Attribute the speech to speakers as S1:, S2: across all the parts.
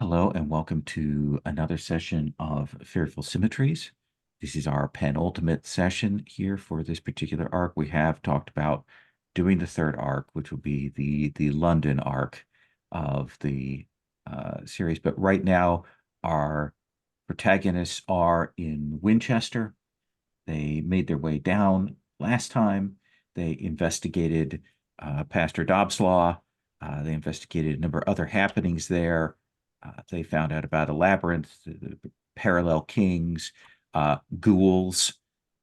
S1: Hello and welcome to another session of Fearful Symmetries. This is our penultimate session here for this particular arc. We have talked about doing the third arc, which will be the London arc of the series. But right now, our protagonists are in Winchester. They made their way down last time. They investigated Pastor Dobbs' Law. They investigated a number of other happenings there. They found out about a labyrinth, the parallel kings, ghouls,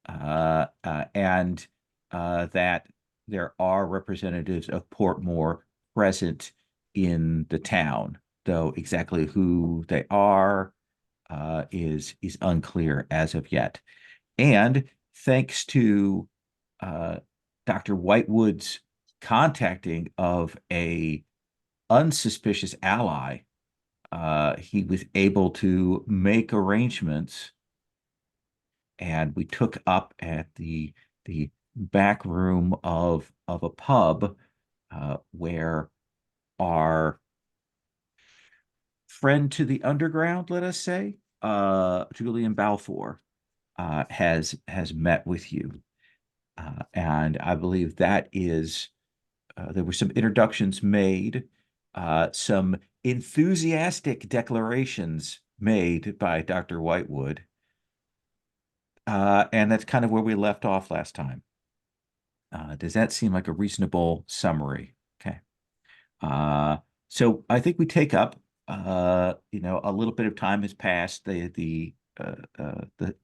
S1: and that there are representatives of Portmore present in the town, though exactly who they are is unclear as of yet. And thanks to uh, Dr. Whitewood's contacting of a unsuspicious ally, he was able to make arrangements, and we took up at the back room of a pub where our friend to the underground, let us say, Julian Balfour, has met with you. And I believe that is, there were some introductions made, some enthusiastic declarations made by Dr. Whitewood. And that's kind of where we left off last time. Does that seem like a reasonable summary? Okay. So I think we take up, a little bit of time has passed. The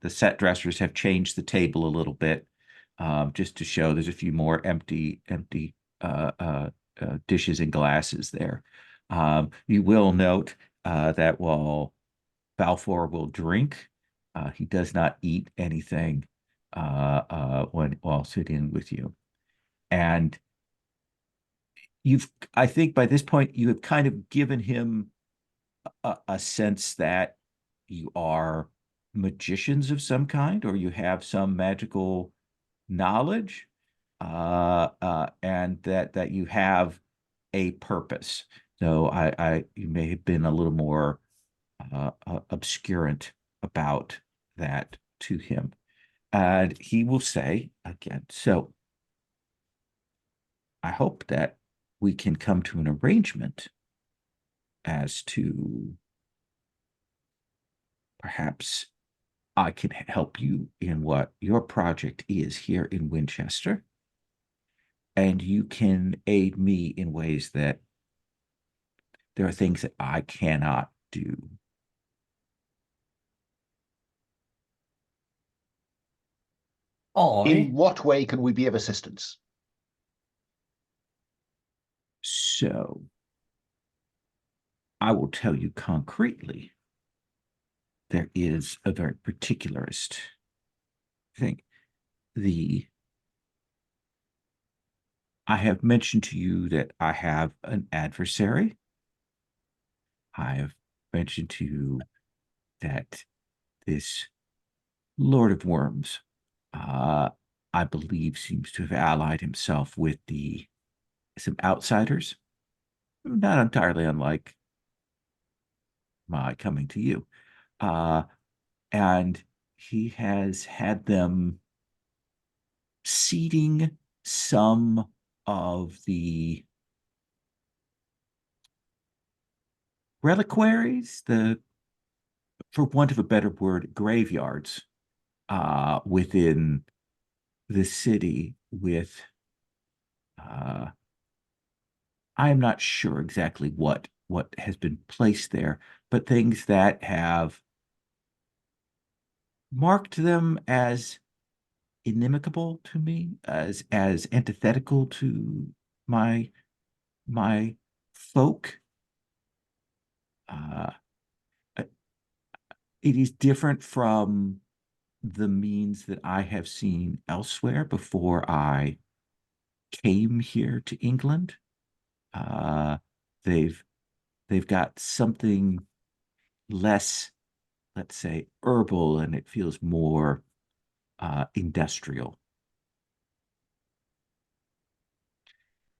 S1: set dressers have changed the table a little bit, just to show there's a few more empty dishes and glasses there. You will note that while Balfour will drink, he does not eat anything while sitting with you. And I think by this point, you have kind of given him a sense that you are magicians of some kind, or you have some magical knowledge, and that you have a purpose. So you may have been a little more obscurant about that to him, and he will say again. So I hope that we can come to an arrangement as to perhaps I can help you in what your project is here in Winchester, and you can aid me in ways that there are things that I cannot do.
S2: In
S3: I
S2: what way can we be of assistance?
S1: So I will tell you concretely, there is a very particularist thing. The I have mentioned to you that I have an adversary. I have mentioned to you that this Lord of Worms, uh, I believe, seems to have allied himself with the some outsiders, not entirely unlike my coming to you. Uh, and he has had them seeding some of the reliquaries, for want of a better word, graveyards within the city with I am not sure exactly what has been placed there, but things that have marked them as inimical to me, as antithetical to my my folk. Uh, it is different from the means that I have seen elsewhere before I came here to England. Uh, they've they've got something less, let's say, herbal, and it feels more industrial.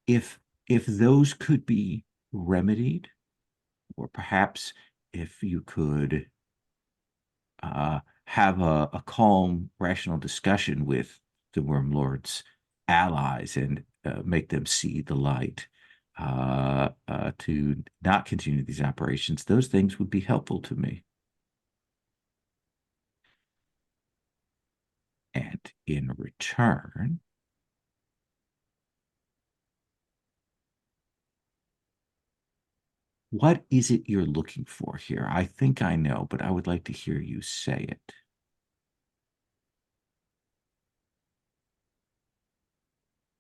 S1: If if those could be remedied, or perhaps if you could have a calm, rational discussion with the Worm Lord's allies and make them see the light to not continue these operations, those things would be helpful to me. And in return, what is it you're looking for here? I think I know, but I would like to hear you say it.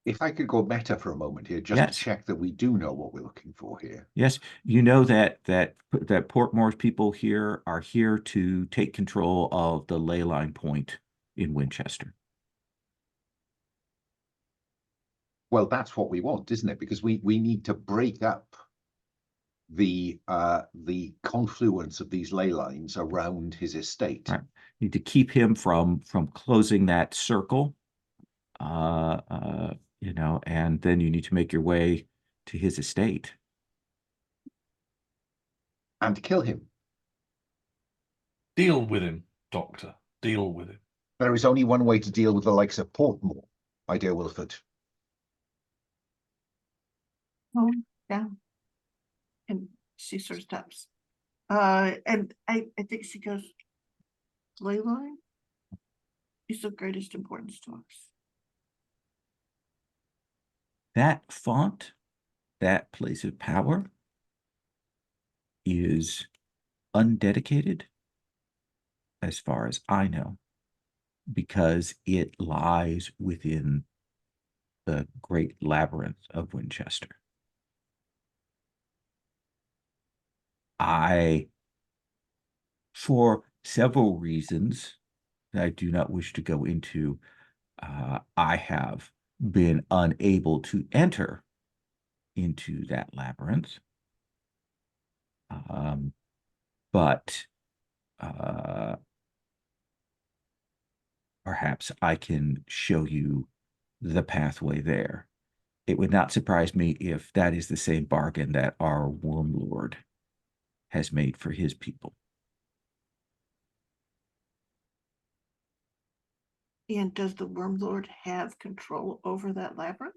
S2: If I could go meta for a moment here, just to
S1: Yes.
S2: check that we do know what we're looking for here.
S1: Yes, you know that Portmore's people here are here to take control of the ley line point in Winchester.
S2: Well, that's what we want, isn't it? Because we need to break up the confluence of these ley lines around his estate.
S1: Right. Need to keep him from closing that circle. And then you need to make your way to his estate.
S2: And to kill him.
S3: Deal with him, Doctor. Deal with him.
S2: There is only one way to deal with the likes of Portmore, my dear Wilford.
S4: Oh, yeah. And she sort of stops. And I think she goes, Leyline is of greatest importance to us.
S1: That font, that place of power, is undedicated, as far as I know, because it lies within the great labyrinth of Winchester. For several reasons that I do not wish to go into, I have been unable to enter into that labyrinth. But perhaps I can show you the pathway there. It would not surprise me if that is the same bargain that our Worm Lord has made for his people.
S4: And does the Worm Lord have control over that labyrinth?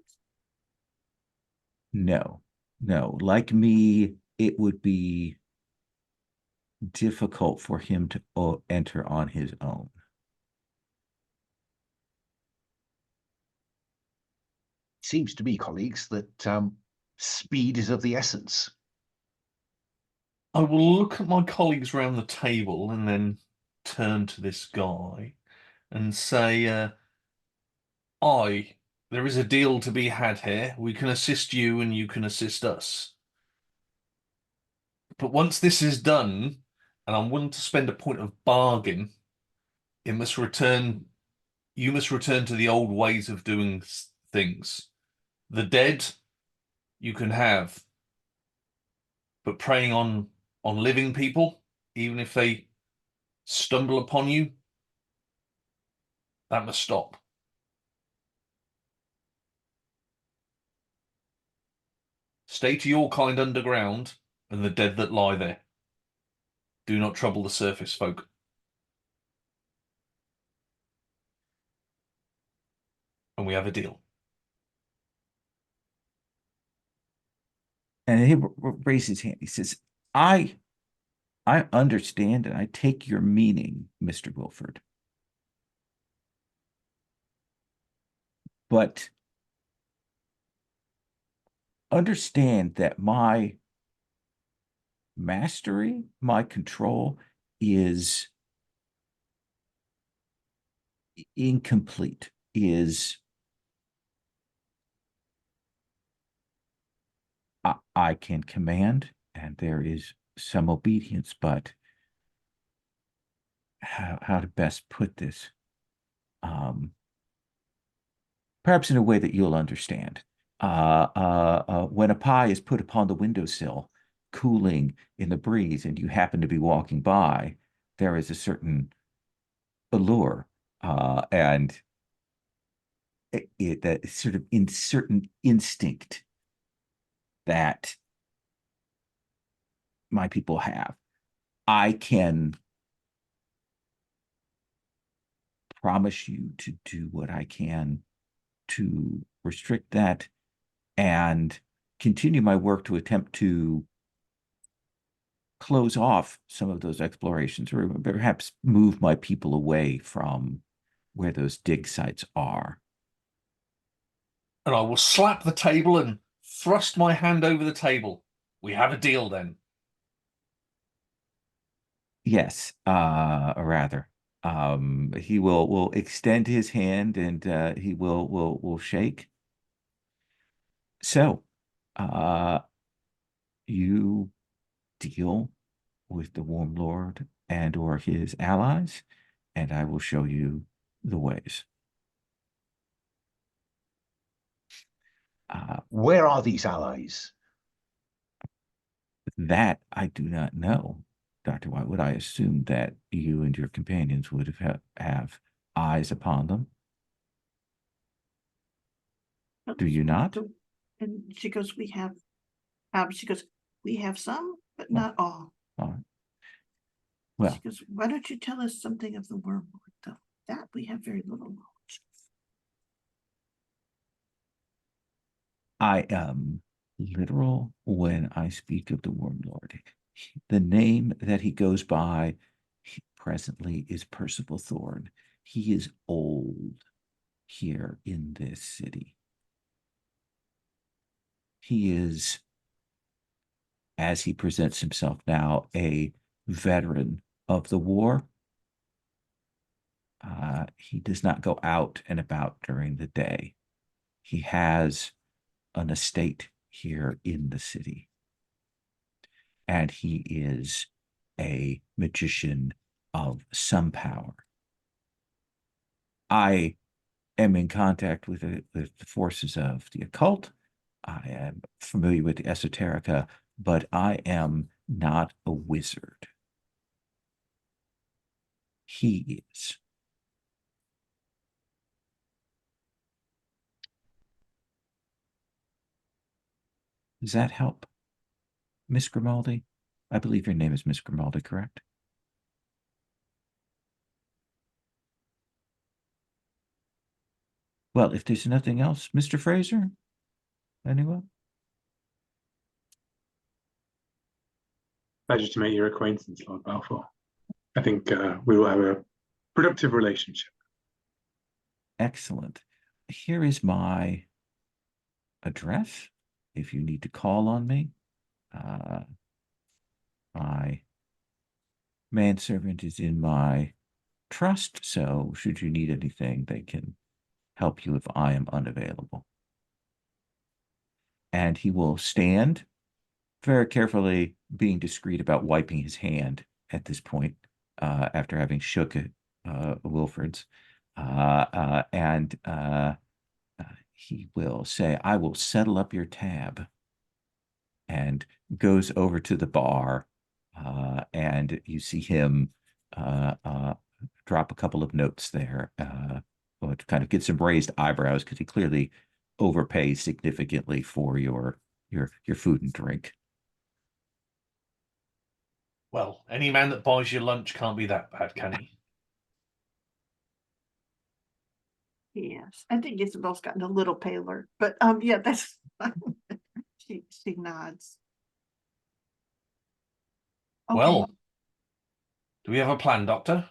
S1: No. Like me, it would be difficult for him to enter on his own.
S2: Seems to me, colleagues, that speed is of the essence.
S3: I will look at my colleagues around the table and then turn to this guy and say, there is a deal to be had here. We can assist you and you can assist us. But once this is done, and I'm willing to spend a point of bargain, you must return to the old ways of doing things. The dead you can have, but preying on living people, even if they stumble upon you, that must stop. Stay to your kind underground and the dead that lie there. Do not trouble the surface folk. And we have a deal.
S1: And he raises his hand. He says, I understand and I take your meaning, Mr. Wilford. But understand that my mastery, my control is incomplete, I can command and there is some obedience, but how to best put this? Perhaps in a way that you'll understand. When a pie is put upon the windowsill, cooling in the breeze, and you happen to be walking by, there is a certain allure, and that sort of certain instinct that my people have. I can promise you to do what I can to restrict that and continue my work to attempt to close off some of those explorations, or perhaps move my people away from where those dig sites are.
S3: And I will slap the table and thrust my hand over the table. We have a deal then.
S1: Yes, or rather, he will extend his hand and he will shake. So, you deal with the Warm Lord and or his allies, and I will show you the ways.
S2: Where are these allies?
S1: That I do not know, Dr. Whitewood. I assume that you and your companions would have eyes upon them. Do you not?
S4: And she goes, we have some, but
S1: Oh.
S4: not all.
S1: All right. Well,
S4: She goes, why don't you tell us something of the wormlord, though? That we have very little knowledge.
S1: I am literal when I speak of the Worm Lord. The name that he goes by presently is Percival Thorne. He is old here in this city. He is, as he presents himself now, a veteran of the war. He does not go out and about during the day. He has an estate here in the city. And he is a magician of some power. I am in contact with the forces of the occult. I am familiar with the esoterica, but I am not a wizard. He is. Does that help, Miss Grimaldi? I believe your name is Miss Grimaldi, correct? Well, if there's nothing else, Mr. Fraser, anyone?
S5: Pleasure to make your acquaintance, Lord Balfour. I think we will have a productive relationship.
S1: Excellent. Here is my address if you need to call on me. My manservant is in my trust, so should you need anything, they can help you if I am unavailable. And he will stand, very carefully being discreet about wiping his hand at this point, after having shook Wilfred's. And he will say, I will settle up your tab, and goes over to the bar, and you see him drop a couple of notes there, which kind of get some raised eyebrows because he clearly overpays significantly for your food and drink.
S3: Well, any man that buys your lunch can't be that bad, can he?
S4: Yes, I think Isabel's gotten a little paler, but yeah, that's she nods. Okay.
S3: Well, do we have a plan, Doctor?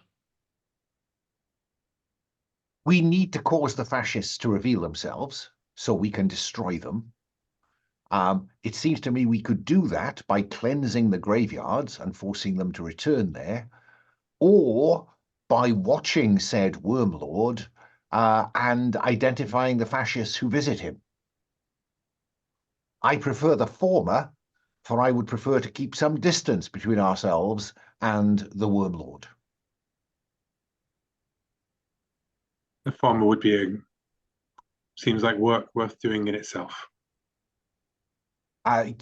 S2: We need to cause the fascists to reveal themselves so we can destroy them. It seems to me we could do that by cleansing the graveyards and forcing them to return there, or by watching said Wormlord and identifying the fascists who visit him. I prefer the former, for I would prefer to keep some distance between ourselves and the Wormlord.
S5: The former would be seems like work worth doing in itself.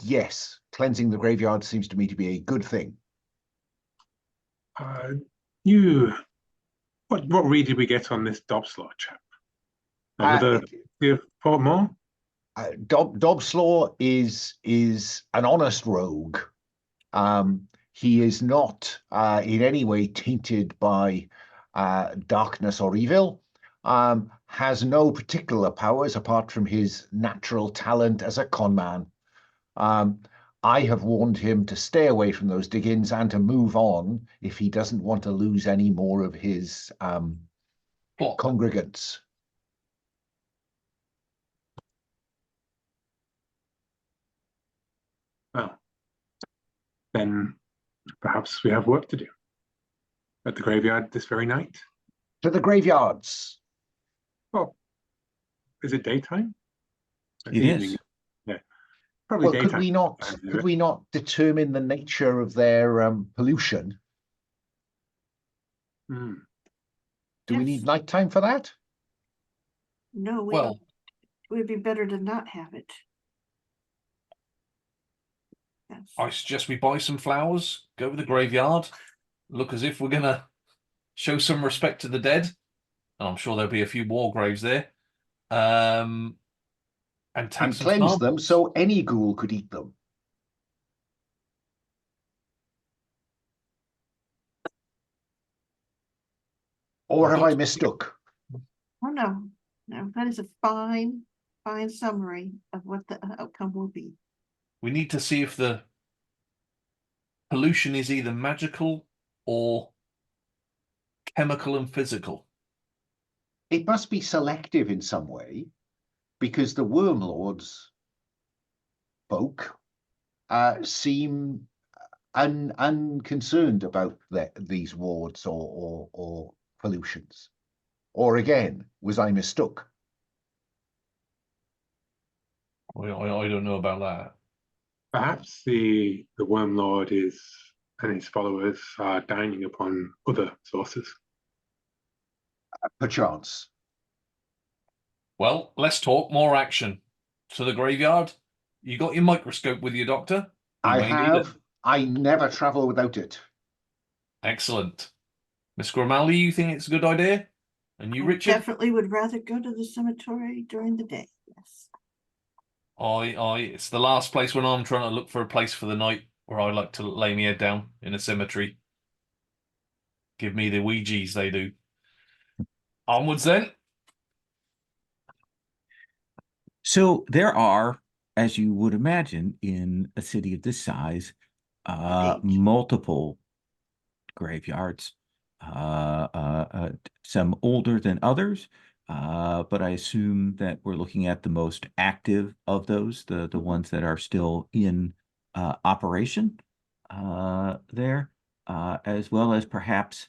S2: Yes, cleansing the graveyard seems to me to be a good thing.
S5: What read did we get on this Dobslaw chap? The Portmore?
S2: Dobslaw is an honest rogue. he is not in any way tainted by darkness or evil, has no particular powers apart from his natural talent as a con man. I have warned him to stay away from those diggings and to move on if he doesn't want to lose any more of his
S3: Flock.
S2: congregants.
S5: Well, then perhaps we have work to do at the graveyard this very night.
S2: To the graveyards.
S5: Well, is it daytime? It's
S1: It
S5: evening.
S1: is.
S5: Yeah, probably
S2: Well,
S5: daytime.
S2: could we not determine the nature of their pollution?
S5: Hmm.
S2: Do we
S4: Yes.
S2: need nighttime for that?
S4: No, we
S3: Well,
S4: don't. It would be better to not have it. Yes.
S3: I suggest we buy some flowers, go to the graveyard, look as if we're gonna show some respect to the dead. And I'm sure there'll be a few war graves there. And take
S2: And
S3: some
S2: cleanse them
S3: samples.
S2: so any ghoul could eat them. Or have I mistook?
S4: Oh, no, no, that is a fine summary of what the outcome will be.
S3: We need to see if the pollution is either magical or chemical and physical.
S2: It must be selective in some way, because the Worm Lords folk seem unconcerned about these wards or pollutions. Or again, was I mistook?
S3: I don't know about that.
S5: Perhaps the Worm Lord and his followers are dining upon other sources.
S2: Perchance.
S3: Well, let's talk more action. To the graveyard. You got your microscope with you, Doctor? You
S2: I
S3: may need it.
S2: have. I never travel without it.
S3: Excellent. Miss Grimaldi, you think it's a good idea? And you,
S4: I
S3: Richard?
S4: definitely would rather go to the cemetery during the day. Yes.
S3: It's the last place when I'm trying to look for a place for the night where I like to lay my head down in a cemetery. Give me the Ouija's, they do. Onwards then.
S1: So there are, as you would imagine, in a city of this size, multiple graveyards. Some older than others, but I assume that we're looking at the most active of those, the ones that are still in operation there, as well as perhaps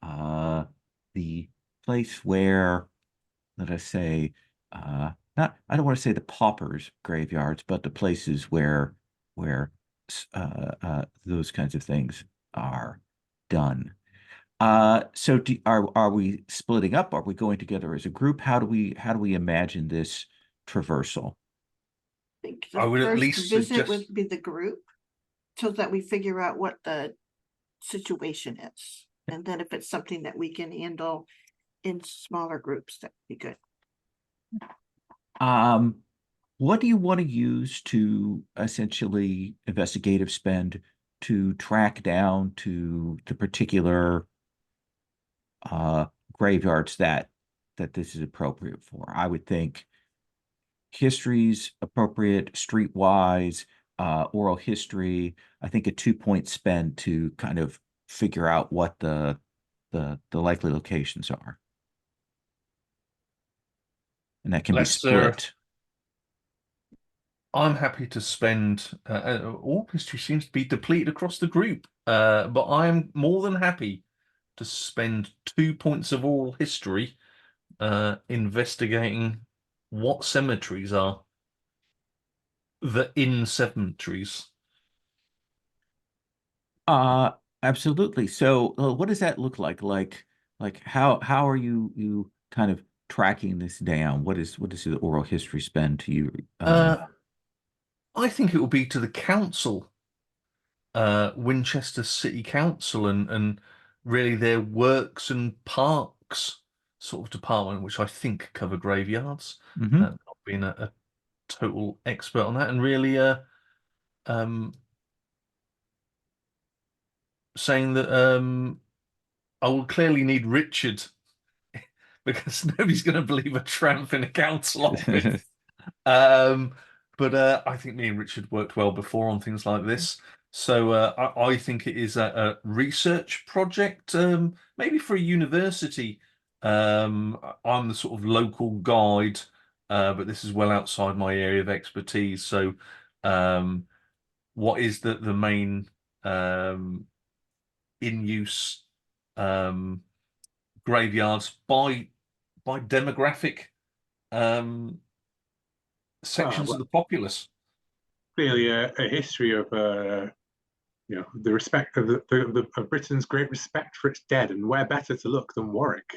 S1: the place where, let us say, not, I don't want to say the paupers graveyards, but the places where those kinds of things are done. So are we splitting up? Are we going together as a group? How do we imagine this traversal?
S4: I think
S3: I
S4: the
S3: would at
S4: first
S3: least
S4: visit
S3: suggest-
S4: would be the group, so that we figure out what the situation is. And then if it's something that we can handle in smaller groups, that'd be good.
S1: What do you want to use to essentially investigative spend to track down to the particular graveyards that this is appropriate for? I would think history's appropriate, streetwise, oral history. I think a 2-point spend to kind of figure out what the likely locations are. And that can be split.
S3: I'm happy to spend. All history seems to be depleted across the group, but I'm more than happy to spend 2 points of oral history investigating what cemeteries are the in cemeteries.
S1: Absolutely. So, what does that look like? Like how are you kind of tracking this down? What is the oral history spend to you?
S3: I think it will be to the council, Winchester City Council, and really their works and parks sort of department, which I think cover graveyards. Not being a total expert on that, and really, saying that I will clearly need Richard because nobody's going to believe a tramp in a council office. But I think me and Richard worked well before on things like this. So I think it is a research project, maybe for a university. I'm the sort of local guide, but this is well outside my area of expertise. So what is the main in use graveyards by demographic sections of the populace?
S5: Clearly, a history of the respect of of Britain's great respect for its dead, and where better to look than Warwick?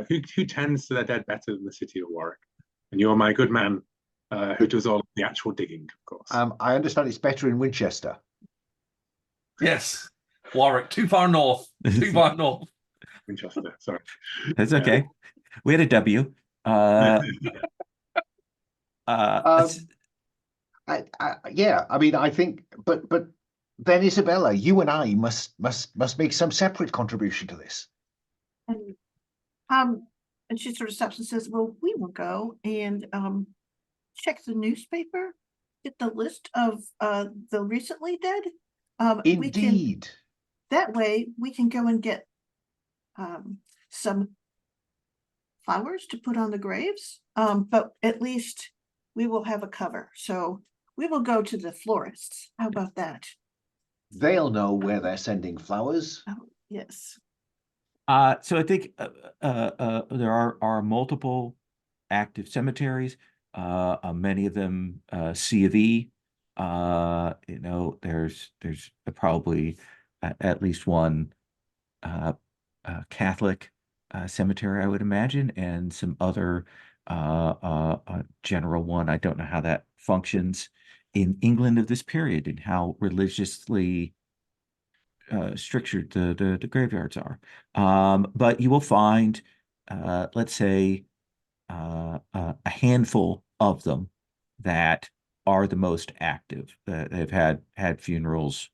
S5: Who tends to their dead better than the city of Warwick? And you're my good man, who does all the actual digging, of course.
S2: I understand it's better in Winchester.
S3: Yes, Warwick, too far north. Too far north.
S5: Winchester, sorry.
S1: That's okay. We had a W.
S2: Yeah, I mean, I think, but then Isabella, you and I must make some separate contribution to this.
S4: And she sort of stops and says, well, we will go and check the newspaper, get the list of the recently dead.
S2: Indeed.
S4: That way we can go and get some flowers to put on the graves. But at least we will have a cover. So we will go to the florists. How about that?
S2: They'll know where they're sending flowers.
S4: Oh, yes.
S1: So I think there are multiple active cemeteries. Many of them C of E. There's probably at least one Catholic cemetery, I would imagine, and some other general one. I don't know how that functions in England of this period and how religiously strictured the graveyards are. But you will find, let's say, a handful of them that are the most active. They've had funerals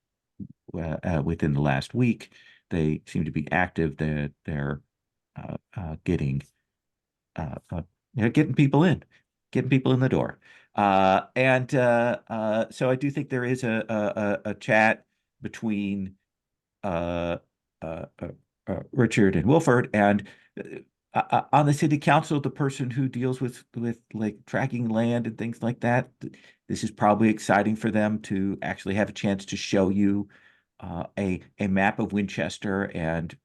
S1: within the last week. They seem to be active. They're getting people in the door. So I do think there is a chat between Richard and Wilford, and on the city council, the person who deals with like tracking land and things like that. This is probably exciting for them to actually have a chance to show you a map of Winchester and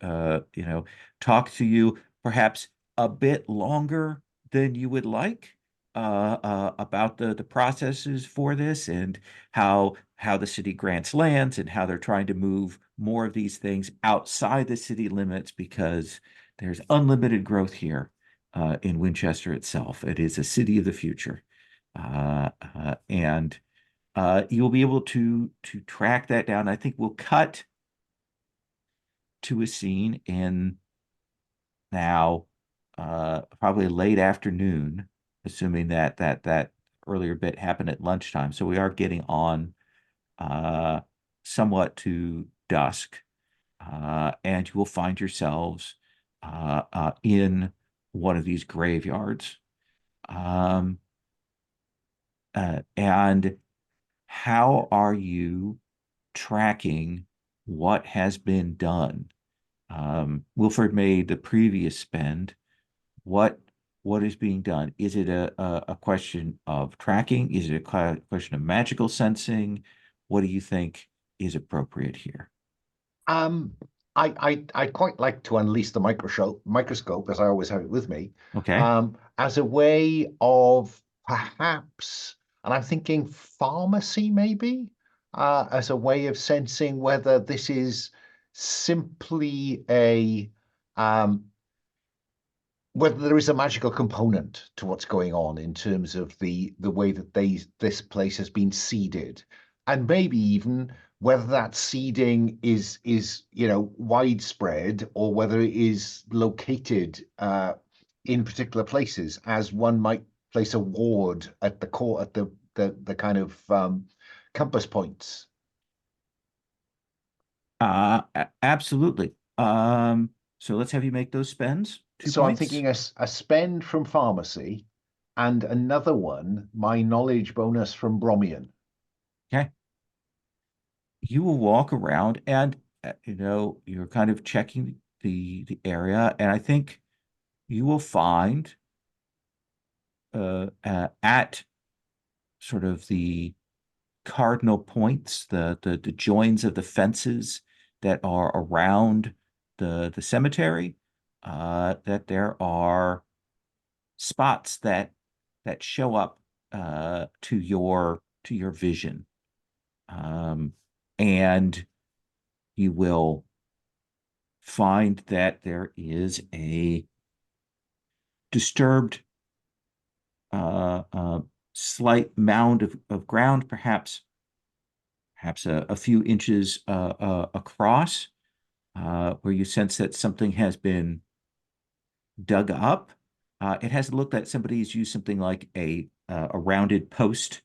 S1: talk to you perhaps a bit longer than you would like about the processes for this and how the city grants lands and how they're trying to move more of these things outside the city limits because there's unlimited growth here in Winchester itself. It is a city of the future. And you'll be able to track that down. I think we'll cut to a scene in now probably late afternoon, assuming that earlier bit happened at lunchtime. So we are getting on somewhat to dusk, and you will find yourselves in one of these graveyards. And how are you tracking what has been done? Wilford made the previous spend. What is being done? Is it a question of tracking? Is it a question of magical sensing? What do you think is appropriate here?
S2: I'd quite like to unleash the microscope, as I always have it with me.
S1: Okay.
S2: As a way of perhaps, and I'm thinking pharmacy maybe, as a way of sensing whether this is simply whether there is a magical component to what's going on in terms of the way that this place has been seeded, and maybe even whether that seeding is widespread or whether it is located in particular places, as one might place a ward at the core at the kind of compass points.
S1: Absolutely. So let's have you make those spends. 2
S2: So I'm
S1: points.
S2: thinking a spend from pharmacy and another one, my knowledge bonus from Bromian.
S1: Okay. You will walk around and you're kind of checking the area, and I think you will find at sort of the cardinal points, the joins of the fences that are around the cemetery, that there are spots that show up to your vision, and you will find that there is a disturbed slight mound of ground, perhaps a few inches across, where you sense that something has been dug up. It has looked like somebody's used something like a rounded post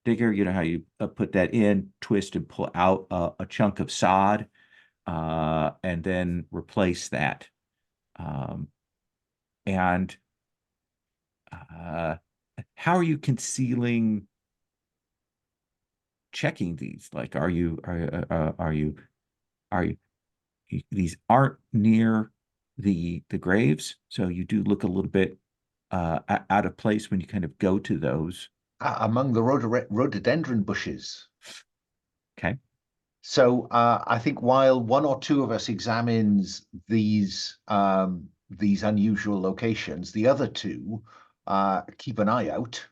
S1: digger. You know how you put that in, twist, and pull out a chunk of sod, and then replace that. And how are you concealing checking these? Like, are you these aren't near the graves, so you do look a little bit out of place when you kind of go to those.
S2: Among the rhododendron bushes.
S1: Okay.
S2: So I think while one or two of us examines these unusual locations, the other two keep an eye out.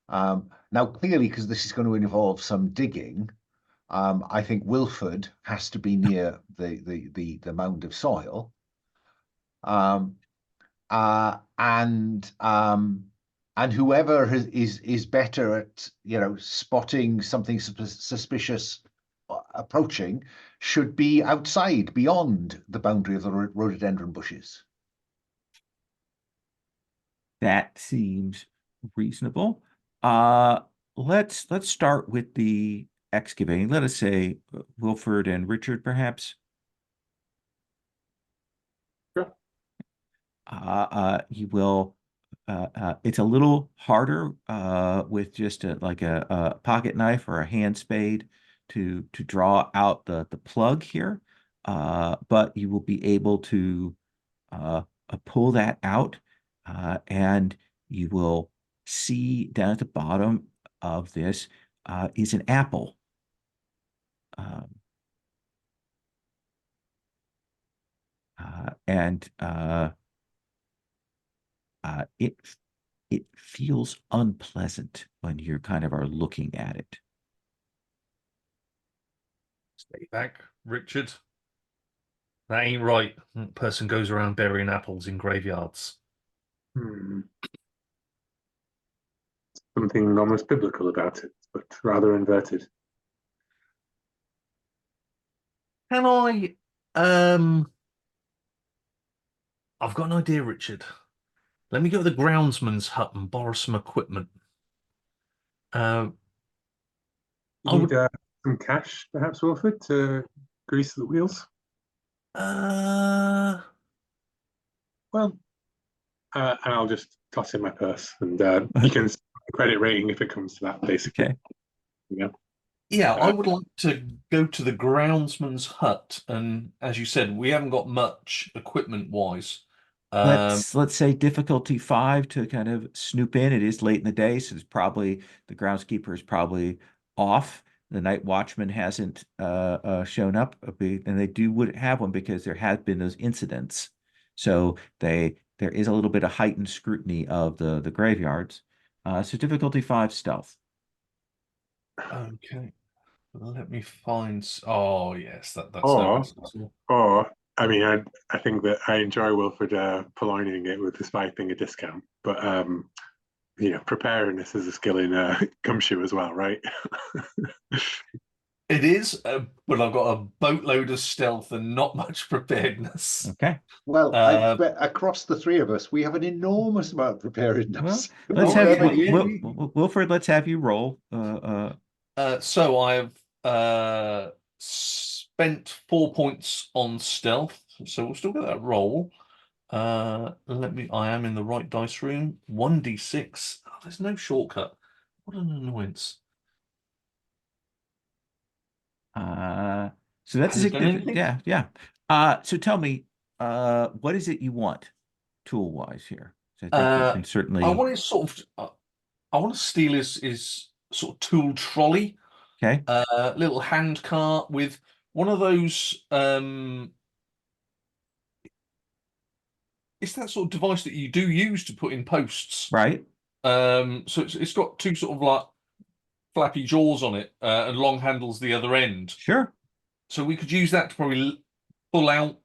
S2: Now, clearly, because this is going to involve some digging, I think Wilford has to be near the mound of soil. And whoever is better at spotting something suspicious approaching should be outside beyond the boundary of the rhododendron bushes.
S1: That seems reasonable. Let's start with the excavating. Let us say Wilford and Richard, perhaps.
S5: Sure.
S1: You will. It's a little harder with just like a pocket knife or a hand spade to draw out the plug here, but you will be able to pull that out, and you will see down at the bottom of this is an apple. And it feels unpleasant when you're kind of are looking at it.
S3: Stay back, Richard. That ain't right. Person goes around burying apples in graveyards.
S5: Something almost biblical about it, but rather inverted.
S3: Can I? I've got an idea, Richard. Let me go to the groundsman's hut and borrow some equipment. I
S5: You need
S3: would.
S5: some cash, perhaps, Wilford, to grease the wheels. Well, and I'll just toss in my purse, and you can credit rating if it comes to that, basically.
S1: Okay.
S5: Yeah.
S3: Yeah, I would like to go to the groundsman's hut, and as you said, we haven't got much equipment-wise.
S1: Let's say difficulty 5 to kind of snoop in. It is late in the day, so it's probably the groundskeeper is probably off. The night watchman hasn't shown up, and they would have one because there have been those incidents. So there is a little bit of heightened scrutiny of the graveyards. So difficulty 5 stealth.
S3: Okay, let me find. Oh yes, that's no
S5: Or,
S3: risk at all.
S5: or I mean, I think that I enjoy Wilford purloining it with the spy thing a discount, but preparedness is a skill in gumshoe as well, right?
S3: It is, but I've got a boatload of stealth and not much preparedness.
S1: Okay.
S2: Well, I bet across the three of us, we have an enormous amount of preparedness.
S1: Well, let's
S3: Oh,
S1: have
S3: yeah,
S1: Wilford. Let's have you roll.
S3: So I've spent 4 points on stealth, so we'll still get that roll. I am in the right dice room. 1d6. Oh, there's no shortcut. What an annoyance.
S1: So that's a
S3: Has it done
S1: significant,
S3: anything?
S1: yeah. So tell me, what is it you want tool-wise here? So I think you can
S3: I
S1: certainly,
S3: want to sort of, I want to steal his sort of tool trolley,
S1: okay,
S3: little hand cart with one of those. It's that sort of device that you do use to put in posts.
S1: right?
S3: So it's got two sort of like flappy jaws on it, and long handles the other end.
S1: Sure.
S3: So we could use that to probably pull out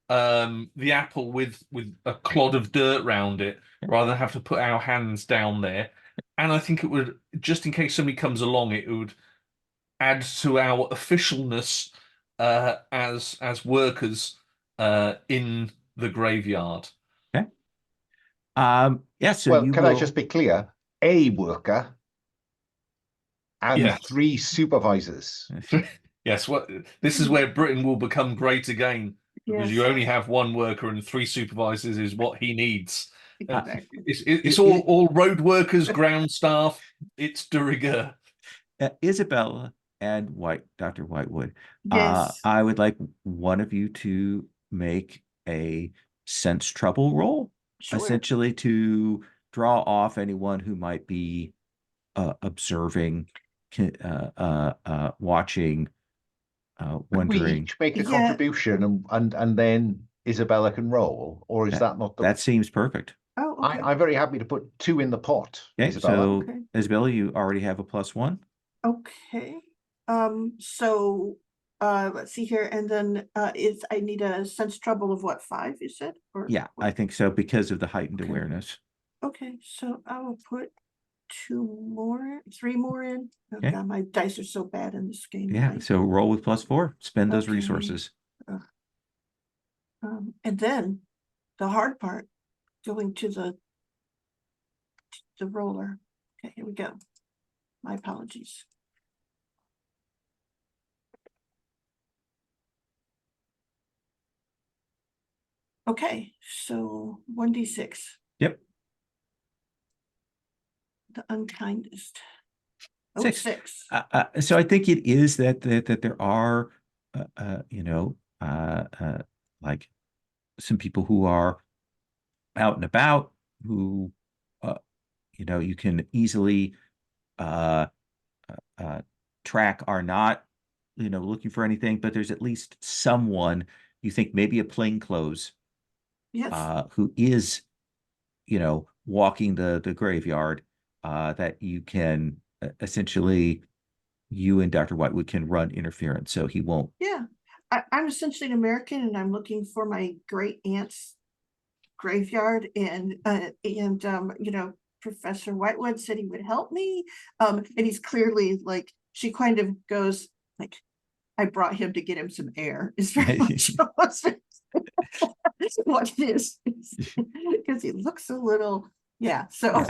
S3: the apple with a clod of dirt round it, rather than have to put our hands down there. And I think it would, just in case somebody comes along, it would add to our officialness as workers in the graveyard.
S1: Okay. Yeah, so
S2: Well,
S1: you
S2: can I
S1: will,
S2: just be clear? A worker and
S3: Yeah.
S2: 3 supervisors.
S3: Yes, this is where Britain will become great again, because
S4: Yes.
S3: you only have one worker and 3 supervisors is what he needs.
S4: Exactly.
S3: It's all road workers, ground staff. It's de rigueur.
S1: Isabella and Dr. Whitewood,
S4: Yes.
S1: I would like one of you to make a sense trouble roll,
S4: Sure.
S1: essentially to draw off anyone who might be observing, watching,
S2: Could we
S1: wondering.
S2: each make a
S4: Yeah.
S2: contribution and then Isabella can roll? Or is that not the...
S1: That seems perfect.
S4: Oh, okay.
S2: I'm very happy to put 2 in the pot,
S1: Okay,
S2: Isabella.
S1: so
S4: Okay.
S1: Isabella, you already have a +1.
S4: Okay. So let's see here, and then I need a sense trouble of what, 5, you said? Or
S1: Yeah,
S4: what?
S1: I think so, because of the heightened
S4: Okay.
S1: awareness.
S4: Okay, so I will put 3 more in. Oh
S1: Okay.
S4: God, my dice are so bad in this game.
S1: Yeah,
S4: tonight.
S1: so roll with +4. Spend those
S4: Okay.
S1: resources.
S4: And then the hard part, going to the roller. Okay, here we go. My apologies. Okay, so 1d6.
S1: Yep.
S4: The unkindest. Oh,
S1: 6.
S4: 6.
S1: So I think it is that there are, like some people who are out and about who, you can easily track are not, looking for anything, but there's at least someone you think maybe a plainclothes
S4: Yes.
S1: who is, walking the graveyard, that you can essentially, you and Dr. Whitewood can run interference, so he won't.
S4: Yeah. I'm essentially an American, and I'm looking for my great aunt's graveyard, and Professor Whitewood said he would help me. And he's clearly like, she kind of goes like, I brought him to get him some air, is very much what it is. Because he looks a little, yeah. So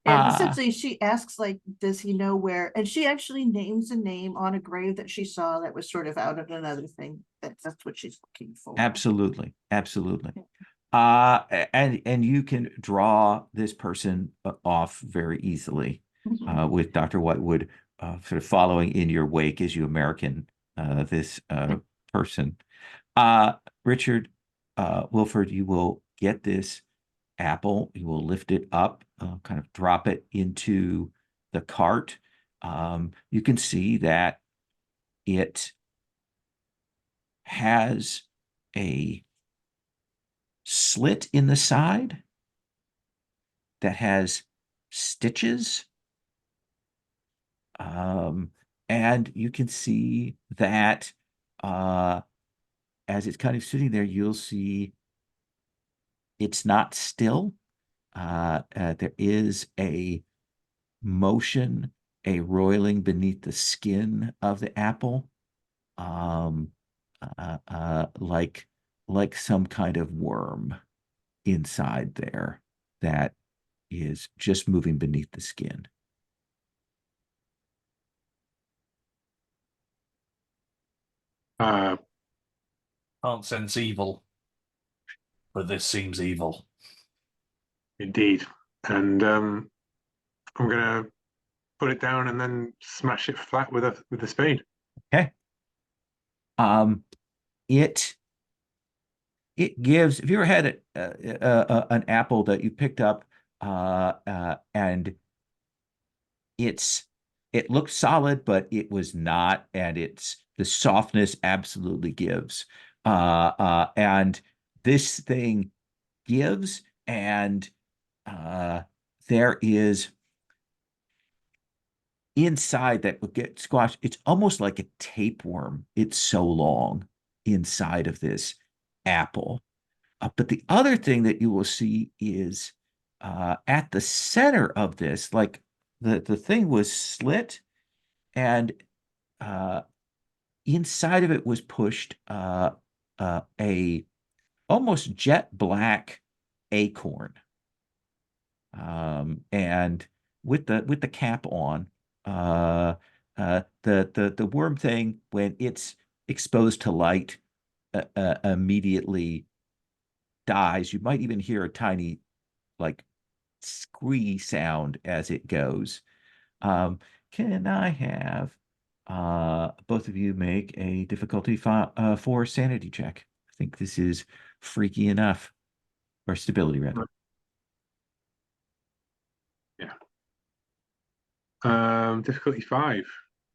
S4: and essentially she asks, like, does he know where? And she actually names a name on a grave that she saw that was sort of out of another thing. That's what she's looking for.
S1: Absolutely. And you can draw this person off very easily, with Dr. Whitewood sort of following in your wake as you American this person. Richard, Wilford, you will get this apple, you will lift it up, kind of drop it into the cart. You can see that it has a slit in the side that has stitches. And you can see that as it's kind of sitting there, you'll see it's not still. There is a motion, a roiling beneath the skin of the apple, like some kind of worm inside there that is just moving beneath the skin.
S3: Can't sense evil, but this seems evil.
S5: Indeed. And I'm gonna put it down and then smash it flat with a spade.
S1: Okay. It gives. If you ever had an apple that you picked up, and it looked solid, but it was not, and the softness absolutely gives. And this thing gives, and there is inside that will get squashed. It's almost like a tapeworm. It's so long inside of this apple. But the other thing that you will see is at the center of this, like the thing was slit, and inside of it was pushed a almost jet black acorn, and with the cap on, the worm thing, when it's exposed to light, immediately dies. You might even hear a tiny like squee sound as it goes. Can I have both of you make a difficulty 4 sanity check? I think this is freaky enough, or stability rather.
S5: Yeah. Difficulty 5.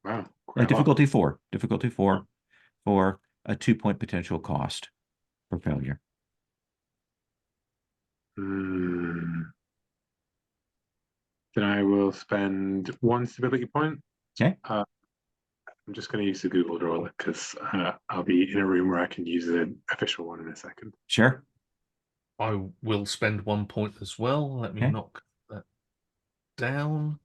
S5: Wow. Quite a lot.
S1: Difficulty 4. Difficulty 4 for a 2-point potential cost for failure.
S5: Then I will spend 1 stability point.
S1: Okay.
S5: I'm just going to use the Google Draw because I'll be in a room where I can use the official one in a second.
S1: Sure.
S3: I will spend 1 point as well. Let me
S1: Okay.
S3: knock that down.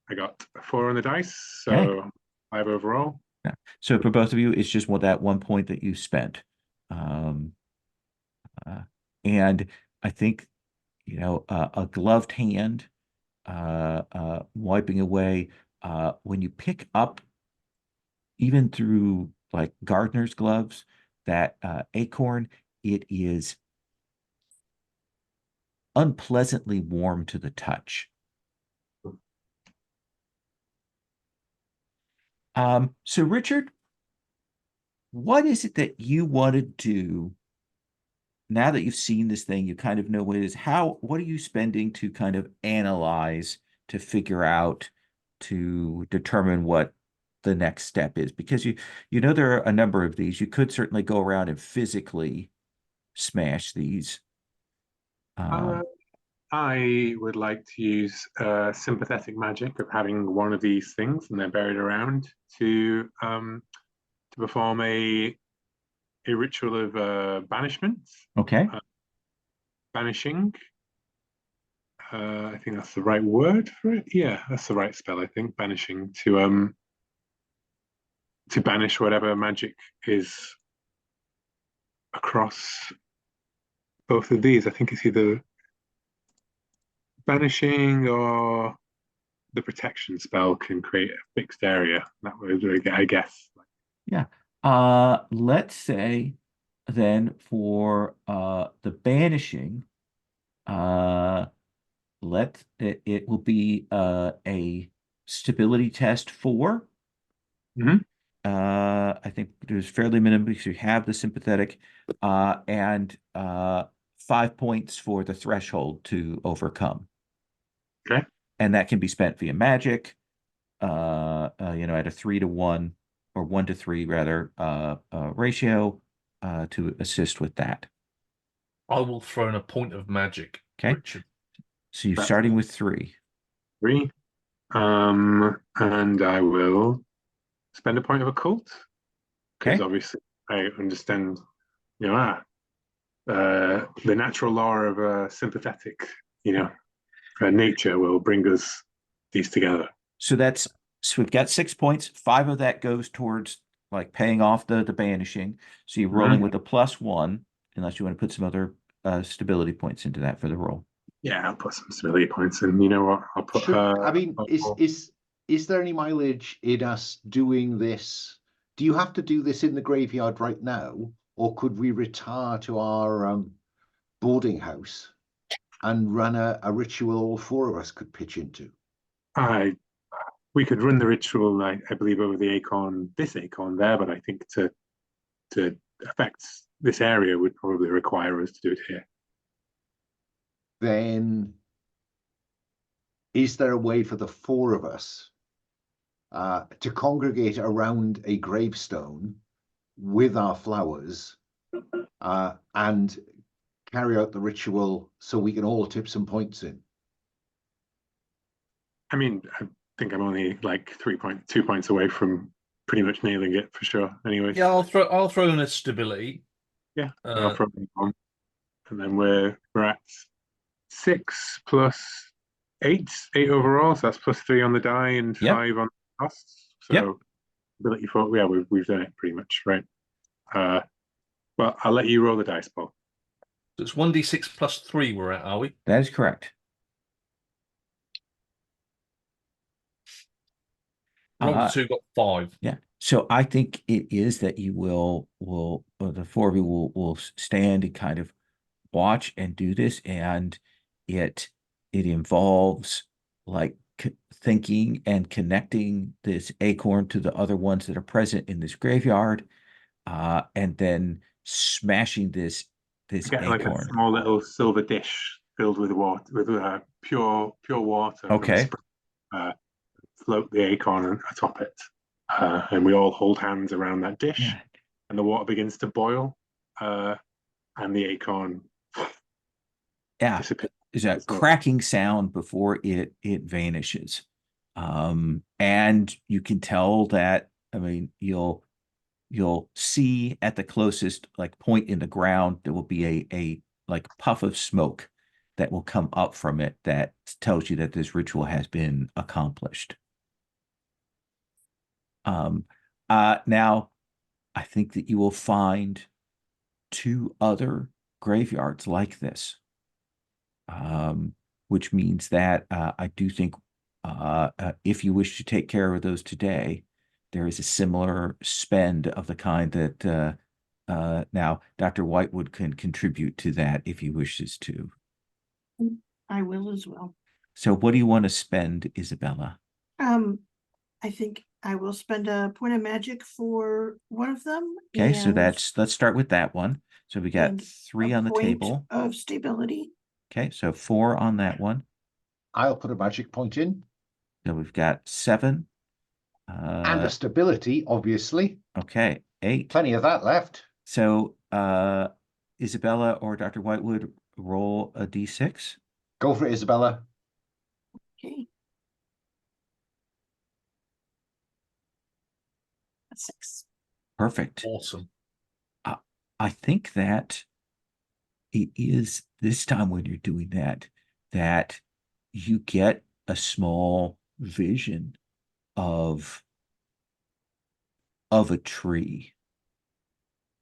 S5: I got 4 on the dice, so
S1: Okay.
S5: 5 overall.
S1: Yeah. So for both of you, it's just that 1 point that you spent. And I think, a gloved hand, wiping away, when you pick up, even through like gardener's gloves, that acorn, it is unpleasantly warm to the touch. So Richard, what is it that you want to do now that you've seen this thing? You kind of know what it is. What are you spending to kind of analyze, to figure out, to determine what the next step is? Because there are a number of these. You could certainly go around and physically smash these.
S5: I would like to use sympathetic magic of having one of these things and they're buried around to perform a ritual of banishment.
S1: Okay.
S5: Banishing. I think that's the right word for it. Yeah, that's the right spell, I think. Banishing, to banish whatever magic is across both of these. I think it's either banishing or the protection spell can create a fixed area. That was, I guess.
S1: Yeah. Let's say then for the banishing, it will be a stability test 4.
S5: Mhm.
S1: I think there's fairly minimum because you have the sympathetic, and 5 points for the threshold to overcome.
S5: Okay.
S1: And that can be spent via magic, at a 3-to-1 or 1-to-3 rather, ratio, to assist with that.
S3: I will throw in a point of magic,
S1: Okay.
S3: Richard.
S1: So you're
S5: That's
S1: starting with 3.
S5: 3. And I will spend a point of occult. Because
S1: Okay.
S5: obviously I understand, the natural law of sympathetic, nature will bring us these together.
S1: So we've got 6 points. 5 of that goes towards like paying off the banishing. So you're rolling with a +1, unless you want to put some other stability points into that for the roll.
S5: Yeah, I'll put some stability points, and you know what? I'll put.
S2: I mean, is there any mileage in us doing this Do you have to do this in the graveyard right now, or could we retire to our boarding house and run a ritual all four of us could pitch into?
S5: We could run the ritual, I believe, over the acorn, this acorn there, but I think to affect this area would probably require us to do it here.
S2: Then is there a way for the four of us to congregate around a gravestone with our flowers and carry out the ritual so we can all tip some points in?
S5: I mean, I think I'm only like 2 points away from pretty much nailing it for sure. Anyway,
S3: Yeah, I'll throw in a stability.
S5: yeah, I'll throw it on, and then we're at 6 plus 8 overall. So that's +3 on the die and 5 on the costs. So ability 4, yeah, we've done it pretty much, right? Well, I'll let you roll the dice, Paul.
S3: So it's 1d6 +3 we're at, are we?
S1: That is correct.
S3: Roll 2 got 5.
S1: Yeah. So I think it is that you will the four of you will stand and kind of watch and do this, and it involves like thinking and connecting this acorn to the other ones that are present in this graveyard, and then smashing this
S5: Get
S1: acorn.
S5: like a small little silver dish filled with water, with pure water.
S1: Okay.
S5: Float the acorn atop it, and we all hold hands around that dish, and the water begins to boil, and the acorn disappears.
S1: There's a cracking sound before it vanishes, and you can tell that. I mean, you'll see at the closest like point in the ground there will be a like puff of smoke that will come up from it that tells you that this ritual has been accomplished. Now, I think that you will find 2 other graveyards like this, which means that I do think if you wish to take care of those today, there is a similar spend of the kind that now Dr. Whitewood can contribute to that if he wishes to.
S4: I will as well.
S1: So what do you want to spend, Isabella?
S4: I think I will spend a point of magic for one of them.
S1: Okay, so let's start with that one. So we got 3 on the table
S4: of stability.
S1: Okay, so 4 on that one.
S2: I'll put a magic point in.
S1: So we've got 7.
S2: And a stability, obviously.
S1: Okay, 8.
S2: Plenty of that left.
S1: So Isabella or Dr. Whitewood, roll a d6.
S2: Go for it, Isabella.
S4: Okay. 6.
S1: Perfect.
S3: Awesome.
S1: I think that it is this time when you're doing that you get a small vision of the tree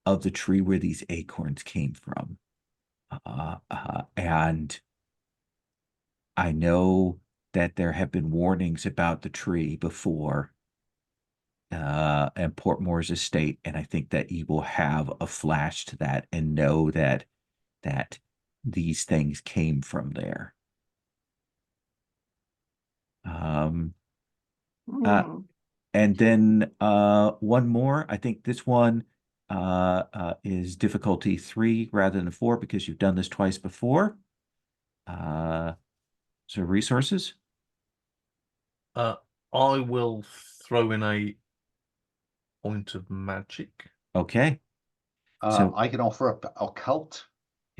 S1: where these acorns came from. And I know that there have been warnings about the tree before, and Portmore's estate, and I think that you will have a flash to that and know that these things came from there. And then one more. I think this one is difficulty 3 rather than 4 because you've done this twice before. So resources.
S3: I will throw in a point of magic.
S1: Okay.
S2: So I can offer up occult.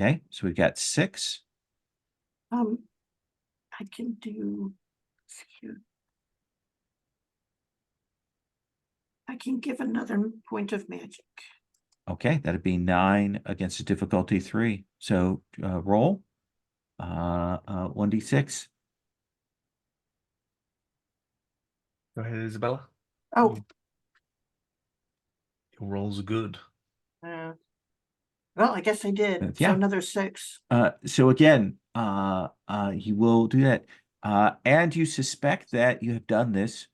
S1: Okay, so we've got 6.
S4: I can do. I can give another point of magic.
S1: Okay, that'd be 9 against a difficulty 3. So roll 1d6.
S3: Go ahead, Isabella.
S4: Oh,
S3: Your rolls are good.
S4: well, I guess I did.
S1: Yeah.
S4: So another 6.
S1: So again, you will do that, and you suspect that you have done this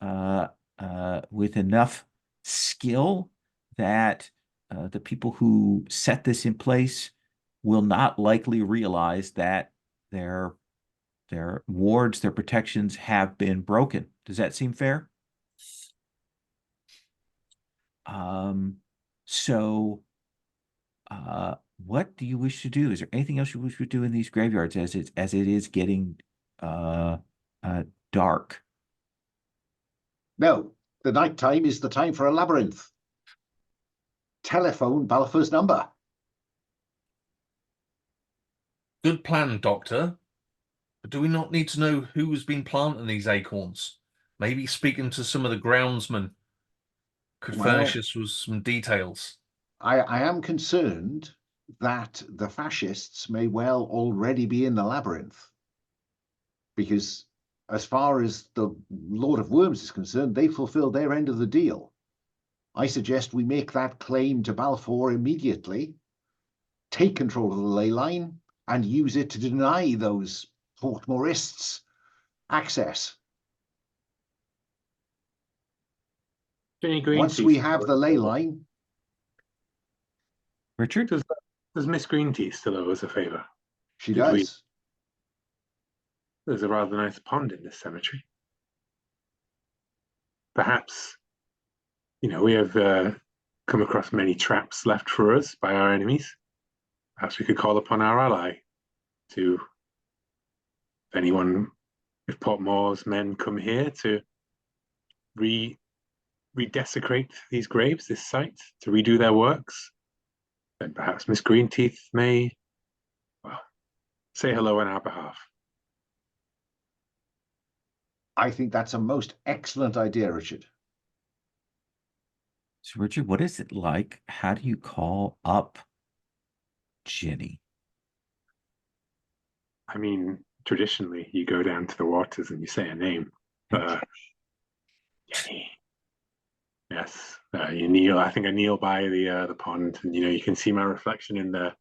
S1: with enough skill that the people who set this in place will not likely realize that their wards, their protections have been broken. Does that seem fair? So what do you wish to do? Is there anything else you wish to do in these graveyards as it is getting dark?
S2: No, the night time is the time for a labyrinth. Telephone Balfour's number.
S3: Good plan, Doctor. But do we not need to know who has been planting these acorns? Maybe speaking to some of the groundsmen could furnish us with some details.
S2: I am concerned that the fascists may well already be in the labyrinth. Because as far as the Lord of Worms is concerned, they fulfilled their end of the deal. I suggest we make that claim to Balfour immediately, take control of the ley line, and use it to deny those Portmorists access. Once we have the ley line.
S1: Richard?
S5: Does Miss Greenteeth still owe us a favour?
S2: She does.
S5: There's a rather nice pond in this cemetery. Perhaps, we have come across many traps left for us by our enemies. Perhaps we could call upon our ally to, if Portmore's men come here to redesecrate these graves, this site, to redo their works, then perhaps Miss Greenteeth may, say hello on our behalf.
S2: I think that's a most excellent idea, Richard.
S1: So, Richard, what is it like? How do you call up Jenny?
S5: I mean, traditionally, you go down to the waters and you say a name. Jenny. Yes. You kneel. I think I kneel by the pond, and you can see my reflection in there.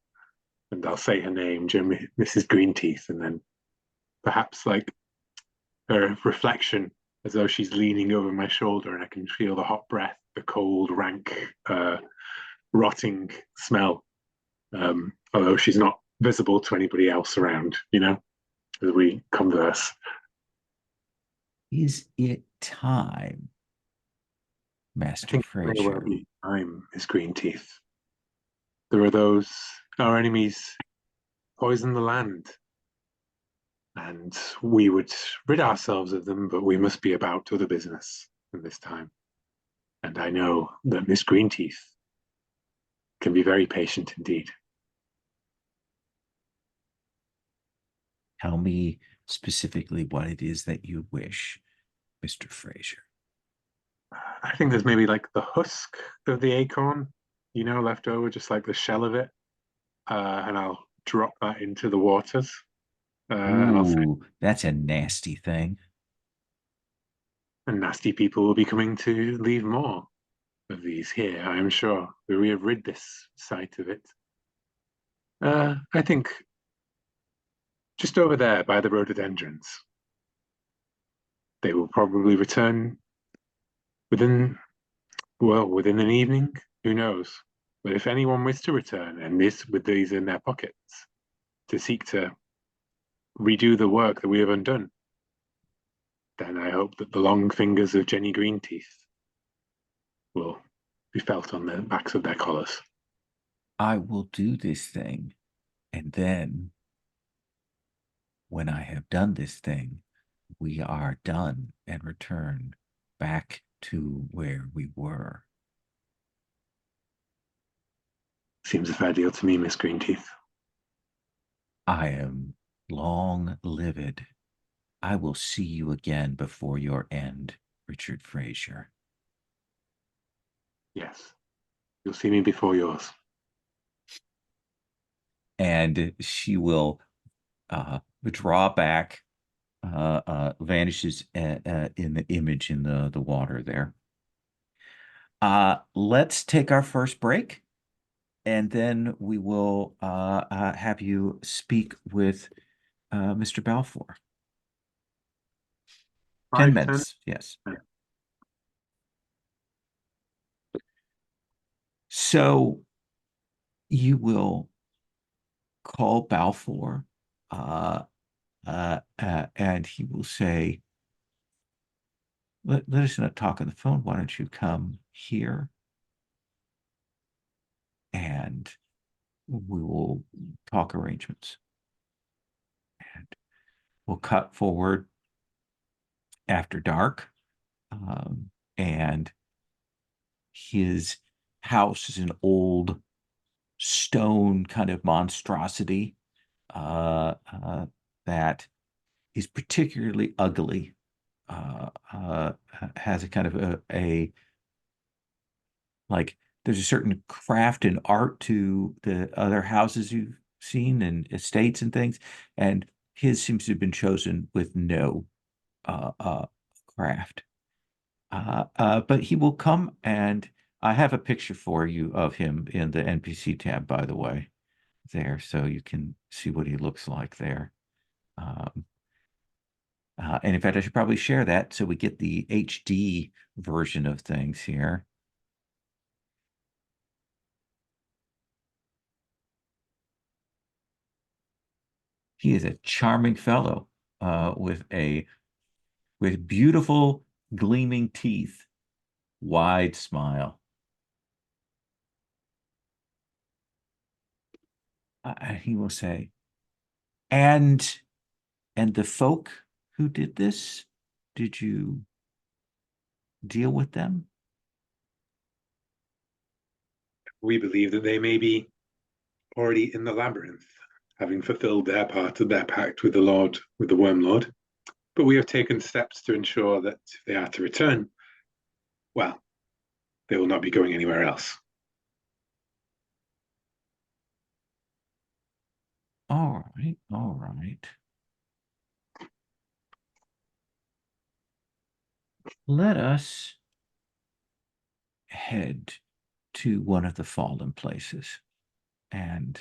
S5: And I'll say her name, Mrs. Greenteeth, and then perhaps like her reflection as though she's leaning over my shoulder, and I can feel the hot breath, the cold, rank, rotting smell. Although she's not visible to anybody else around, as we converse.
S1: Is it time, Master
S5: I think
S1: Fraser?
S5: it may well be time, Miss Greenteeth. There are those, our enemies poison the land, and we would rid ourselves of them, but we must be about other business at this time. And I know that Miss Greenteeth can be very patient indeed.
S1: Tell me specifically what it is that you wish, Mr. Fraser.
S5: I think there's maybe like the husk of the acorn, left over, just like the shell of it. And I'll drop that into the waters.
S1: Ooh, that's a nasty thing.
S5: And nasty people will be coming to leave more of these here, I am sure. We have rid this site of it. I think just over there by the rhododendrons. They will probably return within an evening. Who knows? But if anyone wishes to return, and with these in their pockets, to seek to redo the work that we have undone, then I hope that the long fingers of Jenny Greenteeth will be felt on the backs of their collars.
S1: I will do this thing, and then when I have done this thing, we are done and return back to where we were.
S5: Seems a fair deal to me, Miss Greenteeth.
S1: I am long-lived. I will see you again before your end, Richard Fraser.
S5: Yes, you'll see me before yours.
S1: And she will draw back, vanishes in the image in the water there. Let's take our first break, and then we will have you speak with Mr. Balfour. 10 minutes, yes. So you will call Balfour, and he will say, let us not talk on the phone. Why don't you come here? And we will talk arrangements. And we'll cut forward after dark. And his house is an old stone kind of monstrosity that is particularly ugly. Has a kind of a like there's a certain craft and art to the other houses you've seen and estates and things, and his seems to have been chosen with no craft. But he will come, and I have a picture for you of him in the NPC tab, by the way, there, so you can see what he looks like there. And in fact, I should probably share that so we get the HD version of things here. He is a charming fellow with beautiful gleaming teeth, wide smile. He will say, and the folk who did this, did you deal with them?
S5: We believe that they may be already in the labyrinth, having fulfilled their part of their pact with the Lord, with the Worm Lord. But we have taken steps to ensure that if they are to return, well, they will not be going anywhere else.
S1: All right, all right. Let us head to one of the fallen places, and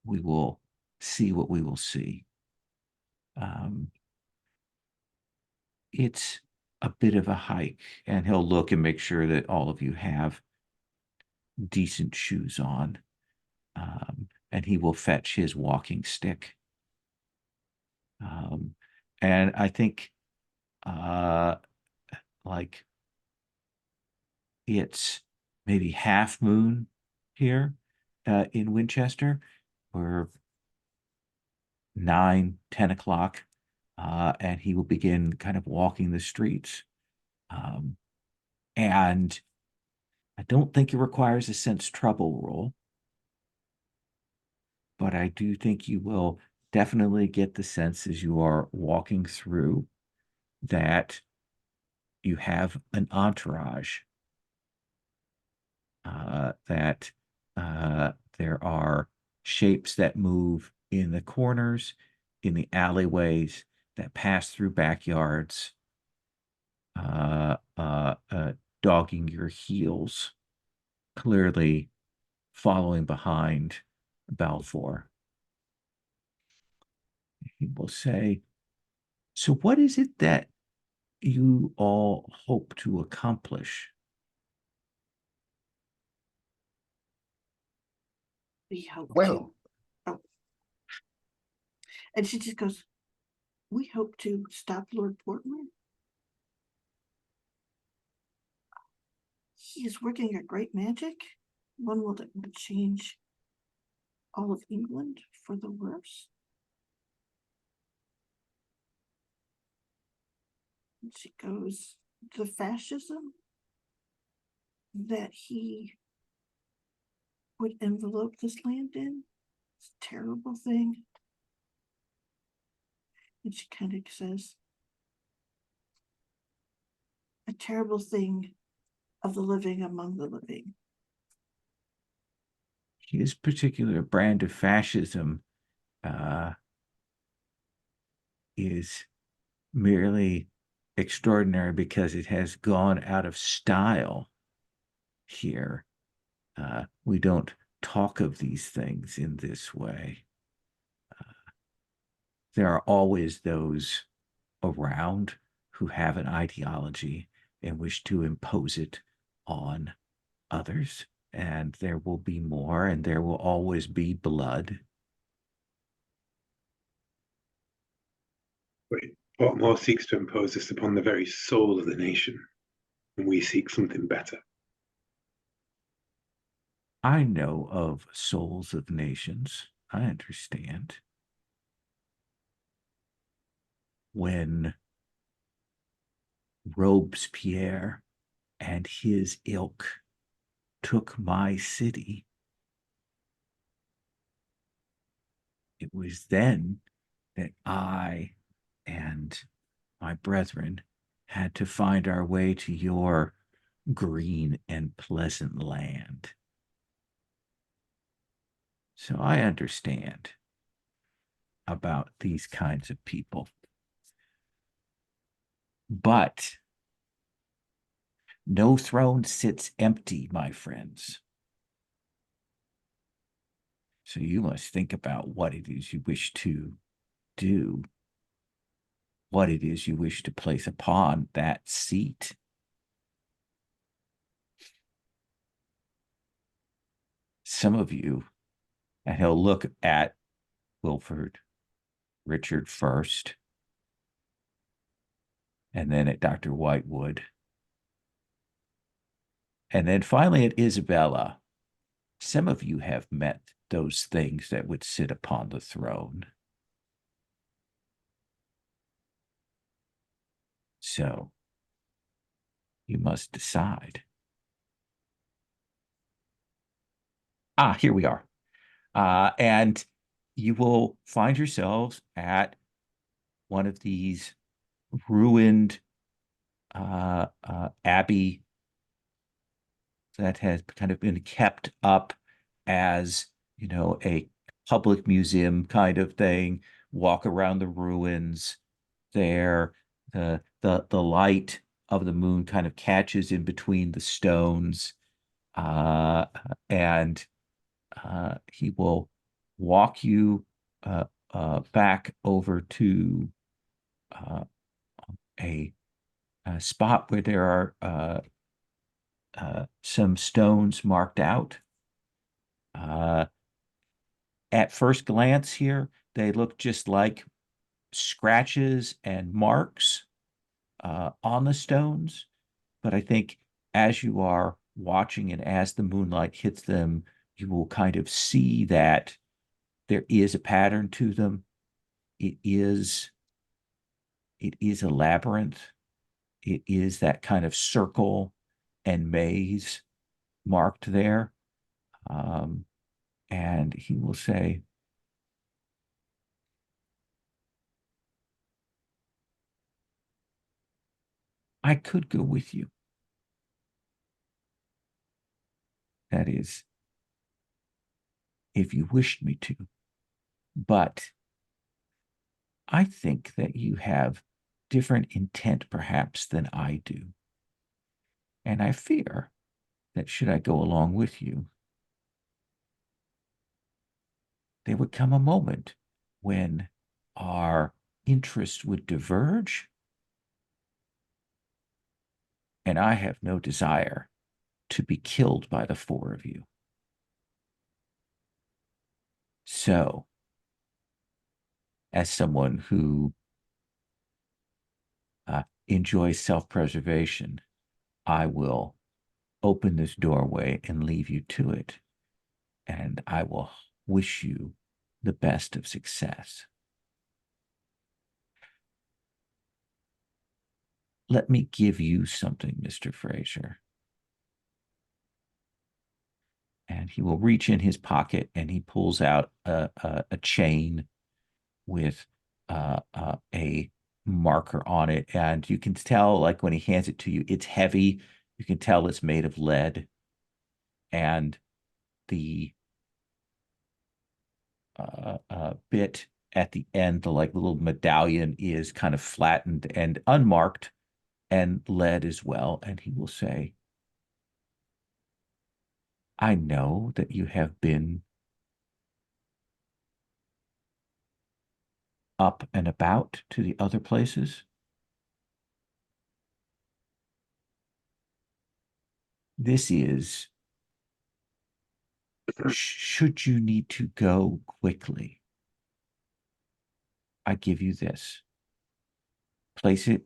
S1: we will see what we will see. It's a bit of a hike, and he'll look and make sure that all of you have decent shoes on. And he will fetch his walking stick. And I think like it's maybe half moon here in Winchester, or 9, 10 o'clock, and he will begin kind of walking the streets. And I don't think it requires a sense trouble roll, but I do think you will definitely get the sense as you are walking through that you have an entourage, that there are shapes that move in the corners, in the alleyways, that pass through backyards, dogging your heels, clearly following behind Balfour. He will say, so what is it that you all hope to accomplish?
S4: We hope
S2: Well,
S4: to. Oh. And she just goes, we hope to stop Lord Portmore. He is working a great magic, one that will change all of England for the worse. And she goes, the fascism that he would envelope this land in, it's a terrible thing. And she kind of says, a terrible thing of the living among the living.
S1: His particular brand of fascism is merely extraordinary because it has gone out of style here. We don't talk of these things in this way. There are always those around who have an ideology and wish to impose it on others, and there will be more, and there will always be blood.
S5: Wait, Portmore seeks to impose this upon the very soul of the nation, and we seek something better.
S1: I know of souls of nations. I understand. When Robespierre and his ilk took my city, it was then that I and my brethren had to find our way to your green and pleasant land. So I understand about these kinds of people. But no throne sits empty, my friends. So you must think about what it is you wish to do, what it is you wish to place upon that seat. Some of you, and he'll look at Wilford, Richard first, and then at Dr. Whitewood, and then finally at Isabella. Some of you have met those things that would sit upon the throne. So you must decide. Here we are. And you will find yourselves at one of these ruined abbey that has kind of been kept up as, you know, a public museum kind of thing. Walk around the ruins there. The light of the moon kind of catches in between the stones, and he will walk you back over to a spot where there are some stones marked out. At first glance here, they look just like scratches and marks on the stones. But I think as you are watching and as the moonlight hits them, you will kind of see that there is a pattern to them. It is a labyrinth. It is that kind of circle and maze marked there. And he will say, I could go with you. That is, if you wished me to. But I think that you have different intent, perhaps, than I do. And I fear that should I go along with you, there would come a moment when our interests would diverge, and I have no desire to be killed by the four of you. So, as someone who enjoys self-preservation, I will open this doorway and leave you to it, and I will wish you the best of success. Let me give you something, Mr. Fraser. And he will reach in his pocket and he pulls out a chain with a marker on it. And you can tell, like when he hands it to you, it's heavy. You can tell it's made of lead. And the bit at the end, the like little medallion, is kind of flattened and unmarked and lead as well. And he will say, I know that you have been up and about to the other places. This is, should you need to go quickly, I give you this. Place it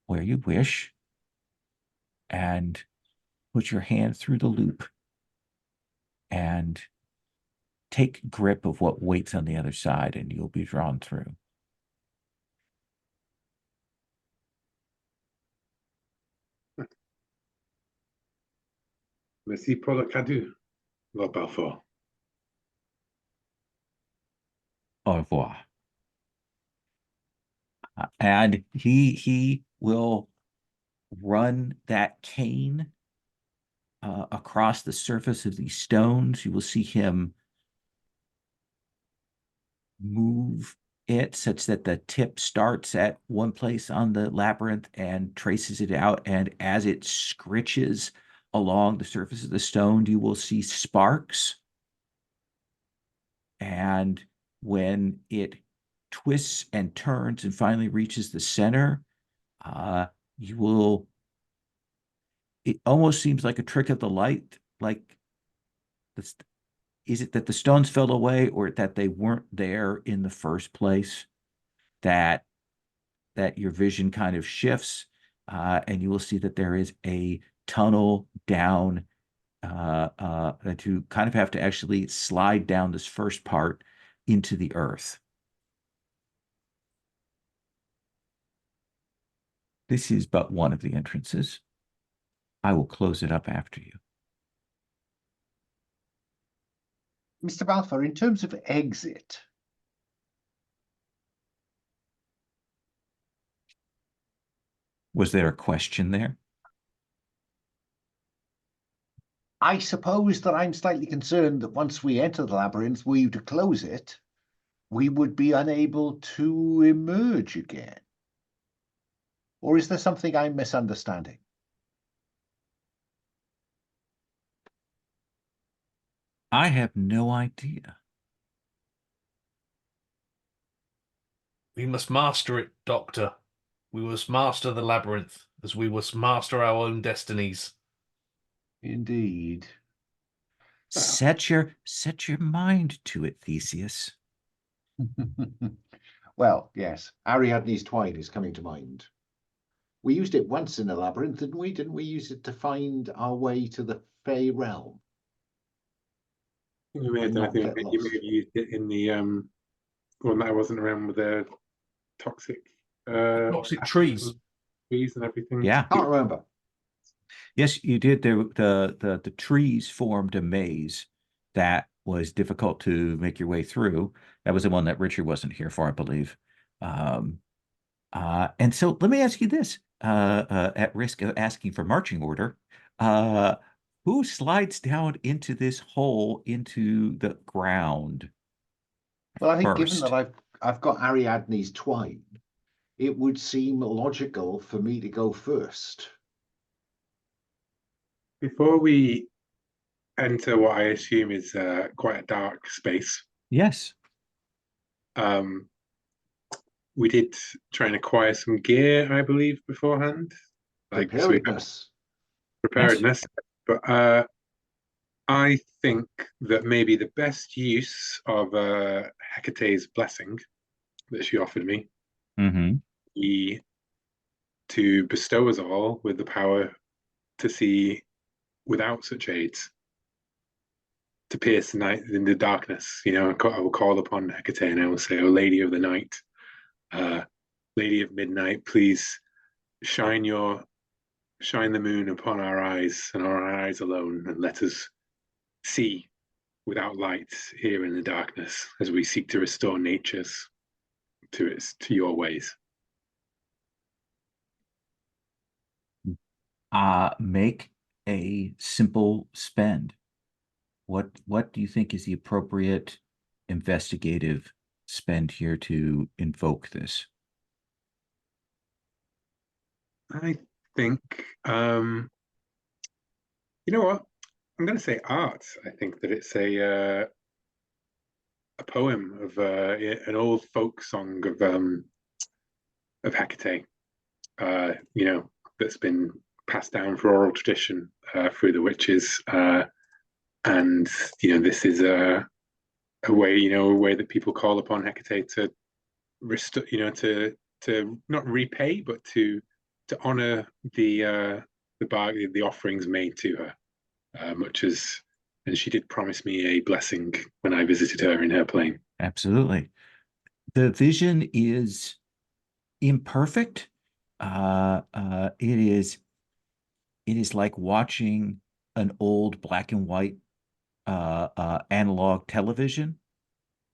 S1: where you wish and put your hand through the loop and take grip of what waits on the other side, and you'll be drawn through.
S5: Merci pour le cadeau, Lord Balfour.
S1: Au revoir. And he will run that cane across the surface of these stones. You will see him move it such that the tip starts at one place on the labyrinth and traces it out. And as it scritches along the surface of the stone, you will see sparks. And when it twists and turns and finally reaches the center, you will, it almost seems like a trick of the light, like this. Is it that the stones fell away or that they weren't there in the first place, that your vision kind of shifts, and you will see that there is a tunnel down, that you kind of have to actually slide down this first part into the earth. This is but one of the entrances. I will close it up after you.
S2: Mr. Balfour, in terms of exit,
S1: Was there a question there?
S2: I suppose that I'm slightly concerned that once we enter the labyrinth, were you to close it, we would be unable to emerge again. Or is there something I'm misunderstanding?
S1: I have no idea.
S3: We must master it, Doctor. We must master the labyrinth, as we must master our own destinies.
S2: Indeed.
S1: Set your mind to it, Theseus.
S2: Well, yes, Ariadne's twine is coming to mind. We used it once in the labyrinth, didn't we? Didn't we use it to find our way to the Fey realm?
S5: You may have,
S2: Not
S5: you
S2: get
S5: may
S2: lost.
S5: have used it in the one that I wasn't around with the toxic
S3: Toxic trees.
S5: trees and everything.
S1: Yeah.
S2: Can't remember.
S1: Yes, you did. The trees formed a maze that was difficult to make your way through. That was the one that Richard wasn't here for, I believe. And so let me ask you this, at risk of asking for marching order, who slides down into this hole into the ground?
S2: Well, I think given
S1: First.
S2: that I've got Ariadne's twine, it would seem logical for me to go first.
S5: Before we enter what I assume is quite a dark space,
S1: Yes.
S5: we did try and acquire some gear, I believe, beforehand. Like so we have
S2: Preparedness.
S5: preparedness. But I think that maybe the best use of Hecate's blessing that she offered me
S1: Mm-hmm.
S5: be to bestow us all with the power to see without such aids, to pierce the night in the darkness. You know, I will call upon Hecate and I will say, "O Lady of the Night, Lady of Midnight, please shine the moon upon our eyes and our eyes alone, and let us see without light here in the darkness as we seek to restore nature's to your ways."
S1: Make a simple spend. What do you think is the appropriate investigative spend here to invoke this?
S5: I think, you know what? I'm going to say art. I think that it's a poem of an old folk song of Hecate, you know, that's been passed down for oral tradition through the witches, and this is a way that people call upon Hecate to to not repay, but to honor the offerings made to her, much as, and she did promise me a blessing when I visited her in her plane.
S1: Absolutely. The vision is imperfect. It is like watching an old black and white analog television,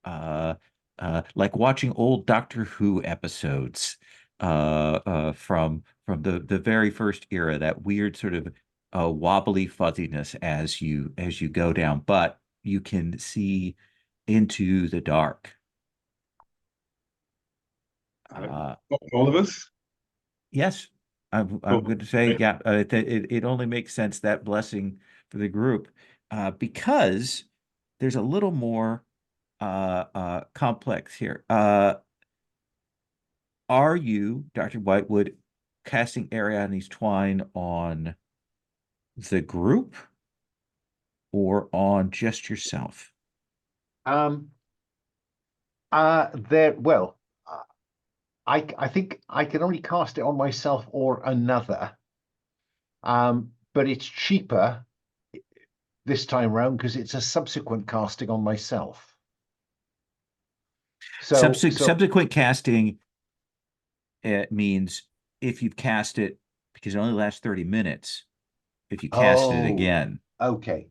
S1: like watching old Doctor Who episodes from the very first era, that weird sort of wobbly fuzziness as you go down, but you can see into the dark.
S5: All of us?
S1: Yes, I'm
S5: Cool.
S1: going to say,
S5: Okay.
S1: yeah, it only makes sense, that blessing for the group, because there's a little more complex here. Are you, Dr. Whitewood, casting Ariadne's Twine on the group or on just yourself?
S2: Well, I think I can only cast it on myself or another. But it's cheaper this time round because it's a subsequent casting on myself. So
S1: Subsequent casting, it means if you've cast it, because it only lasts 30 minutes, if you cast it again.
S2: Okay.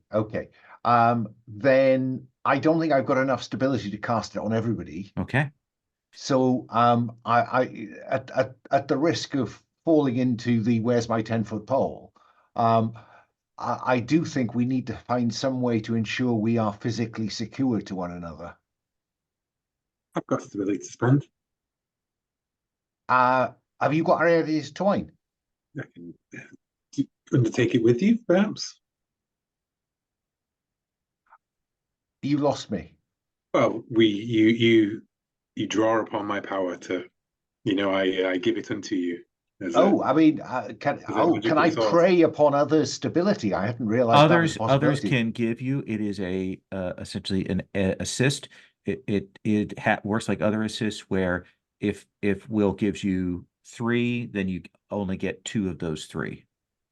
S2: Then I don't think I've got enough stability to cast it on everybody.
S1: Okay.
S2: So I at the risk of falling into the where's my 10-foot pole, I do think we need to find some way to ensure we are physically secure to one another.
S5: I've got stability to spend.
S2: Have you got Ariadne's Twine?
S5: I can undertake it with you, perhaps.
S2: You lost me.
S5: Well, you draw upon my power to, I give it unto you.
S2: I mean, can I prey upon others' stability? I hadn't realized that was a possibility.
S1: Others can give you. It is a essentially an assist. It works like other assists, where if Will gives you 3, then you only get 2 of those 3.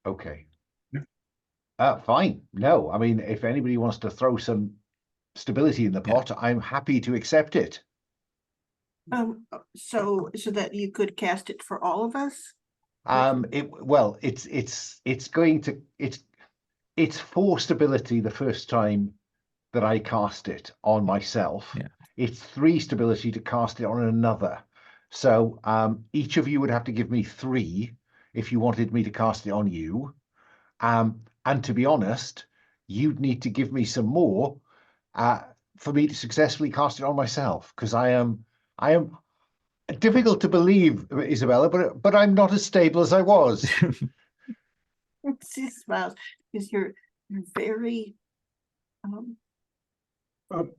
S2: Okay.
S5: Yeah.
S2: Fine. No, I mean, if anybody wants to throw some stability in the pot, I'm happy to accept it.
S4: So that you could cast it for all of us?
S2: It's 4 stability the first time that I cast it on myself.
S1: Yeah.
S2: It's 3 stability to cast it on another. So each of you would have to give me 3 if you wanted me to cast it on you. And to be honest, you'd need to give me some more for me to successfully cast it on myself, because I am difficult to believe, Isabella, but I'm not as stable as I was.
S4: She smiles because you're very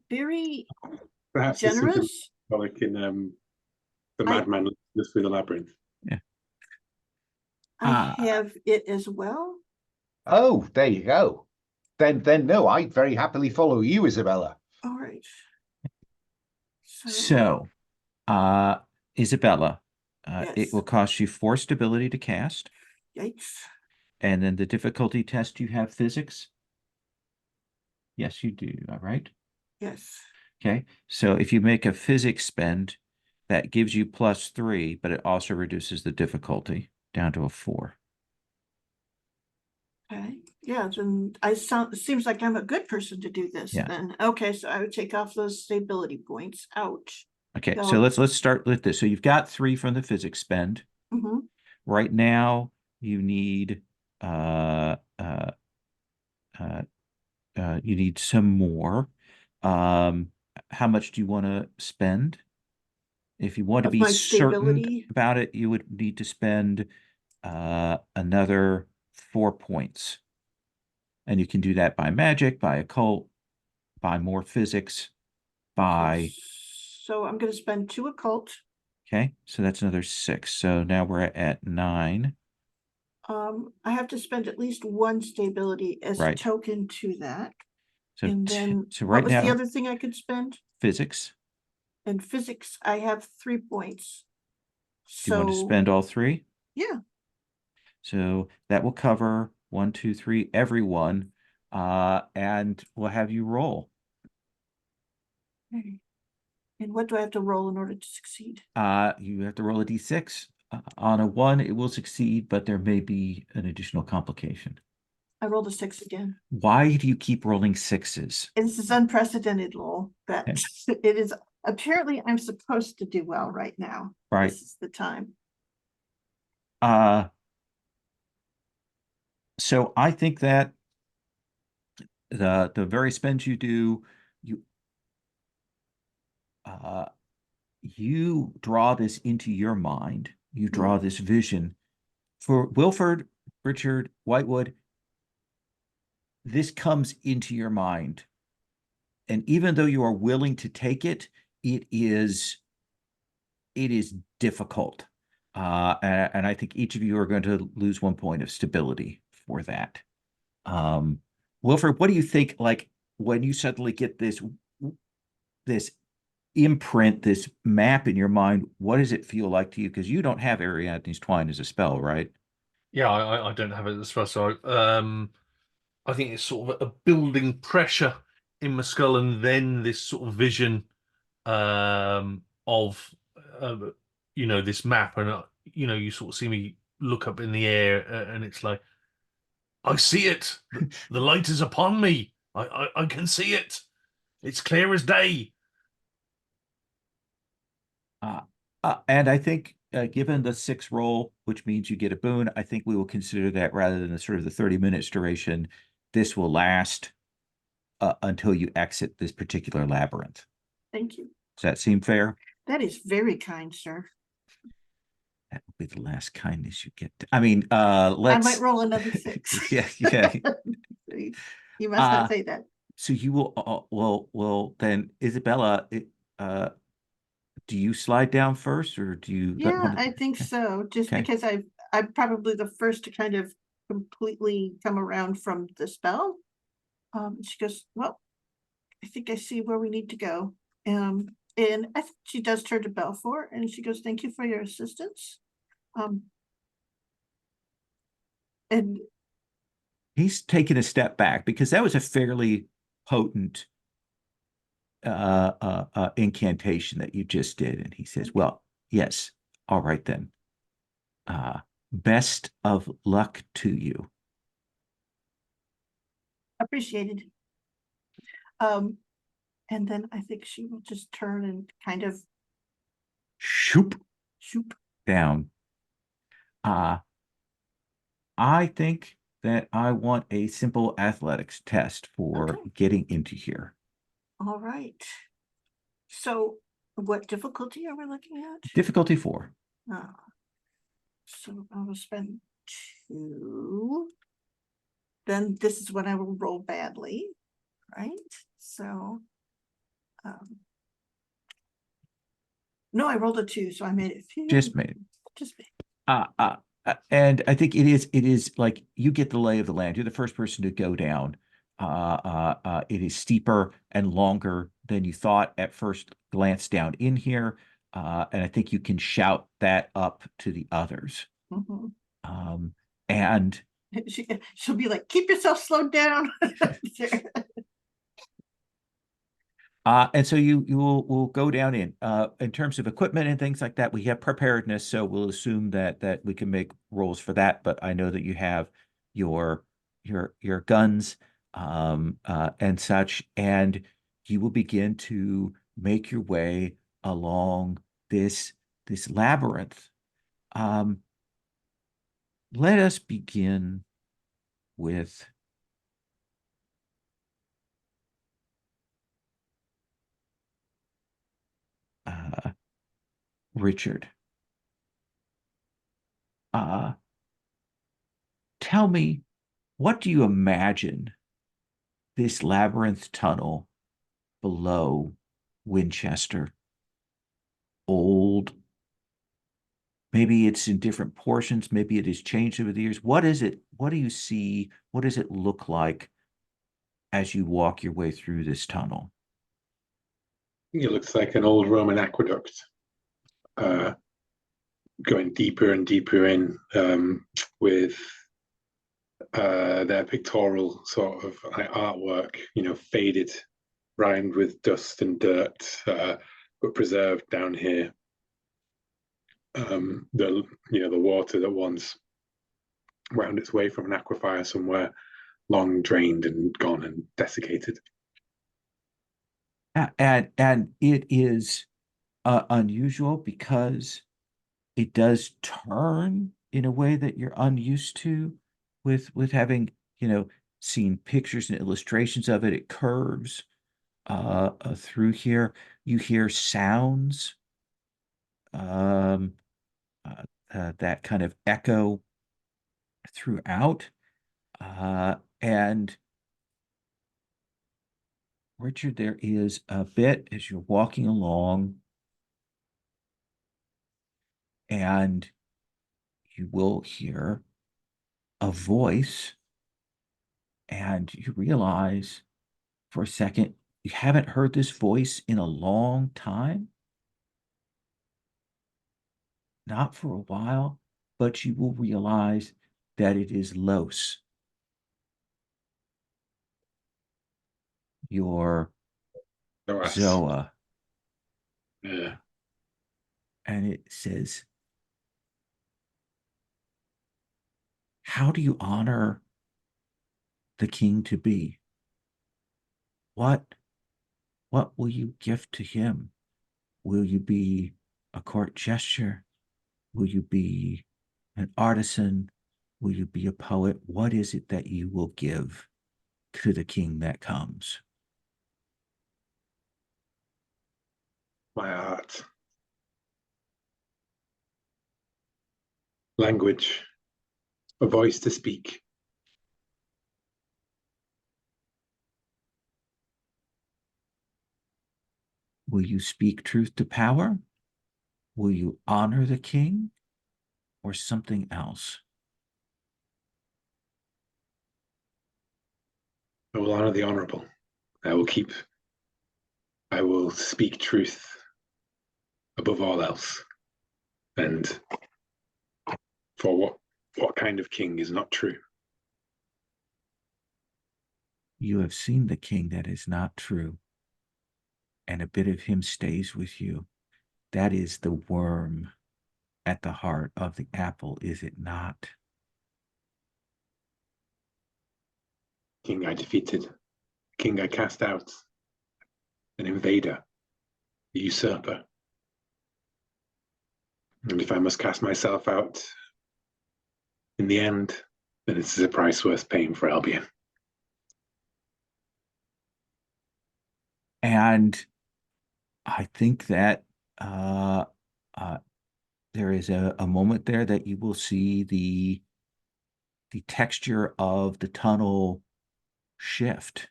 S4: very
S5: perhaps
S4: generous.
S5: like in the Madman Lives Through the Labyrinth.
S1: Yeah.
S4: I have it as well.
S2: Oh, there you go. Then no, I'd very happily follow you, Isabella.
S4: All right.
S1: So, Isabella,
S4: Yes.
S1: it will cost you 4 stability to cast.
S4: Yikes.
S1: And then the difficulty test, you have physics? Yes, you do. All right.
S4: Yes.
S1: Okay. So if you make a physics spend, that gives you +3, but it also reduces the difficulty down to a 4.
S4: Okay. Yeah, then it seems like I'm a good person to do this then. Okay, so I would take off those stability points. Ouch.
S1: Okay, so let's start with this. So you've got 3 from the physics spend.
S4: Mm-hmm.
S1: Right now, you need you need some more. How much do you want to spend? If you want to be certain about it, you would need to spend another 4 points. And you can do that by magic, by occult, by more physics, by...
S4: So I'm going to spend 2 occult.
S1: Okay, so that's another 6. So now we're at 9.
S4: I have to spend at least one stability as a
S1: Right.
S4: token to that.
S1: So,
S4: And then
S1: so
S4: what
S1: right
S4: was the
S1: now,
S4: other thing I could spend?
S1: physics.
S4: In physics, I have 3 points.
S1: Do you want to
S4: So,
S1: spend all 3?
S4: yeah,
S1: So that will cover 1, 2, 3, everyone. And we'll have you roll.
S4: okay. And what do I have to roll in order to succeed?
S1: You have to roll a d6. On a 1, it will succeed, but there may be an additional complication.
S4: I rolled a 6 again.
S1: Why do you keep rolling 6s?
S4: This is unprecedented, lol. That
S1: Okay.
S4: it is apparently I'm supposed to do well right now.
S1: Right.
S4: This is the time.
S1: So I think that the very spends you do, you draw this into your mind. You draw this vision. For Wilford, Richard, Whitewood, this comes into your mind. And even though you are willing to take it, it is difficult. And I think each of you are going to lose 1 point of stability for that. Wilford, what do you think, like, when you suddenly get this imprint, this map in your mind, what does it feel like to you? Because you don't have Ariadne's Twine as a spell, right?
S3: Yeah, I don't have it as well, so I think it's sort of a building pressure in my skull, and then this sort of vision of this map, and you sort of see me look up in the air, and it's like, I see it. The light is upon me. I can see it. It's clear as day.
S1: And I think, given the 6 roll, which means you get a boon, I think we will consider that rather than the sort of the 30 minutes duration, this will last until you exit this particular labyrinth.
S4: Thank you.
S1: Does that seem fair?
S4: That is very kind, sir.
S1: That will be the last kindness you get. I mean,
S4: I
S1: let's.
S4: might roll another 6.
S1: Yeah.
S4: You must not say that.
S1: So you will. Well, then, Isabella, do you slide down first, or do you?
S4: Yeah, I think so. Just
S1: Okay.
S4: because I'm probably the first to kind of completely come around from the spell. She goes, well, I think I see where we need to go. And I think she does turn to Belfour and she goes, thank you for your assistance. And
S1: He's taken a step back because that was a fairly potent incantation that you just did. And he says, well, yes, all right then. Best of luck to you.
S4: appreciated. And then I think she will just turn and kind of
S1: Shoop
S4: shoop.
S1: down. I think that I want a simple athletics test for
S4: Okay.
S1: getting into here.
S4: All right. So what difficulty are we looking at?
S1: Difficulty 4.
S4: So I will spend 2. Then this is when I will roll badly, right? So, no, I rolled a 2, so I made it.
S1: Just made it.
S4: Just made it.
S1: And I think it is like you get the lay of the land. You're the first person to go down. It is steeper and longer than you thought at first glance down in here. And I think you can shout that up to the others.
S4: Mm-hmm.
S1: And
S4: she'll be like, keep yourself slowed down.
S1: And so you will go down in terms of equipment and things like that. We have preparedness, so we'll assume that we can make rolls for that. But I know that you have your guns and such, and you will begin to make your way along this labyrinth. Let us begin with Richard. Tell me, what do you imagine this labyrinth tunnel below Winchester, old, Maybe it's in different portions. Maybe it has changed over the years. What is it? What do you see? What does it look like as you walk your way through this tunnel?
S5: I think it looks like an old Roman aqueduct, going deeper and deeper in, with their pictorial sort of like artwork, faded, rimed with dust and dirt, but preserved down here. The water that once wound its way from an aquifer somewhere, long drained and gone and desiccated.
S1: And it is unusual because it does turn in a way that you're unused to with having, seen pictures and illustrations of it. It curves through here. You hear sounds that kind of echo throughout. And Richard, there is a bit as you're walking along, and you will hear a voice, and you realize for a second you haven't heard this voice in a long time. Not for a while, but you will realize that it is Los, your Zoa.
S5: Yeah.
S1: And it says, how do you honor the king to be? What will you give to him? Will you be a court gesture? Will you be an artisan? Will you be a poet? What is it that you will give to the king that comes?
S5: My art. Language. A voice to speak.
S1: Will you speak truth to power? Will you honor the king, or something else?
S5: I will honor the honorable. I will speak truth above all else. And for what kind of king is not true?
S1: You have seen the king that is not true, and a bit of him stays with you. That is the worm at the heart of the apple, is it not?
S5: King I defeated, king I cast out, an invader, a usurper. And if I must cast myself out in the end, then it's a price worth paying for Albion.
S1: And I think that there is a moment there that you will see the texture of the tunnel shift.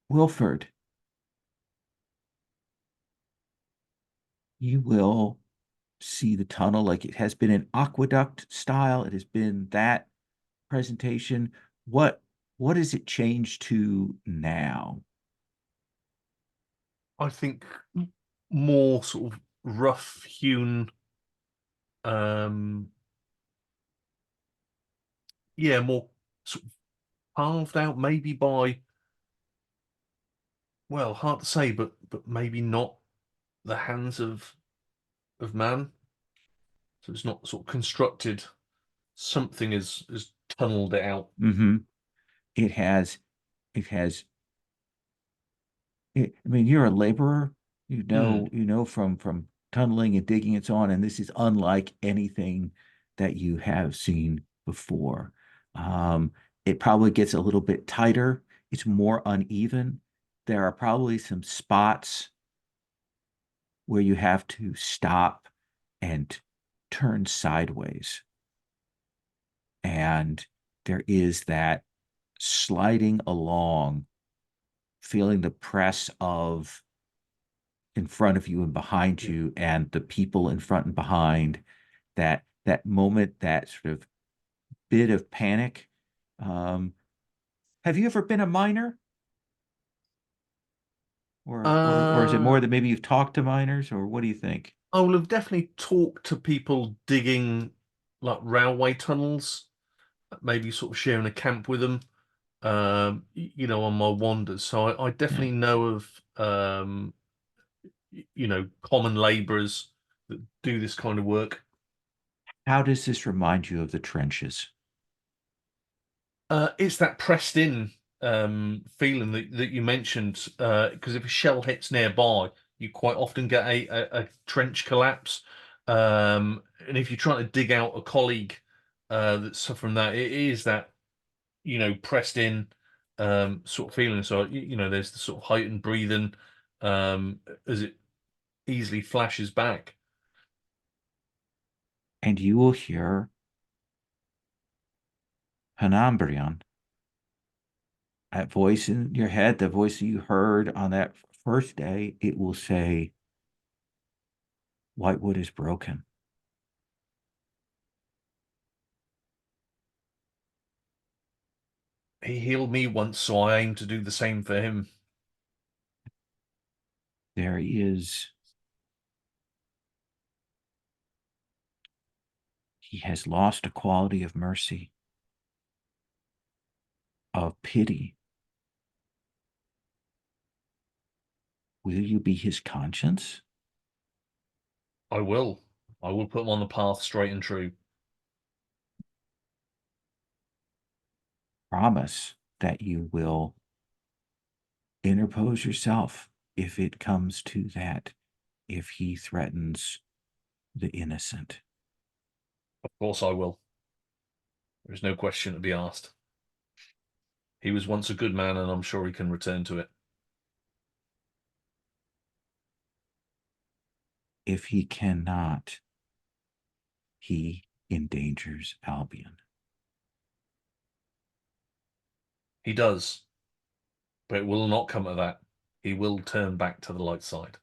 S1: Wilford, you will see the tunnel like it has been an aqueduct style. It has been that presentation. What has it changed to now?
S3: I think more sort of rough hewn, more sort of carved out, maybe by, well, hard to say, but maybe not the hands of man. So it's not sort of constructed. Something is tunneled it out.
S1: Mm-hmm. It has. I mean, you're a laborer. You know from tunneling and digging and so on, and this is unlike anything that you have seen before. It probably gets a little bit tighter. It's more uneven. There are probably some spots where you have to stop and turn sideways. And there is that sliding along, feeling the press of, in front of you and behind you, and the people in front and behind, that moment, that sort of bit of panic. Have you ever been a miner? Or is it more that maybe you've talked to miners, or what do you think?
S3: I will have definitely talked to people digging like railway tunnels, maybe sort of sharing a camp with them, you know, on my wanders. So I definitely know of, you know, common laborers that do this kind of work.
S1: How does this remind you of the trenches?
S3: It's that pressed in feeling that you mentioned, because if a shell hits nearby, you quite often get a trench collapse. And if you're trying to dig out a colleague that's suffering that, it is that, you know, pressed in sort of feeling. So, you know, there's the sort of heightened breathing as it easily flashes back.
S1: And you will hear Hanambrion, that voice in your head, the voice that you heard on that first day. It will say, Whitewood is broken.
S3: He healed me once, so I aim to do the same for him.
S1: There is, he has lost a quality of mercy, of pity. Will you be his conscience?
S3: I will. I will put him on the path straight and true.
S1: Promise that you will interpose yourself if it comes to that, if he threatens the innocent.
S3: Of course I will. There's no question to be asked. He was once a good man, and I'm sure he can return to it.
S1: If he cannot, he endangers Albion.
S3: He does, but it will not come to that. He will turn back to the light side.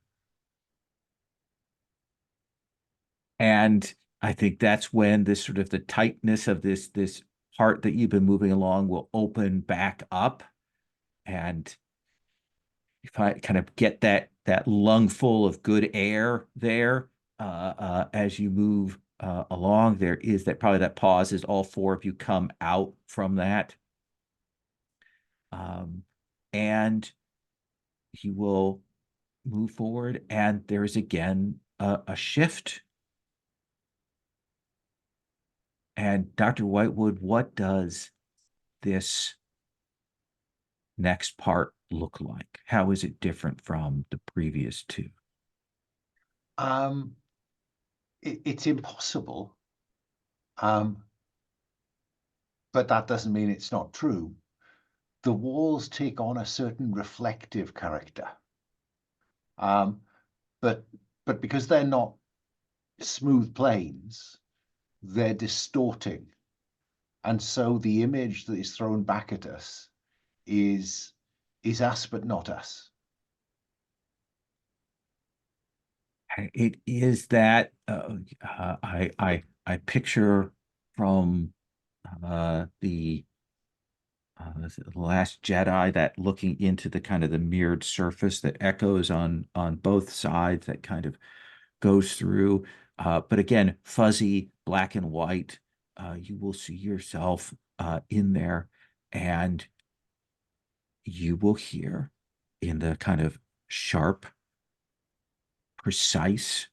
S1: And I think that's when this sort of the tightness of this heart that you've been moving along will open back up. And if I kind of get that lung full of good air there as you move along, there is that probably that pause as all four of you come out from that. And he will move forward, and there is again a shift. And Dr. Whitewood, what does this next part look like? How is it different from the previous two?
S2: It's impossible, but that doesn't mean it's not true. The walls take on a certain reflective character, but because they're not smooth planes, they're distorting, and so the image that is thrown back at us is us but not us.
S1: It is that I picture from the Last Jedi, that looking into the kind of the mirrored surface that echoes on both sides, that kind of goes through. But again, fuzzy, black and white. You will see yourself in there, and you will hear in the kind of sharp, precise,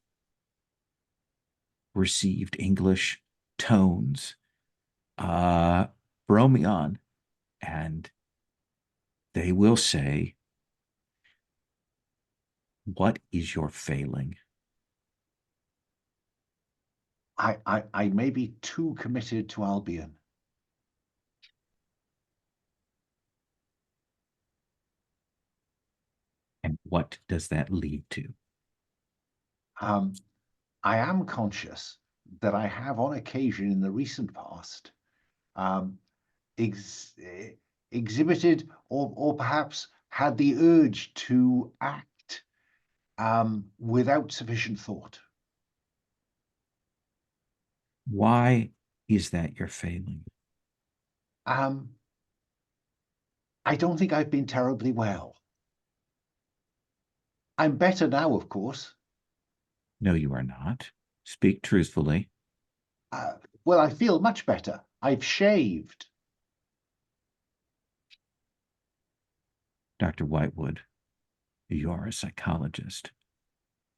S1: received English tones, Bromion, and they will say, what is your failing?
S2: I may be too committed to Albion.
S1: And what does that lead to?
S2: I am conscious that I have on occasion in the recent past exhibited or perhaps had the urge to act without sufficient thought.
S1: Why is that you're failing?
S2: I don't think I've been terribly well. I'm better now, of course.
S1: No, you are not. Speak truthfully.
S2: Well, I feel much better. I've shaved.
S1: Dr. Whitewood, you are a psychologist.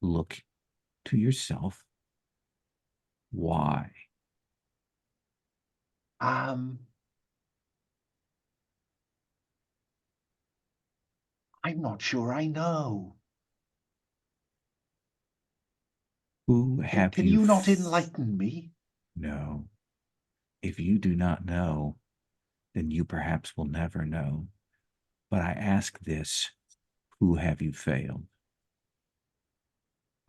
S1: Look to yourself. Why?
S2: I'm not sure I know.
S1: Who have
S2: Can you not enlighten me?
S1: No. If you do not know, then you perhaps will never know. But I ask this, who have you failed?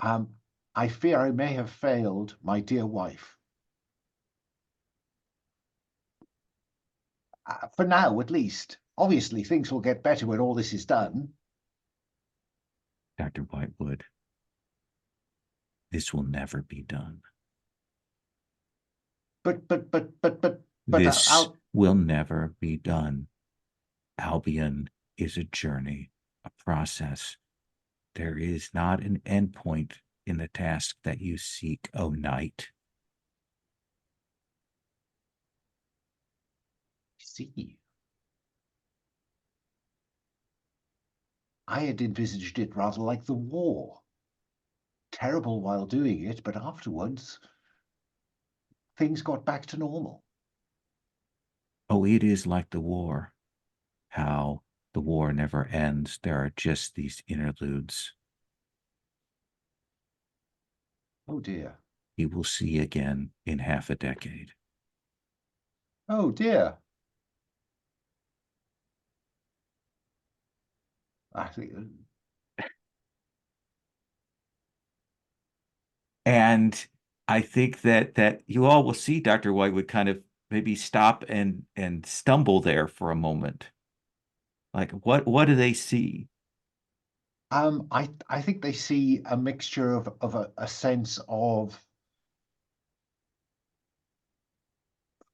S2: I fear I may have failed my dear wife. For now, at least. Obviously, things will get better when all this is done.
S1: Dr. Whitewood, this will never be done.
S2: But
S1: This
S2: I'll...
S1: will never be done. Albion is a journey, a process. There is not an endpoint in the task that you seek, O knight.
S2: See. I had envisaged it rather like the war. Terrible while doing it, but afterwards, things got back to normal.
S1: Oh, it is like the war. How the war never ends. There are just these interludes.
S2: Oh dear.
S1: You will see again in half a decade.
S2: Oh dear. I think...
S1: And I think that you all will see Dr. Whitewood kind of maybe stop and stumble there for a moment. Like what do they see?
S2: I think they see a mixture of a sense of,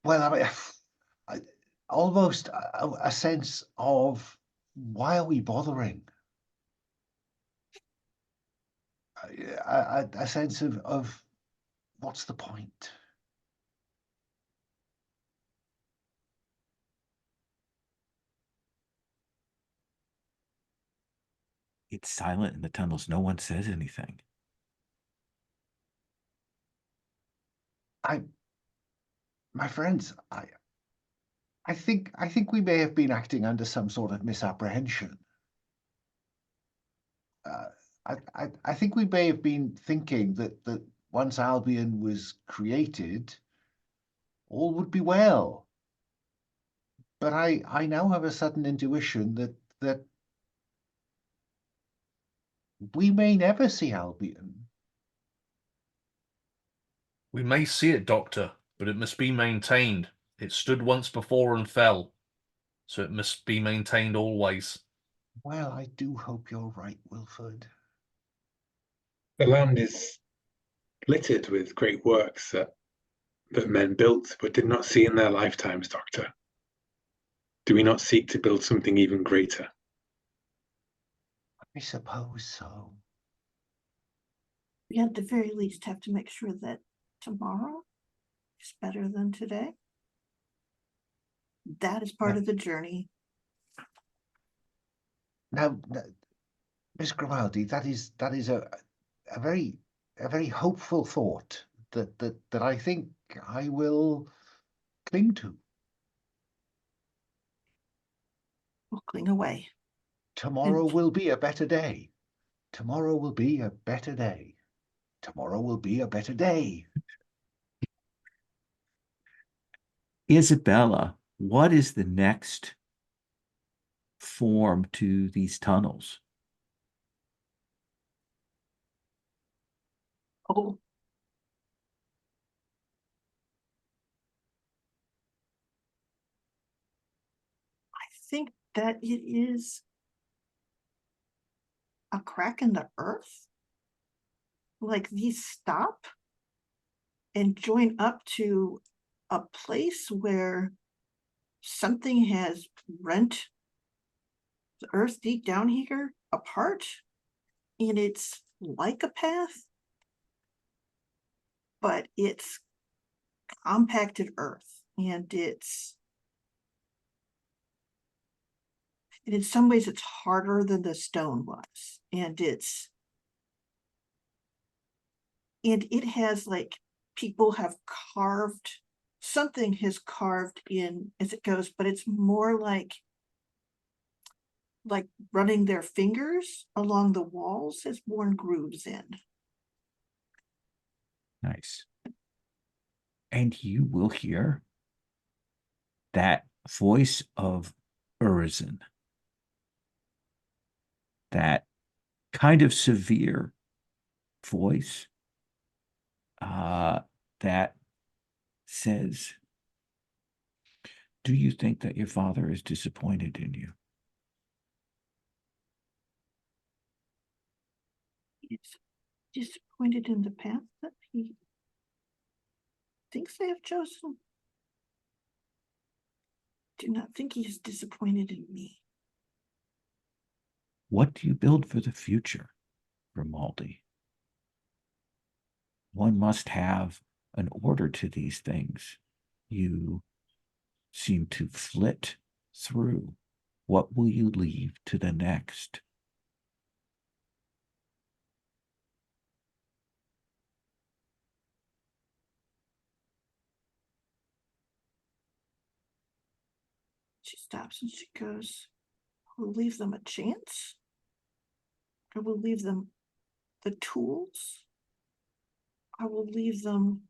S2: well, I mean, almost a sense of, why are we bothering? A sense of what's the point?
S1: It's silent in the tunnels. No one says anything.
S2: My friends, I think we may have been acting under some sort of misapprehension. I think we may have been thinking that once Albion was created, all would be well. But I now have a sudden intuition that we may never see Albion.
S3: We may see it, Doctor, but it must be maintained. It stood once before and fell, so it must be maintained always.
S2: Well, I do hope you're right, Wilford.
S5: The land is littered with great works that men built but did not see in their lifetimes, Doctor. Do we not seek to build something even greater?
S2: I suppose so.
S4: We at the very least have to make sure that tomorrow is better than today. That is part of the journey.
S2: Now, Miss Grimaldi, that is a very hopeful thought that I think I will cling to.
S4: We'll cling away.
S2: Tomorrow will be a better day. Tomorrow will be a better day. Tomorrow will be a better day.
S1: Isabella, what is the next form to these tunnels?
S4: Oh, I think that it is a crack in the earth. Like these stop and join up to a place where something has rent the earth deep down here apart, and it's like a path, but it's compacted earth, and in some ways it's harder than the stone was, and it has like people have carved, something has carved in as it goes, but it's more like running their fingers along the walls has worn grooves in.
S1: Nice. And you will hear that voice of Urizen, that kind of severe voice that says, do you think that your father is disappointed in you?
S4: He's disappointed in the path that he thinks they have chosen. Do not think he is disappointed in me.
S1: What do you build for the future, Grimaldi? One must have an order to these things. You seem to flit through. What will you leave to the next?
S4: She stops and she goes, I will leave them a chance. I will leave them the tools. I will leave them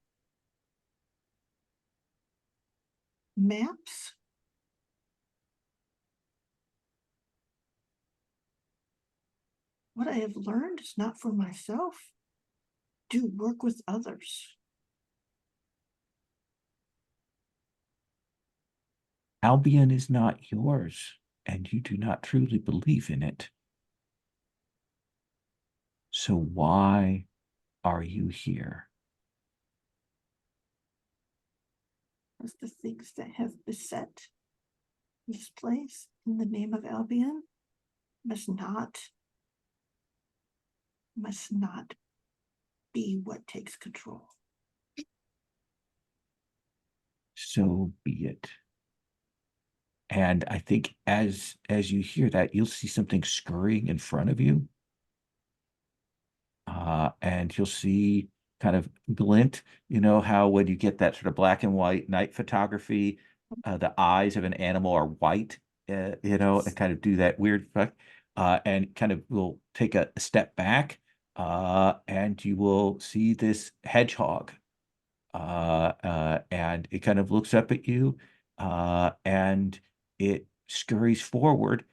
S4: maps. What I have learned is not for myself. Do work with others.
S1: Albion is not yours, and you do not truly believe in it. So why are you here?
S4: As the things that have beset this place in the name of Albion must not be what takes control.
S1: So be it. And I think as you hear that, you'll see something scurrying in front of you. And you'll see kind of glint, you know, how when you get that sort of black and white night photography, the eyes of an animal are white, you know, and kind of do that weird effect. And kind of will take a step back, and you will see this hedgehog. And it kind of looks up at you, and it scurries forward,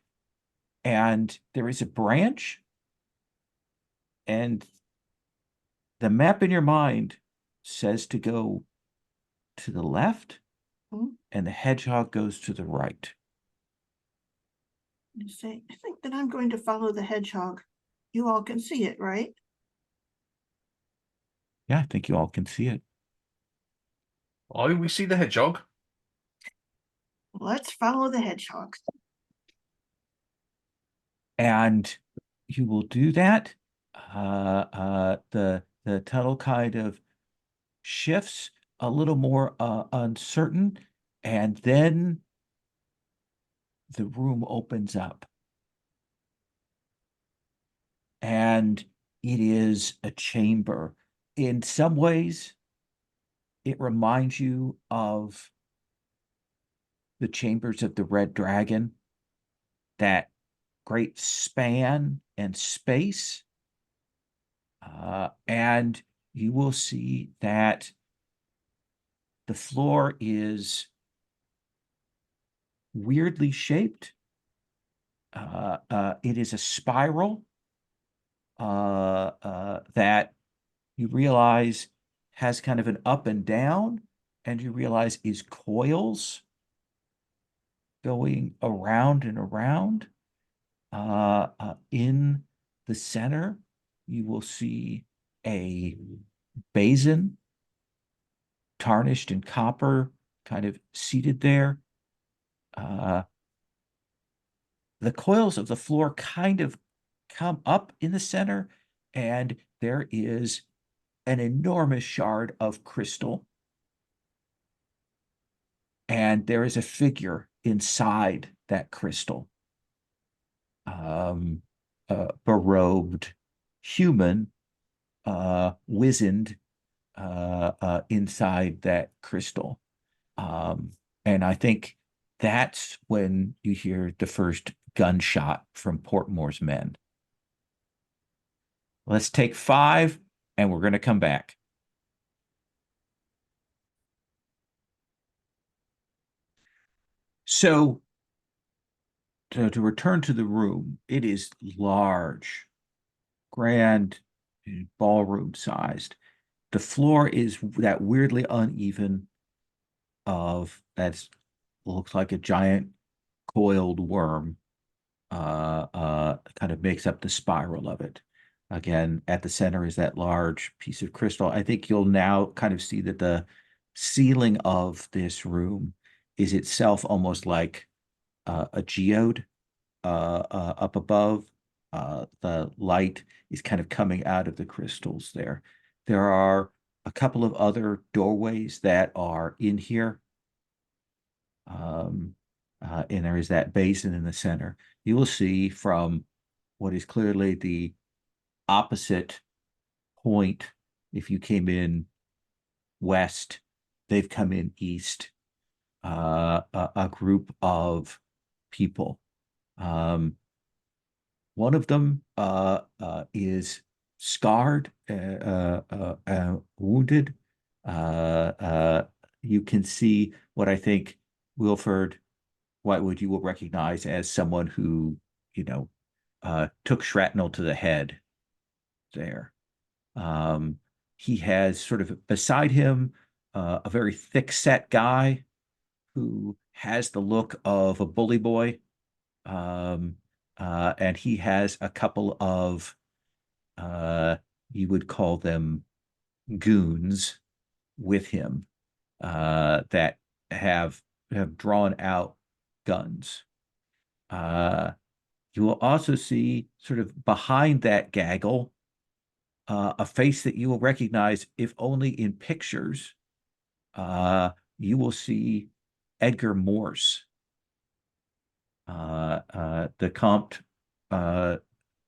S1: and there is a branch, and the map in your mind says to go to the left, and the hedgehog goes to the right.
S4: You say, I think that I'm going to follow the hedgehog. You all can see it, right?
S1: Yeah, I think you all can see it.
S3: Oh, we see the hedgehog.
S4: Let's follow the hedgehog.
S1: And you will do that. The tunnel kind of shifts a little more uncertain, and then the room opens up. And it is a chamber. In some ways, it reminds you of the chambers of the Red Dragon, that great span and space. And you will see that the floor is weirdly shaped. It is a spiral that you realize has kind of an up and down, and you realize is coils going around and around in the center, you will see a basin tarnished in copper, kind of seated there. The coils of the floor kind of come up in the center, and there is an enormous shard of crystal. And there is a figure inside that crystal, berobed human, wizened inside that crystal. And I think that's when you hear the first gunshot from Portmore's men. Let's take 5, and we're going to come back. So to return to the room, it is large, grand, ballroom sized. The floor is that weirdly uneven looks like a giant coiled worm, kind of makes up the spiral of it. Again, at the center is that large piece of crystal. I think you'll now kind of see that the ceiling of this room is itself almost like a geode up above. The light is kind of coming out of the crystals there. There are a couple of other doorways that are in here. And there is that basin in the center. You will see from what is clearly the opposite point, if you came in west, they've come in east, a group of people. One of them is scarred, wounded. You can see what I think Wilford Whitewood you will recognize as someone who, took shrapnel to the head there. He has sort of beside him a very thick-set guy who has the look of a bully boy. And he has a couple of, you would call them goons with him, that have drawn out guns. You will also see sort of behind that gaggle, a face that you will recognize, if only in pictures. You will see Edgar Morse, the Comte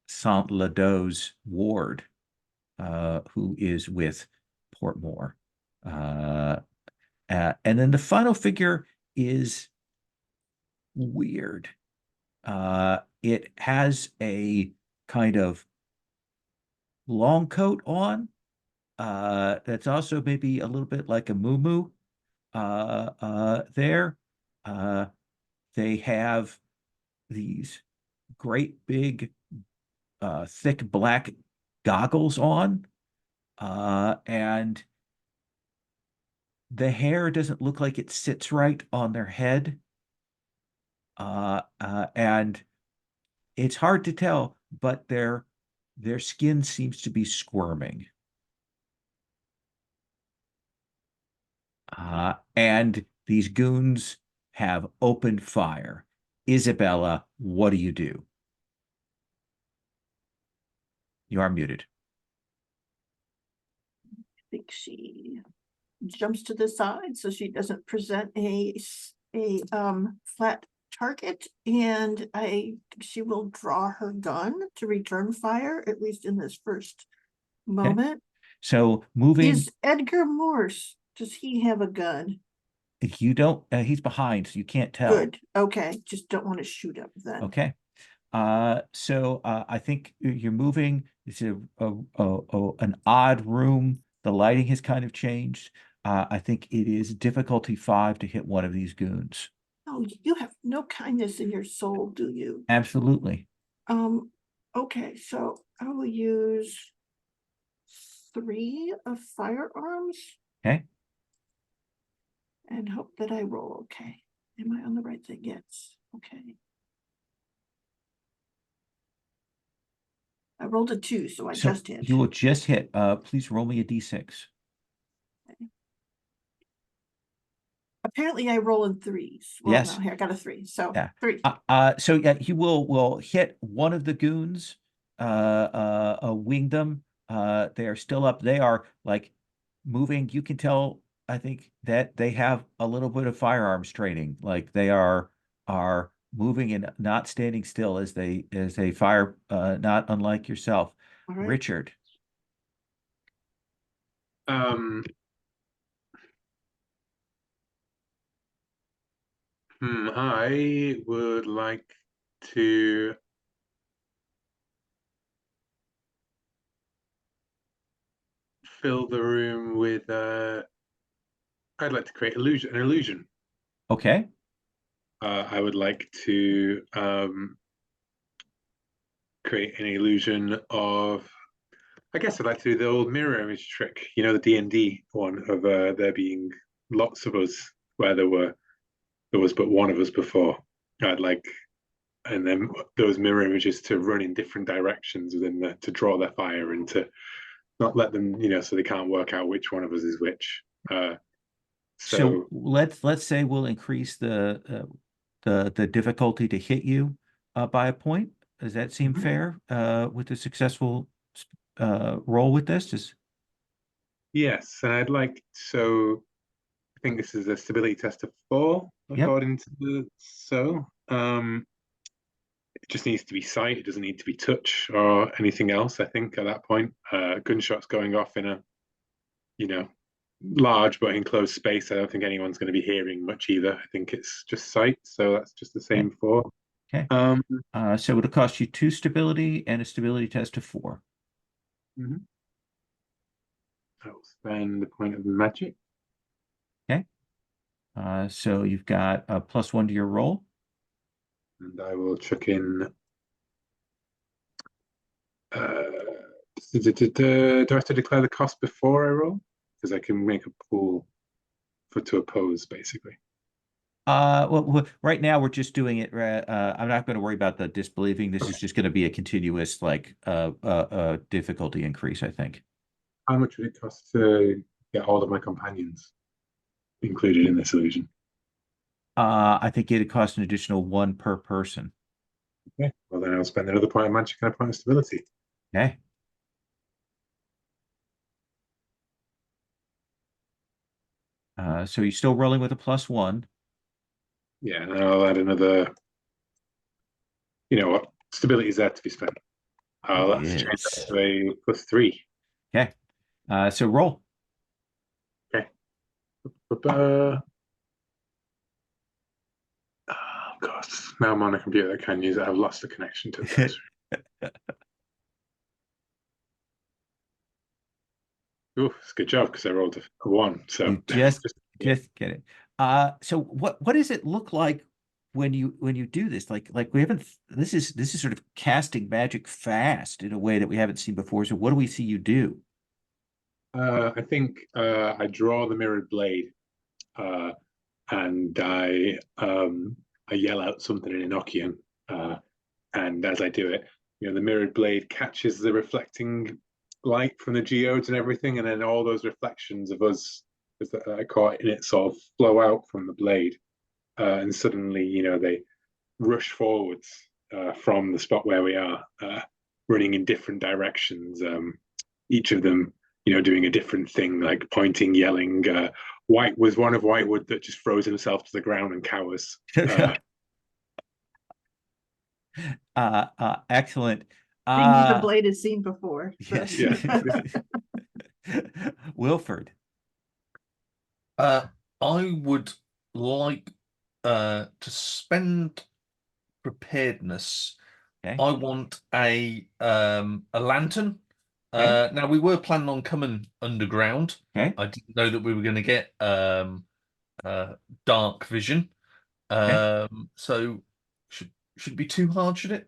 S1: Saint-Lado's ward, who is with Portmore. And then the final figure is weird. It has a kind of long coat on, that's also maybe a little bit like a muumuu there. They have these great big thick black goggles on, and the hair doesn't look like it sits right on their head, and it's hard to tell, but their skin seems to be squirming. And these goons have opened fire. Isabella, what do you do? You are muted.
S4: I think she jumps to the side so she doesn't present a flat target, and she will draw her gun to return fire, at least in this first moment.
S1: So moving.
S4: Is Edgar Morse, does he have a gun?
S1: You don't, he's behind, so you can't tell.
S4: Good. Okay. Just don't want to shoot him then.
S1: Okay. So I think you're moving. It's an odd room. The lighting has kind of changed. I think it is difficulty 5 to hit one of these goons.
S4: Oh, you have no kindness in your soul, do you?
S1: Absolutely.
S4: Okay, so I will use 3 of firearms.
S1: Okay.
S4: And hope that I roll okay. Am I on the right thing? Yes. Okay. I rolled a 2, so I
S1: So
S4: just hit.
S1: you will just hit. Please roll me a d6.
S4: Apparently I roll in 3s. Well,
S1: Yes.
S4: no, here I got a 3. So
S1: Yeah.
S4: 3.
S1: So yeah, he will hit one of the goons, wing them. They are still up. They are like moving. You can tell, I think, that they have a little bit of firearms training. Like they are moving and not standing still as they fire, not unlike yourself.
S4: All right.
S1: Richard.
S5: I would like to fill the room with I'd like to create an illusion.
S1: Okay.
S5: I would like to create an illusion of, I guess I'd like to do the old mirror image trick, you know, the D&D one of there being lots of us where there was but one of us before. I'd like, and then those mirror images to run in different directions within to draw their fire and to not let them, you know, so they can't work out which one of us is which.
S1: So let's say we'll increase the difficulty to hit you by a point. Does that seem fair with the successful roll with this?
S5: Yes, and I'd like, so I think this is a stability test of 4 according to the it just needs to be sight, it doesn't need to be touch or anything else. I think at that point, gunshots going off in a, you know, large but enclosed space. I don't think anyone's going to be hearing much either. I think it's just sight, so that's just the same 4.
S1: Okay. So it'll cost you 2 stability and a stability test of 4.
S5: I will spend the point of magic.
S1: Okay. So you've got a +1 to your roll.
S5: And I will chuck in. Do I have to declare the cost before I roll? Because I can make a pool to oppose, basically.
S1: Well, right now we're just doing it. I'm not going to worry about the disbelieving. This is just going to be a continuous difficulty increase, I think.
S5: How much would it cost to get all of my companions included in this illusion?
S1: I think it'd cost an additional 1 per person.
S5: Okay, well then I'll spend another point of magic and a point of stability.
S1: Okay. So you're still rolling with a +1.
S5: Yeah, and I'll add another. You know what? Stability is there to be spent. I'll have to change that to a +3.
S1: Okay. So roll.
S5: Okay. Oh God! Now I'm on a computer that can use it. I've lost the connection to this. Ooh, it's a good job because I rolled a 1. So
S1: You just get it. So what does it look like when you do this? Like we haven't. This is sort of casting magic fast in a way that we haven't seen before. So what do we see you do?
S5: I think I draw the mirrored blade, and I yell out something in Enochian, and as I do it, you know, the mirrored blade catches the reflecting light from the geodes and everything, and then all those reflections of us that I caught in it sort of flow out from the blade, and suddenly, you know, they rush forwards from the spot where we are, running in different directions. Each of them, you know, doing a different thing, like pointing, yelling. White was one of Whitewood that just throws himself to the ground and cowers.
S1: Excellent.
S4: Things the blade has seen before. So.
S1: Yes.
S5: Yeah.
S1: Wilford.
S3: I would like to spend preparedness.
S1: Okay.
S3: I want a lantern.
S1: Okay.
S3: Now we were planning on coming underground.
S1: Okay.
S3: I didn't know that we were going to get dark vision.
S1: Okay.
S3: So should be too hard, should it?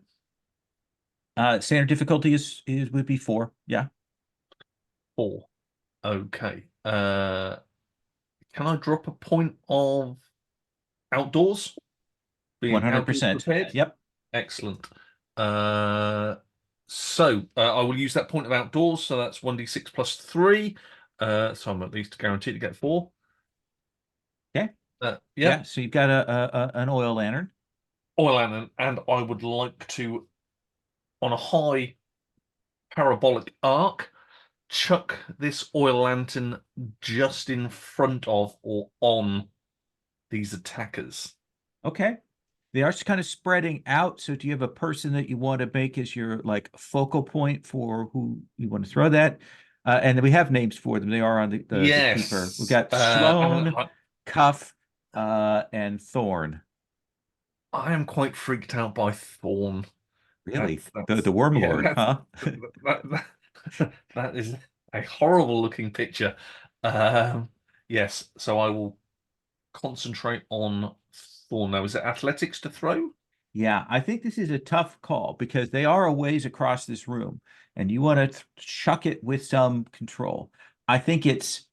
S1: Standard difficulty would be 4. Yeah.
S3: 4. Okay. Can I drop a point of outdoors? Being outdoors
S1: 100%.
S3: prepared?
S1: Yep.
S3: Excellent. So I will use that point of outdoors. So that's 1d6 plus 3. So I'm at least guaranteed to get 4.
S1: Okay.
S3: Yeah.
S1: So you've got an oil lantern.
S3: Oil lantern, and I would like to, on a high parabolic arc, chuck this oil lantern just in front of or on these attackers.
S1: Okay. They are kind of spreading out. So do you have a person that you want to make as your like focal point for who you want to throw that? And we have names for them. They are on the
S3: Yes.
S1: keeper. We've got
S3: And
S1: Sloan, Cuff, and Thorn.
S3: I am quite freaked out by Thorn.
S1: Really? The Worm Lord, huh?
S3: That is a horrible looking picture. Yes, so I will concentrate on Thorn. Now, is it athletics to throw?
S1: Yeah, I think this is a tough call because they are a ways across this room and you want to chuck it with some control. I think it's,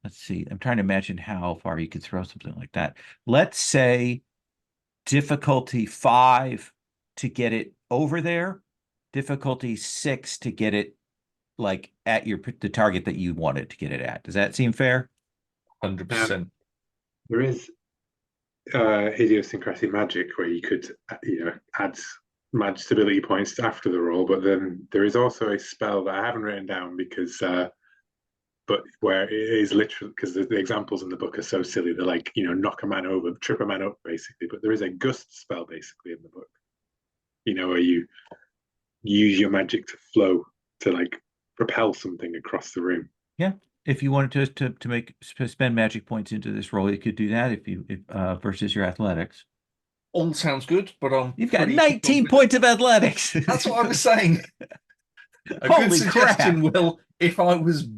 S1: let's see, I'm trying to imagine how far you could throw something like that. Let's say difficulty 5 to get it over there, difficulty 6 to get it like at the target that you want it to get it at. Does that seem fair?
S3: 100%.
S5: There is idiosyncratic magic where you could, add mag stability points after the roll, but then there is also a spell that I haven't written down because, but where it is literally because the examples in the book are so silly. They're like, knock a man over, trip a man up, basically. But there is a gust spell basically in the book, where you use your magic to flow to like propel something across the room.
S1: Yeah. If you wanted to spend magic points into this roll, you could do that if versus your athletics.
S3: All sounds good, but
S1: you've got 19 points of athletics.
S3: That's what I was saying. A
S1: Holy
S3: good suggestion,
S1: crap.
S3: Will, if I was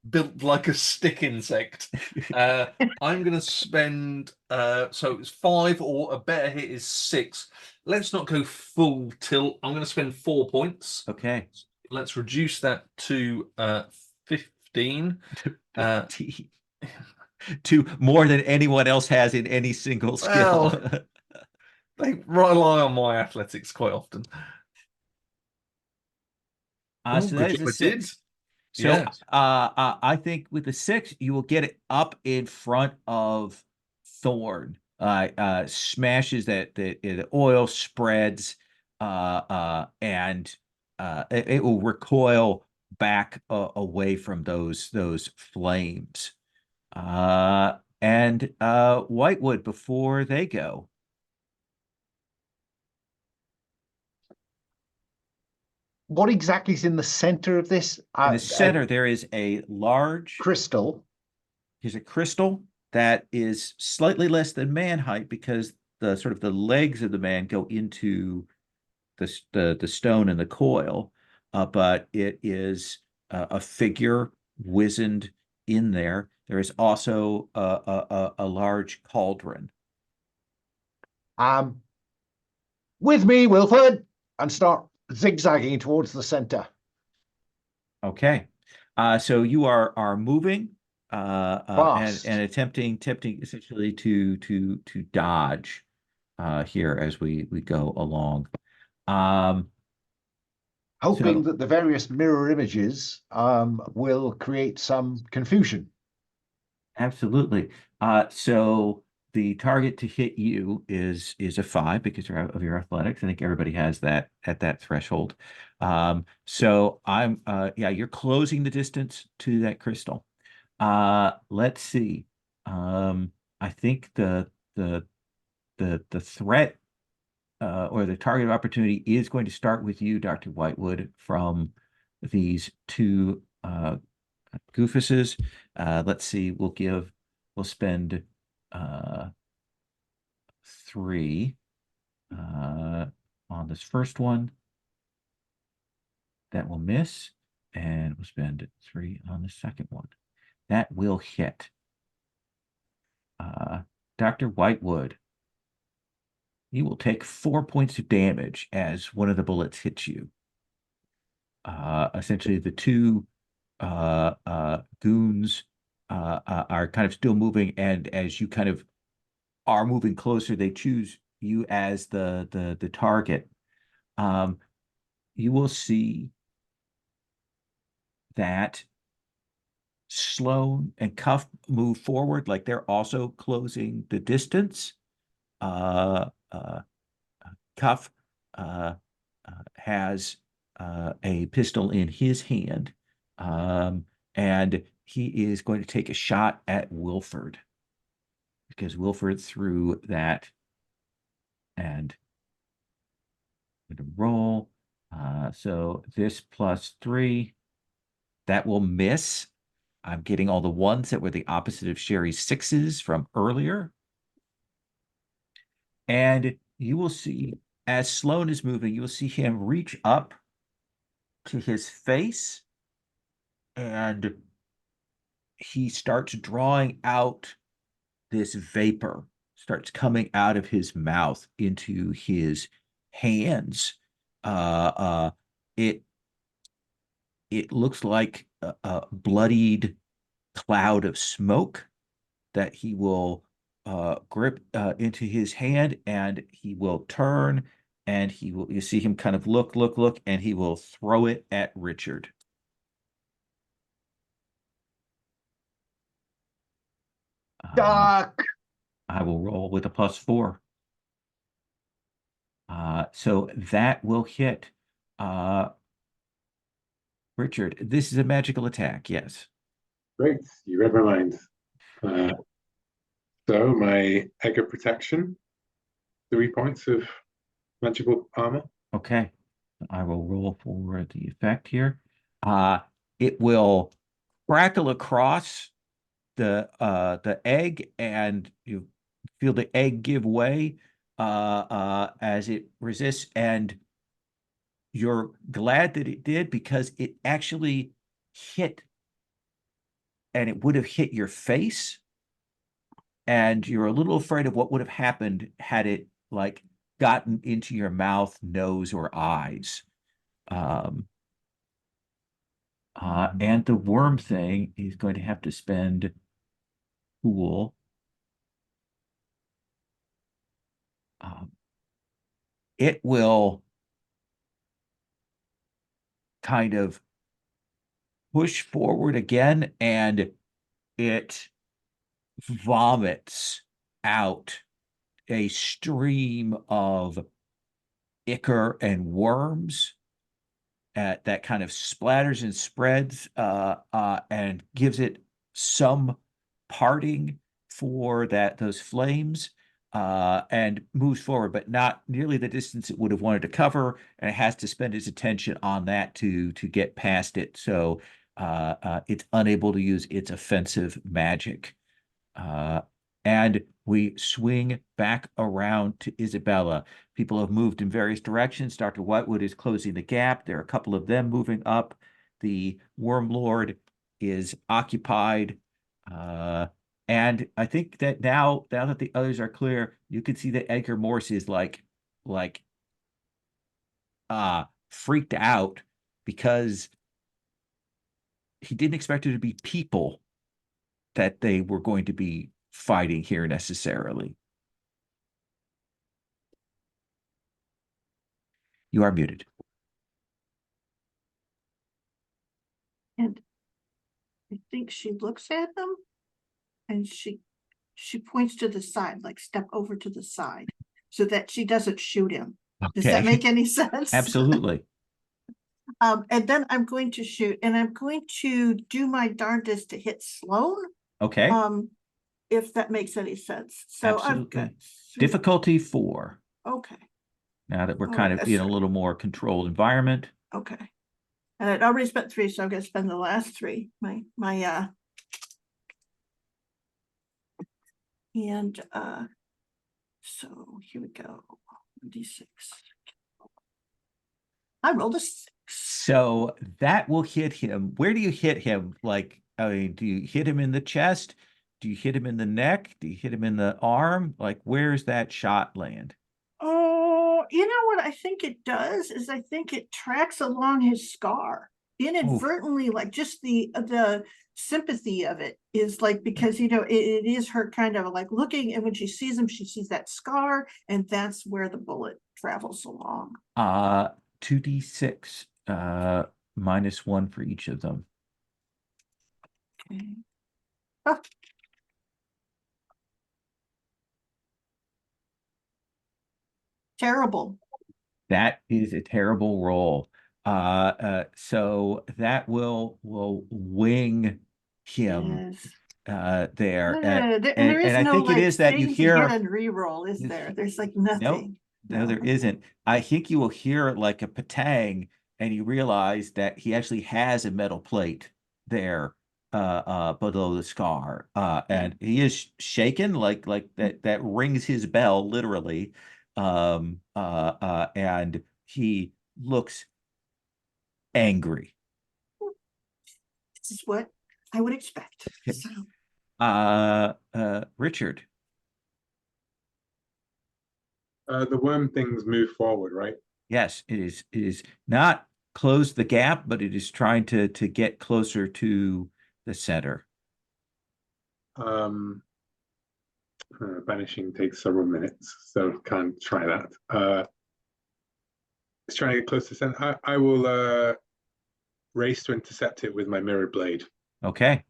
S3: built like a stick insect. I'm going to spend, so it's 5 or a better hit is 6. Let's not go full tilt. I'm going to spend 4 points.
S1: Okay.
S3: Let's reduce that to 15.
S1: To more than anyone else has in any single skill.
S3: Well, they rely on my athletics quite often.
S1: So that is a 6. So
S3: yes.
S1: I think with the 6, you will get it up in front of Thorn. Smashes the oil, spreads, and it will recoil back away from those flames. And Whitewood before they go.
S2: What exactly is in the center of this?
S1: In the center, there is a large
S2: crystal.
S1: There's a crystal that is slightly less than man height because the sort of the legs of the man go into the stone and the coil, but it is a figure wizened in there. There is also a large cauldron.
S2: With me, Wilford, and start zigzagging towards the center.
S1: Okay. So you are moving and attempting essentially to dodge here as we go along.
S2: Hoping that the various mirror images will create some confusion.
S1: Absolutely. So the target to hit you is a 5 because of your athletics. I think everybody has that at that threshold. So I'm you're closing the distance to that crystal. Let's see. I think the threat or the target of opportunity is going to start with you, Dr. Whitewood, from these 2 goofuses. Let's see, we'll spend 3 on this first one. That will miss, and we'll spend 3 on the second one. That will hit. Dr. Whitewood, you will take 4 points of damage as one of the bullets hits you. Essentially, the 2 goons are kind of still moving, and as you kind of are moving closer, they choose you as the target, you will see that Sloane and Cuff move forward, like they're also closing the distance. Cuff has a pistol in his hand, and he is going to take a shot at Wilford because Wilford threw that, and I'm going to roll. So this +3, that will miss. I'm getting all the ones that were the opposite of Sherry's 6s from earlier. And you will see, as Sloane is moving, you will see him reach up to his face, and he starts drawing out this vapor, starts coming out of his mouth into his hands. It looks like a bloodied cloud of smoke that he will grip into his hand, and he will turn, and you see him kind of look, and he will throw it at Richard.
S2: Duck.
S1: I will roll with a +4. So that will hit Richard. This is a magical attack, yes.
S5: Great, you read my mind. So my egg of protection, 3 points of magical armor.
S1: Okay. I will roll for the effect here. It will crackle across the egg, and you feel the egg give way as it resists, and you're glad that it did because it actually hit, and it would have hit your face, and you're a little afraid of what would have happened had it like gotten into your mouth, nose, or eyes. And the worm thing is going to have to spend cool. It will kind of push forward again, and it vomits out a stream of ichor and worms that kind of splatters and spreads and gives it some parting for those flames, and moves forward, but not nearly the distance it would have wanted to cover, and it has to spend its attention on that to get past it. So it's unable to use its offensive magic. And we swing back around to Isabella. People have moved in various directions. Dr. Whitewood is closing the gap. There are a couple of them moving up. The Worm Lord is occupied. And I think that now that the others are clear, you can see that Edgar Morse is like freaked out because he didn't expect it to be people that they were going to be fighting here necessarily. You are muted.
S4: And I think she looks at him and she points to the side, like step over to the side so that she doesn't shoot him. Does that make any sense?
S1: Absolutely.
S4: And then I'm going to shoot, and I'm going to do my darndest to hit Sloane.
S1: Okay.
S4: If that makes any sense. So
S1: Absolutely.
S4: I've got
S1: difficulty 4.
S4: Okay.
S1: Now that we're kind of in a little more controlled environment.
S4: Okay. And I'd already spent 3, so I'm going to spend the last 3. And so here we go. D6. I rolled a 6.
S1: So that will hit him. Where do you hit him? Like, I mean, do you hit him in the chest? Do you hit him in the neck? Do you hit him in the arm? Like, where's that shot land?
S4: Oh, you know what I think it does is I think it tracks along his scar inadvertently. Like just the sympathy of it is like, because, it is her kind of like looking, and when she sees him, she sees that scar, and that's where the bullet travels along.
S1: 2d6, -1 for each of them.
S4: Okay. Ah. Terrible.
S1: That is a terrible roll. So that will wing him
S4: Yes.
S1: there.
S4: And there is
S1: I
S4: no
S1: think it
S4: like
S1: is that you
S4: thing to
S1: hear
S4: get and re-roll, is there? There's like
S1: no,
S4: nothing.
S1: no, there isn't. I think you will hear like a patang, and you realize that he actually has a metal plate there below the scar. And he is shaken like that rings his bell literally. And he looks angry.
S4: This is what I would expect.
S1: Okay.
S4: So
S1: Richard.
S5: The worm things move forward, right?
S1: Yes, it is. It is not close the gap, but it is trying to get closer to the center.
S5: Banishing takes several minutes, so can't try that. It's trying to get close to center. I will race to intercept it with my mirrored blade.
S1: Okay.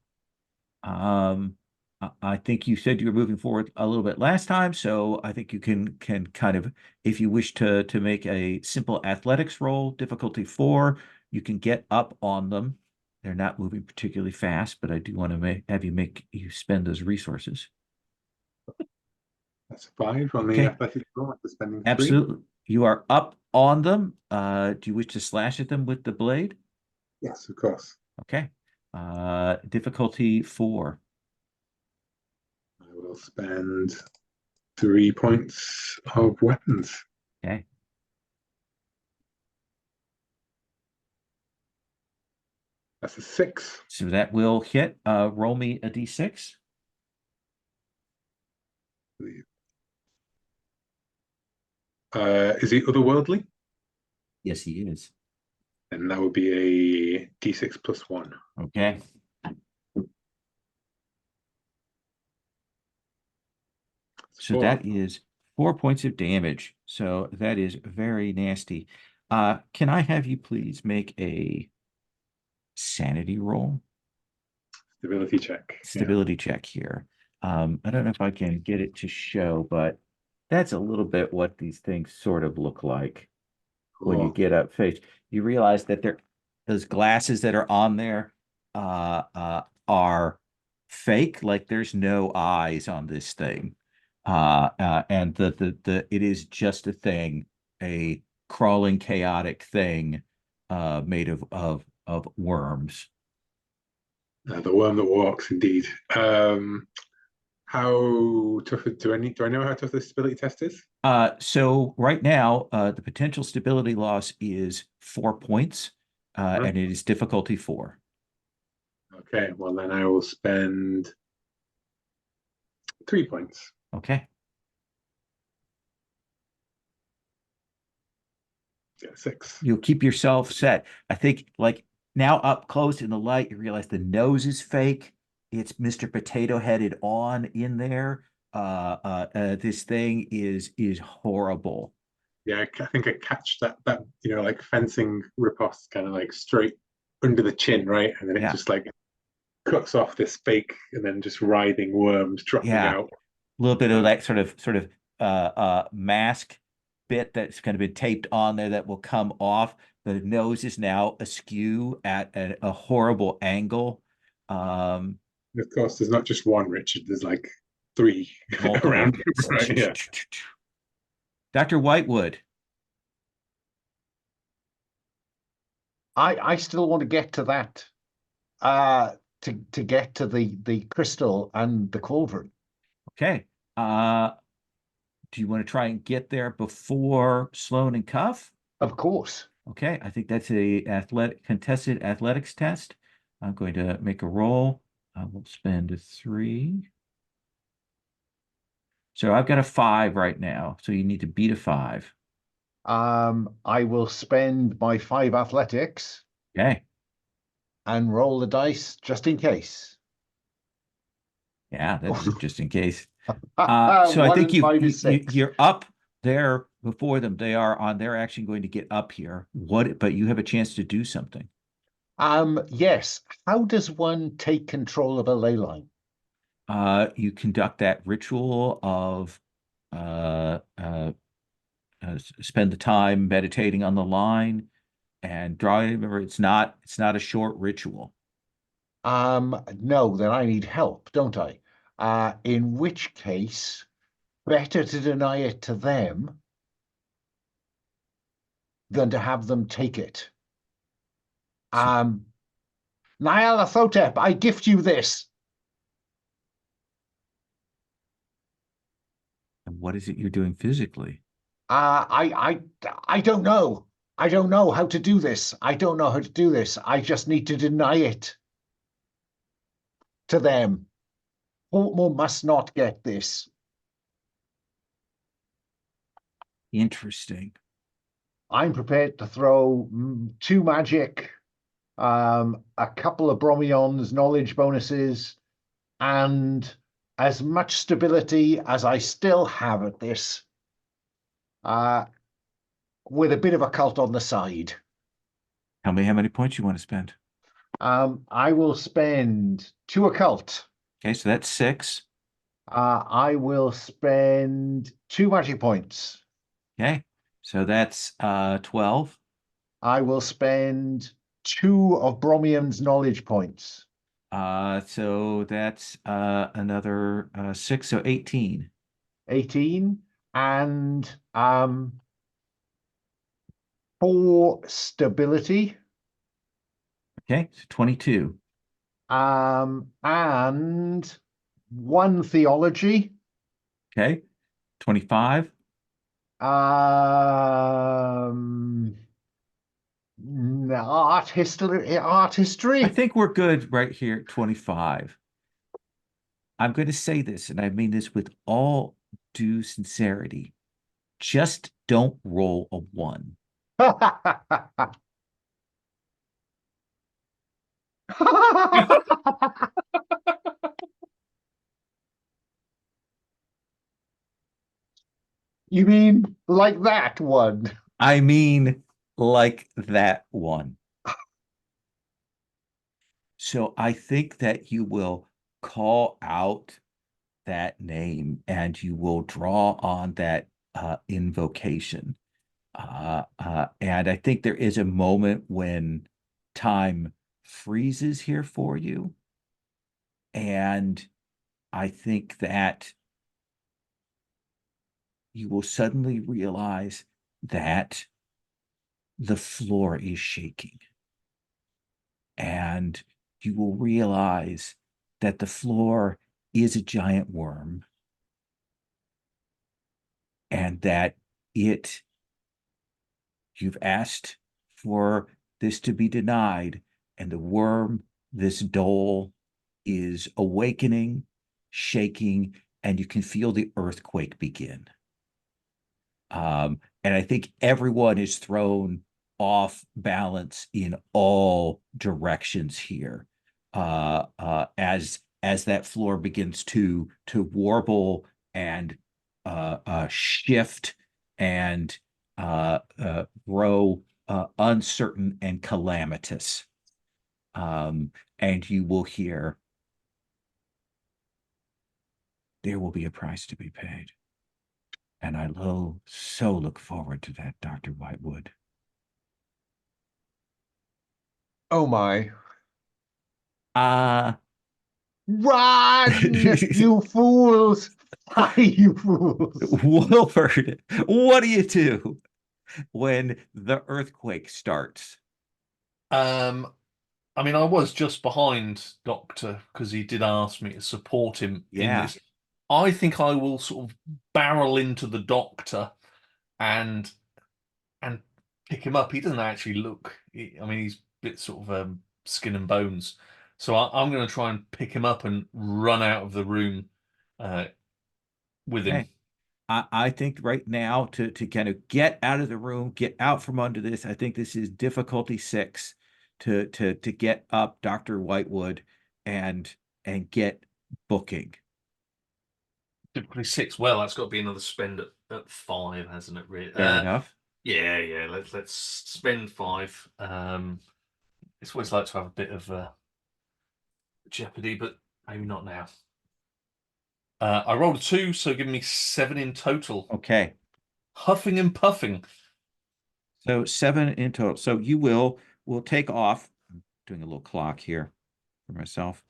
S1: I think you said you were moving forward a little bit last time, so I think you can kind of, if you wish to make a simple athletics roll, difficulty 4, you can get up on them. They're not moving particularly fast, but I do want to have you spend those resources.
S5: That's 5 on the
S1: Okay.
S5: athletic roll after spending 3.
S1: Absolutely. You are up on them. Do you wish to slash at them with the blade?
S5: Yes, of course.
S1: Okay. Difficulty 4.
S5: I will spend 3 points of weapons.
S1: Okay.
S5: That's a 6.
S1: So that will hit. Roll me a d6.
S5: Is he otherworldly?
S1: Yes, he is.
S5: And that would be a d6 plus 1.
S1: Okay. So
S5: 4.
S1: that is 4 points of damage. So that is very nasty. Can I have you please make a sanity roll?
S5: Stability check.
S1: Stability check here. I don't know if I can get it to show, but that's a little bit what these things sort of look like when you
S5: Cool.
S1: get up face. You realize that those glasses that are on there are fake, like there's no eyes on this thing. And it is just a thing, a crawling chaotic thing made of worms.
S5: The worm that walks, indeed. How tough do I know how tough the stability test is?
S1: So right now, the potential stability loss is 4 points, and it is difficulty 4.
S5: Okay, well then I will spend 3 points.
S1: Okay.
S5: Yeah, 6.
S1: You'll keep yourself set. I think like now up close in the light, you realize the nose is fake. It's Mr. Potato Headed on in there. This thing is horrible.
S5: Yeah, I think I catch that like fencing riposte kind of like straight under the chin, right? And then it just like cuts off this fake and then just writhing worms dropping out.
S1: A little bit of that sort of mask bit that's kind of been taped on there that will come off. The nose is now askew at a horrible angle.
S5: Of course, there's not just one Richard. There's like 3 around him, right? Yeah.
S1: Dr. Whitewood.
S2: I still want to get to that. To get to the crystal and the cauldron.
S1: Okay. Do you want to try and get there before Sloan and Cuff?
S2: Of course.
S1: Okay, I think that's a contested athletics test. I'm going to make a roll. I will spend 3. So I've got a 5 right now. So you need to beat a 5.
S2: I will spend my 5 athletics.
S1: Okay.
S2: and roll the dice just in case.
S1: Yeah, that is just in case. So I think
S2: 1 and 5 is 6.
S1: you're up there before them. They are on their action going to get up here. But you have a chance to do something.
S2: Yes. How does one take control of a ley line?
S1: You conduct that ritual of spend the time meditating on the line and drawing. Remember, it's not a short ritual.
S2: No, then I need help, don't I? In which case, better to deny it to them than to have them take it. Nyala Thotep, I gift you this.
S1: And what is it you're doing physically?
S2: I don't know. I don't know how to do this. I don't know how to do this. I just need to deny it to them. Portmore must not get this.
S1: Interesting.
S2: I'm prepared to throw 2 magic, a couple of Bromion's knowledge bonuses, and as much stability as I still have at this, with a bit of a cult on the side.
S1: Tell me how many points you want to spend.
S2: I will spend 2 occult.
S1: Okay, so that's 6.
S2: I will spend 2 magic points.
S1: Okay, so that's 12.
S2: I will spend 2 of Bromion's knowledge points.
S1: So that's another 6, so 18.
S2: 18 and 4 stability.
S1: Okay, so 22.
S2: And 1 theology.
S1: Okay, 25.
S2: Art history.
S1: I think we're good right here, 25. I'm going to say this, and I mean this with all due sincerity. Just don't roll a 1.
S2: You mean like that one?
S1: I mean, like that one. So I think that you will call out that name and you will draw on that invocation. And I think there is a moment when time freezes here for you. And I think that you will suddenly realize that the floor is shaking. And you will realize that the floor is a giant worm and that you've asked for this to be denied, and the worm, this dole, is awakening, shaking, and you can feel the earthquake begin. And I think everyone is thrown off balance in all directions here, as that floor begins to warble and shift and grow uncertain and calamitous. And you will hear, there will be a price to be paid. And I so look forward to that, Dr. Whitewood.
S2: Oh my.
S1: Uh
S2: Run, you fools! Fly, you fools!
S1: Wilford, what do you do when the earthquake starts?
S3: I mean, I was just behind Doctor because he did ask me to support him in
S1: Yeah.
S3: this. I think I will sort of barrel into the Doctor and pick him up. He doesn't actually look. I mean, he's a bit sort of skin and bones. So I'm going to try and pick him up and run out of the room with him.
S1: Okay. I think right now to kind of get out of the room, get out from under this, I think this is difficulty 6. to get up Dr. Whitewood and get booking.
S3: Typically 6. Well, that's got to be another spend at 5, hasn't it? Really?
S1: Fair enough.
S3: Yeah. Let's spend 5. It's always like to have a bit of jeopardy, but maybe not now. I rolled a 2, so give me 7 in total.
S1: Okay.
S3: Huffing and puffing.
S1: So 7 in total. So you will take off. I'm doing a little clock here for myself.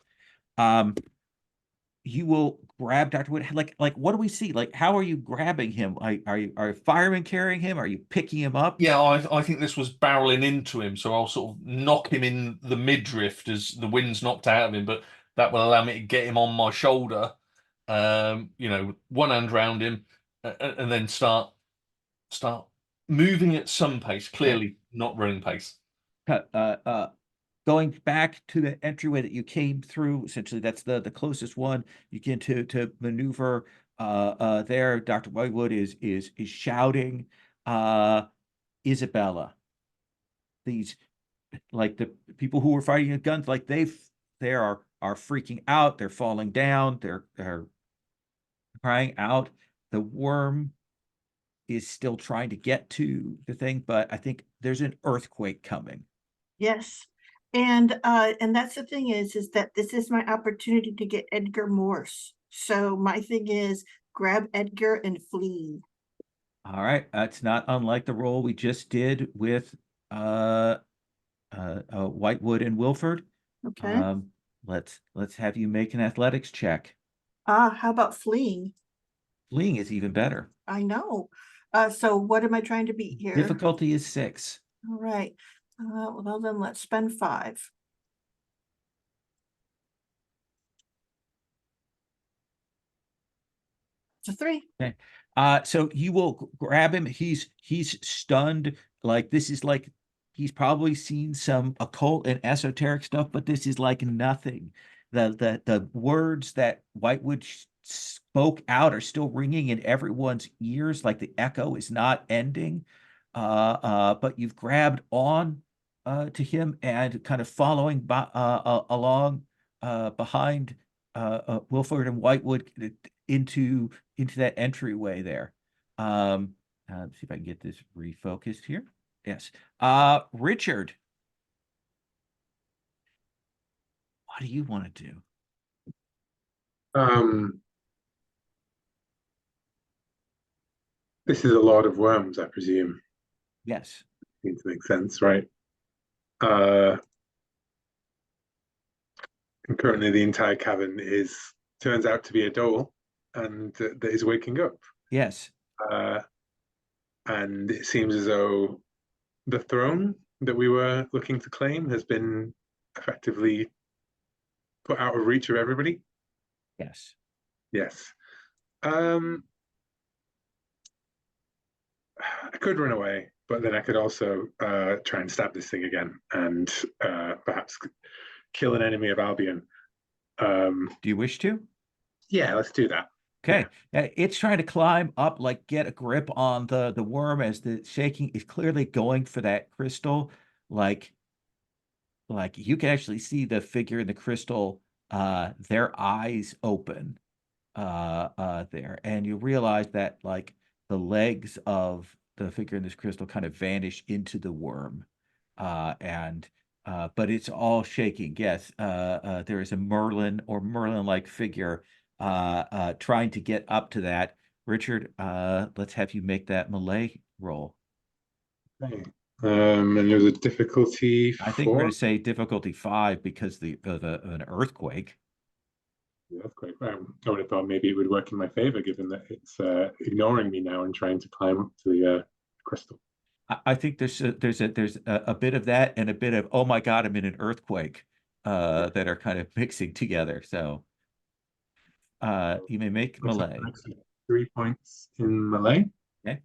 S1: You will grab Dr. Wood. Like what do we see? Like, how are you grabbing him? Are firemen carrying him? Are you picking him up?
S3: Yeah, I think this was barreling into him, so I'll sort of knock him in the midriff as the wind's knocked out of him, but that will allow me to get him on my shoulder. One hand round him, and then start moving at some pace. Clearly, not running pace.
S1: Going back to the entryway that you came through, essentially that's the closest one. You get to maneuver there. Dr. Whitewood is shouting, Isabella. These, like, the people who were fighting with guns, like they are freaking out. They're falling down. They're crying out. The worm is still trying to get to the thing, but I think there's an earthquake coming.
S4: Yes. And that's the thing is that this is my opportunity to get Edgar Morse. So my thing is grab Edgar and flee.
S1: All right, that's not unlike the role we just did with Whitewood and Wilford.
S4: Okay.
S1: Let's have you make an athletics check.
S4: How about fleeing?
S1: Fleeing is even better.
S4: I know. So what am I trying to beat here?
S1: Difficulty is 6.
S4: All right. Well then let's spend 5. It's a 3.
S1: Okay. So you will grab him. He's stunned. Like, this is like, he's probably seen some occult and esoteric stuff, but this is like nothing. The words that Whitewood spoke out are still ringing in everyone's ears. Like, the echo is not ending. But you've grabbed on to him and kind of following along behind Wilford and Whitewood into that entryway there. Let's see if I can get this refocused here. Yes. Richard, what do you want to do?
S5: This is a lot of worms, I presume.
S1: Yes.
S5: Seems to make sense, right? And currently the entire cavern turns out to be a doll, and that is waking up.
S1: Yes.
S5: And it seems as though the throne that we were looking to claim has been effectively put out of reach of everybody.
S1: Yes.
S5: Yes. I could run away, but then I could also try and stab this thing again and perhaps kill an enemy of Albion.
S1: Do you wish to?
S5: Yeah, let's do that.
S1: Okay. It's trying to climb up, like get a grip on the worm as the shaking is clearly going for that crystal. Like you can actually see the figure in the crystal, their eyes open there. And you realize that, like, the legs of the figure in this crystal kind of vanish into the worm. But it's all shaking. Yes. There is a Merlin or Merlin-like figure trying to get up to that. Richard, let's have you make that melee roll.
S5: Okay. And there's a difficulty 4.
S1: I think we're going to say difficulty 5 because of an earthquake.
S5: The earthquake. I would have thought maybe it would work in my favor, given that it's ignoring me now and trying to climb up to the crystal.
S1: I think there's a bit of that and a bit of, oh my God, I'm in an earthquake that are kind of mixing together. So you may make melee.
S5: 3 points in melee.
S1: Okay.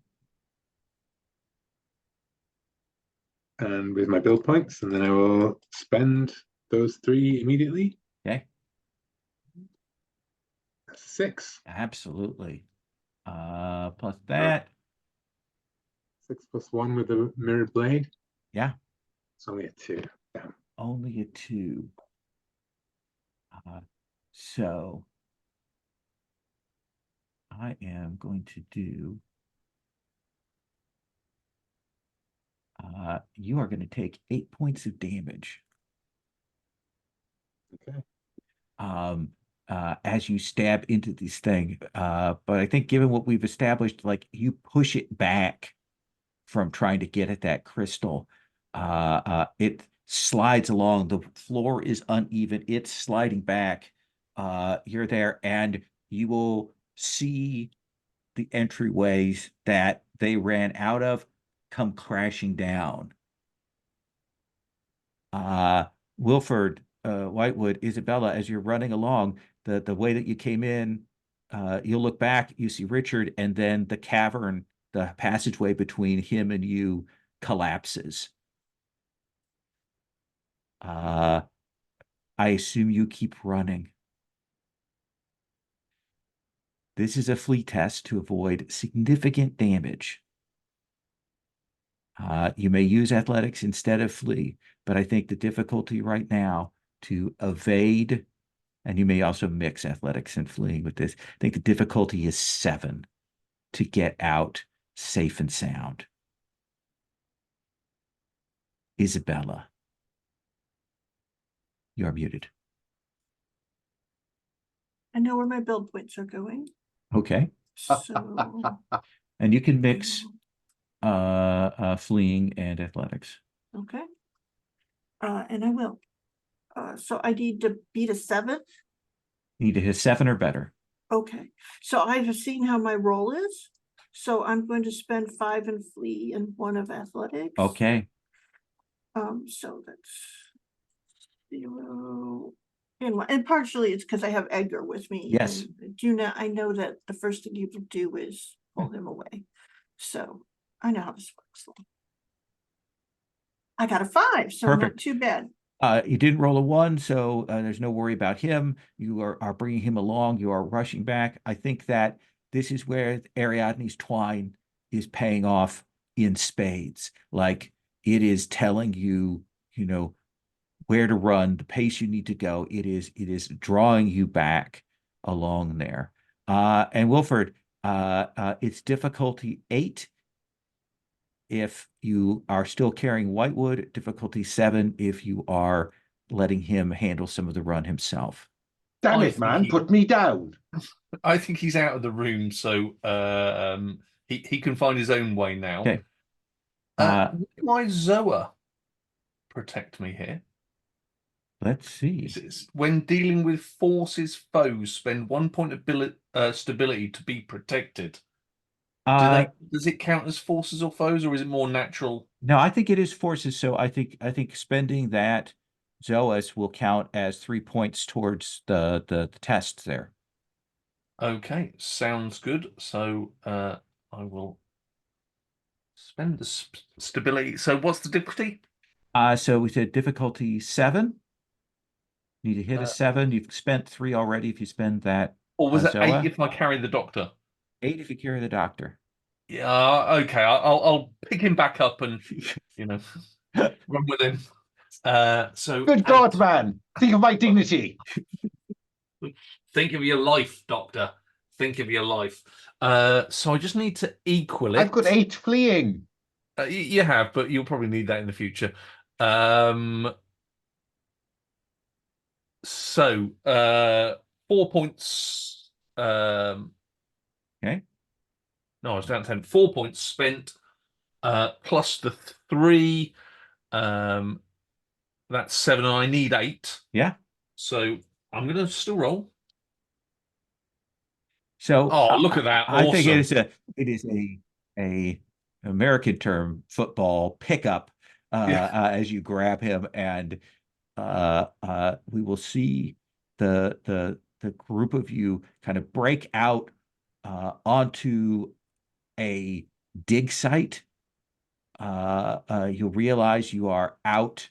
S5: And with my build points, and then I will spend those 3 immediately.
S1: Okay.
S5: That's 6.
S1: Absolutely. Plus that.
S5: 6 plus 1 with the mirrored blade.
S1: Yeah.
S5: It's only a 2. Damn.
S1: only a 2. So I am going to do. You are going to take 8 points of damage.
S5: Okay.
S1: As you stab into this thing. But I think given what we've established, like you push it back from trying to get at that crystal. It slides along. The floor is uneven. It's sliding back. You're there, and you will see the entryways that they ran out of come crashing down. Wilford, Whitewood, Isabella, as you're running along, the way that you came in, you'll look back, you see Richard, and then the cavern, the passageway between him and you collapses. I assume you keep running. This is a flee test to avoid significant damage. You may use athletics instead of flee, but I think the difficulty right now to evade, and you may also mix athletics and fleeing with this, I think the difficulty is 7 to get out safe and sound. Isabella, you are muted.
S4: I know where my build points are going.
S1: Okay.
S4: So
S1: And you can mix fleeing and athletics.
S4: okay. And I will. So I need to beat a 7.
S1: You need to hit 7 or better.
S4: Okay. So I have seen how my roll is. So I'm going to spend 5 in flee and 1 of athletics.
S1: Okay.
S4: So that's 0 and 1. And partially it's because I have Edgar with me.
S1: Yes.
S4: And I know that the first thing you will do is pull him away. So I know how this works. I got a 5, so
S1: Perfect.
S4: not too bad.
S1: You didn't roll a 1, so there's no worry about him. You are bringing him along. You are rushing back. I think that this is where Ariadne's twine is paying off in spades. Like it is telling you, where to run, the pace you need to go. It is drawing you back along there. And Wilford, it's difficulty 8 if you are still carrying Whitewood, difficulty 7 if you are letting him handle some of the run himself.
S2: Damn
S3: I
S2: it,
S3: think
S2: man,
S3: he-
S2: put me down.
S3: I think he's out of the room, so he can find his own way now.
S1: Okay.
S3: Why Zoa protect me here?
S1: Let's see.
S3: It says, when dealing with forces foes, spend 1 point of stability to be protected. Does it count as forces or foes, or is it more natural?
S1: No, I think it is forces. So I think spending that Zoas will count as 3 points towards the test there.
S3: Okay, sounds good. So I will spend the stability. So what's the difficulty?
S1: So we said difficulty 7. Need to hit a 7. You've spent 3 already. If you spend that,
S3: Or was it
S1: Zoa?
S3: 8 if I carry the doctor?
S1: 8 if you carry the doctor.
S3: Yeah, okay. I'll pick him back up and run with him. So
S2: Good God, man. Think of my dignity.
S3: think of your life, Doctor. Think of your life. So I just need to equal it.
S2: I've got 8 fleeing.
S3: You have, but you'll probably need that in the future. So 4 points.
S1: Okay.
S3: No, I was down to 10. 4 points spent, plus the 3. That's 7, and I need 8.
S1: Yeah.
S3: So I'm going to still roll.
S1: So
S3: Look at that!
S1: I think
S3: Awesome.
S1: it is a American term, football pickup, as you grab him, and we will see the group of you kind of break out onto a dig site. You'll realize you are out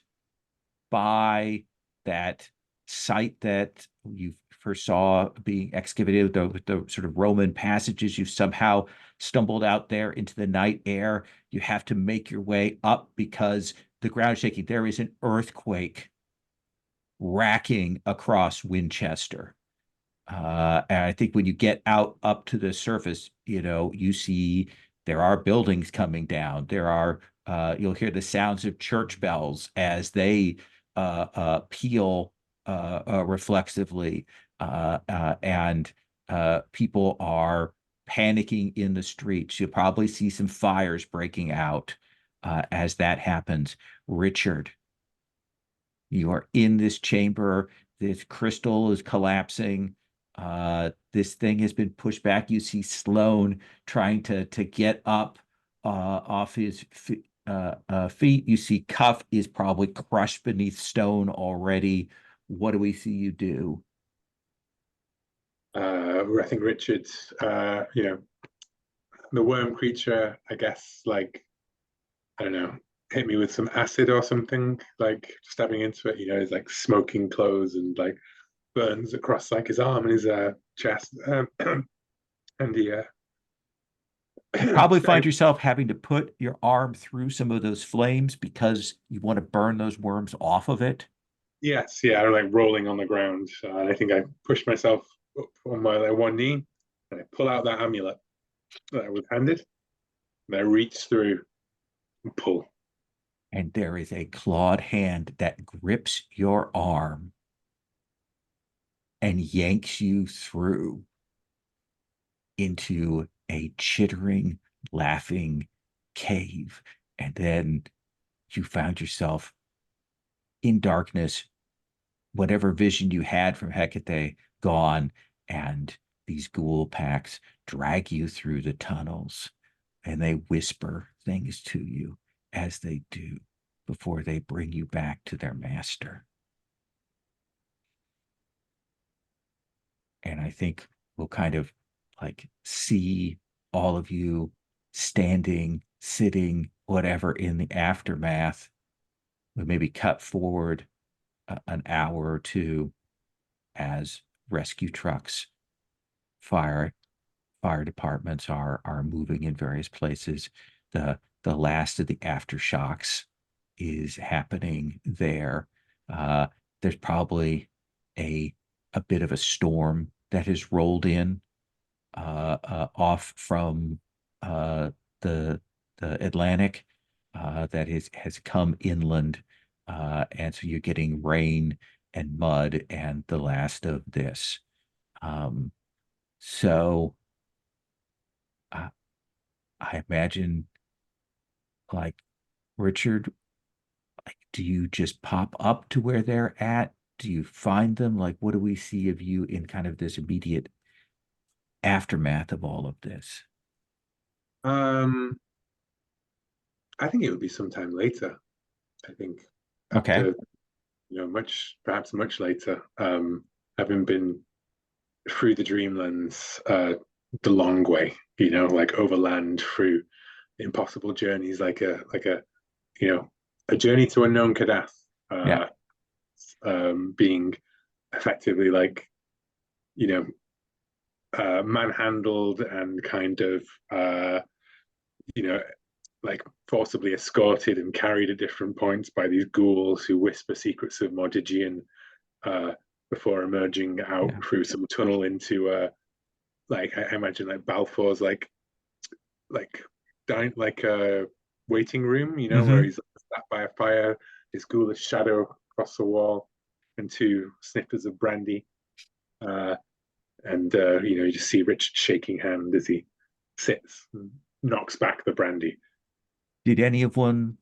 S1: by that site that you first saw being excavated with the sort of Roman passages. You've somehow stumbled out there into the night air. You have to make your way up because the ground is shaking. There is an earthquake racking across Winchester. And I think when you get out up to the surface, you see there are buildings coming down. There are, you'll hear the sounds of church bells as they peal reflexively, and people are panicking in the streets. You'll probably see some fires breaking out as that happens. Richard, you are in this chamber. This crystal is collapsing. This thing has been pushed back. You see Sloane trying to get up off his feet. You see Cuff is probably crushed beneath stone already. What do we see you do?
S5: I think Richard, the worm creature, I guess, like, I don't know, hit me with some acid or something, like stabbing into it, he's like smoking clothes and like burns across like his arm and his chest. And he
S1: Probably find yourself having to put your arm through some of those flames because you want to burn those worms off of it.
S5: Yes, yeah, or like rolling on the ground. I think I pushed myself up on my one knee and I pull out that amulet that I was handed. And I reach through and pull.
S1: And there is a clawed hand that grips your arm and yanks you through into a chittering, laughing cave. And then you found yourself in darkness, whatever vision you had from Hecate gone, and these ghoul packs drag you through the tunnels, and they whisper things to you as they do before they bring you back to their master. And I think we'll kind of like see all of you standing, sitting, whatever in the aftermath. We maybe cut forward an hour or two as rescue trucks, fire departments are moving in various places. The last of the aftershocks is happening there. There's probably a bit of a storm that has rolled in off from the Atlantic that has come inland, and so you're getting rain and mud and the last of this. So I imagine, like, Richard, like, do you just pop up to where they're at? Do you find them? Like, what do we see of you in kind of this immediate aftermath of all of this?
S5: I think it would be sometime later. I think
S1: Okay.
S5: after, perhaps much later, having been through the Dreamlands the long way, like overland through impossible journeys, like a journey to unknown Kadath,
S1: Yeah.
S5: being effectively like, manhandled and kind of, like forcibly escorted and carried at different points by these ghouls who whisper secrets of Mordigian before emerging out through some tunnel into like I imagine like Balfour's like a waiting room, where he's sat by a fire, his ghoulish shadow across the wall, and two sniffers of brandy. And you just see Richard shaking hand as he sits and knocks back the brandy.
S1: Did anyone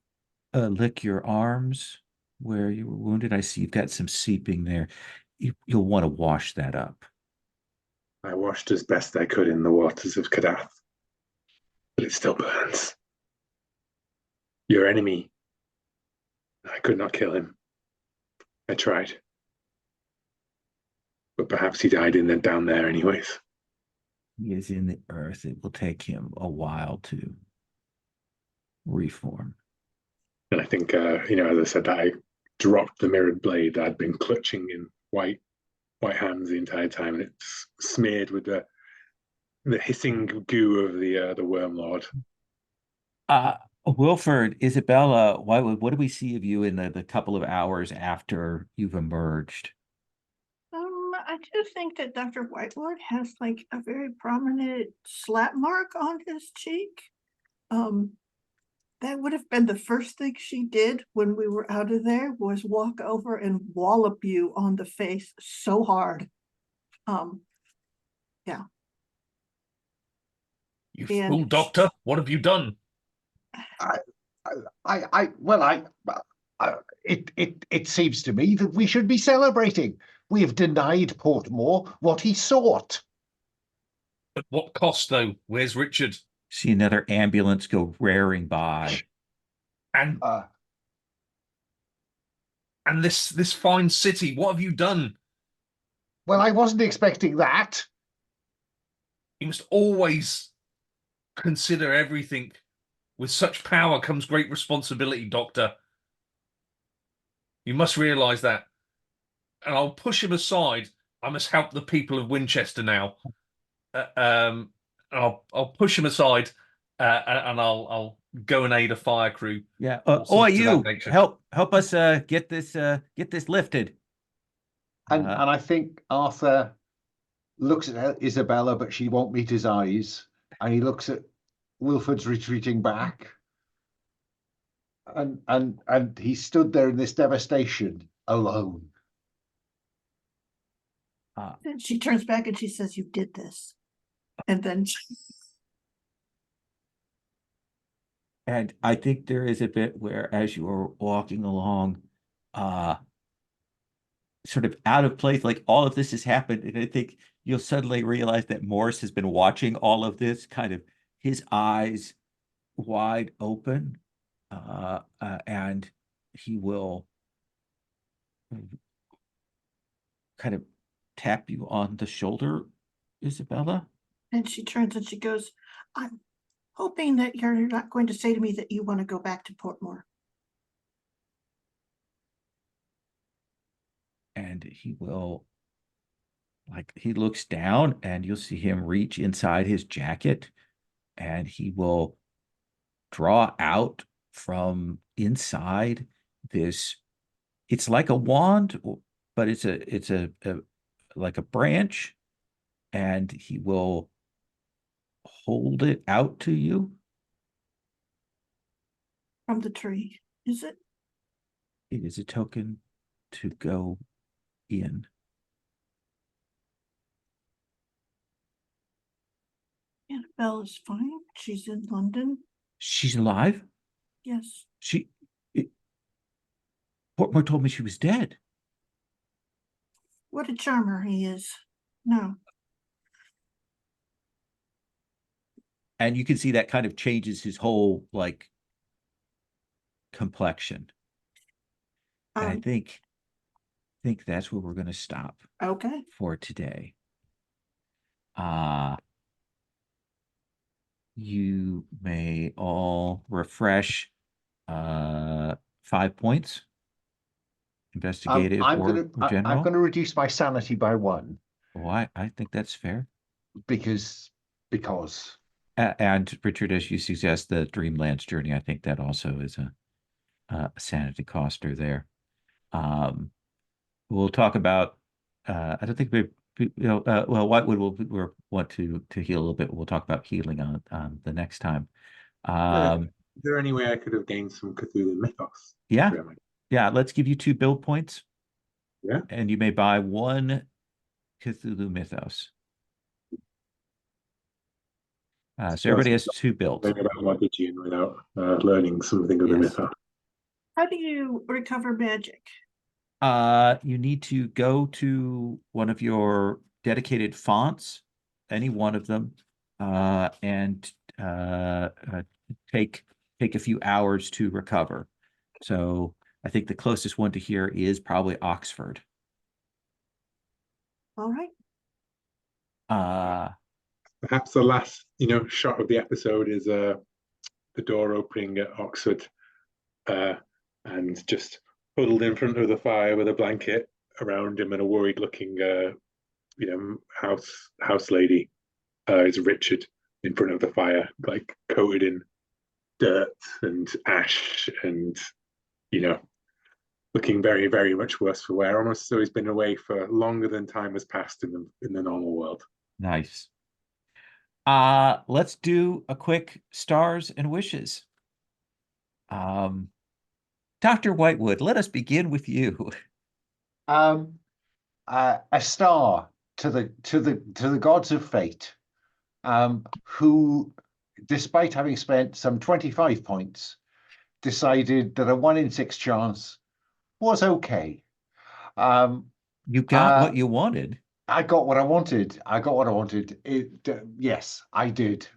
S1: lick your arms where you were wounded? I see you've got some seeping there. You'll want to wash that up.
S5: I washed as best I could in the waters of Kadath, but it still burns. Your enemy, I could not kill him. I tried. But perhaps he died down there anyways.
S1: He is in the earth. It will take him a while to reform.
S5: And I think, as I said, I dropped the mirrored blade that I'd been clutching in white hands the entire time, and it's smeared with the hissing goo of the Worm Lord.
S1: Wilford, Isabella, what do we see of you in the couple of hours after you've emerged?
S4: I do think that Dr. Whitelord has like a very prominent slap mark on his cheek. That would have been the first thing she did when we were out of there, was walk over and wallop you on the face so hard. Yeah.
S3: You
S4: And
S3: fool, Doctor. What have you done?
S2: It seems to me that we should be celebrating. We have denied Portmore what he sought.
S3: At what cost, though? Where's Richard?
S1: See another ambulance go raring by.
S3: And
S2: Uh,
S3: and this fine city, what have you done?
S2: well, I wasn't expecting that.
S3: You must always consider everything. With such power comes great responsibility, Doctor. You must realize that. And I'll push him aside. I must help the people of Winchester now. I'll push him aside, and I'll go and aid a fire crew.
S1: Yeah.
S3: All sorts of
S1: you
S3: that nature.
S1: help us get this lifted.
S2: And I think Arthur looks at Isabella, but she won't meet his eyes. And he looks at Wilford's retreating back. And he stood there in this devastation alone.
S4: then she turns back and she says, "You did this." And then
S1: And I think there is a bit where, as you are walking along, sort of out of place, like all of this has happened, and I think you'll suddenly realize that Morris has been watching all of this, kind of his eyes wide open, and he will kind of tap you on the shoulder, Isabella.
S4: and she turns and she goes, "I'm hoping that you're not going to say to me that you want to go back to Portmore."
S1: And he will, like, he looks down and you'll see him reach inside his jacket and he will draw out from inside this, it's like a wand, but it's a like a branch, and he will hold it out to you.
S4: From the tree, is it?
S1: It is a token to go in.
S4: Annabelle is fine. She's in London.
S1: She's alive?
S4: Yes.
S1: Portmore told me she was dead.
S4: What a charmer he is. No.
S1: And you can see that kind of changes his whole, like, complexion. And I think that's where we're going to stop.
S4: Okay.
S1: For today. You may all refresh 5 points. Investigative or general.
S2: I'm gonna reduce my sanity by 1.
S1: Oh, I think that's fair.
S2: Because
S1: and Richard, as you suggest, the Dreamlands journey, I think that also is a sanity coster there. We'll talk about. I don't think well, Whitewood will want to heal a little bit. We'll talk about healing on the next time.
S5: Is there any way I could have gained some Cthulhu mythos?
S1: Yeah. Yeah, let's give you 2 build points.
S5: Yeah.
S1: And you may buy 1 Cthulhu mythos. So everybody has 2 builds.
S5: Learning about Magigian without learning something of the mythos.
S4: How do you recover magic?
S1: You need to go to one of your dedicated fonts, any one of them, and take a few hours to recover. So I think the closest one to here is probably Oxford.
S4: All right.
S5: Perhaps the last, shot of the episode is the door opening at Oxford, and just huddled in front of the fire with a blanket around him and a worried-looking, house lady is Richard in front of the fire, like coated in dirt and ash and, looking very, very much worse for wear, almost so he's been away for longer than time has passed in the normal world.
S1: Nice. Let's do a quick stars and wishes. Dr. Whitewood, let us begin with you.
S2: A star to the gods of fate, who, despite having spent some 25 points, decided that a 1 in 6 chance was okay.
S1: You got what you wanted.
S2: I got what I wanted. Yes, I did.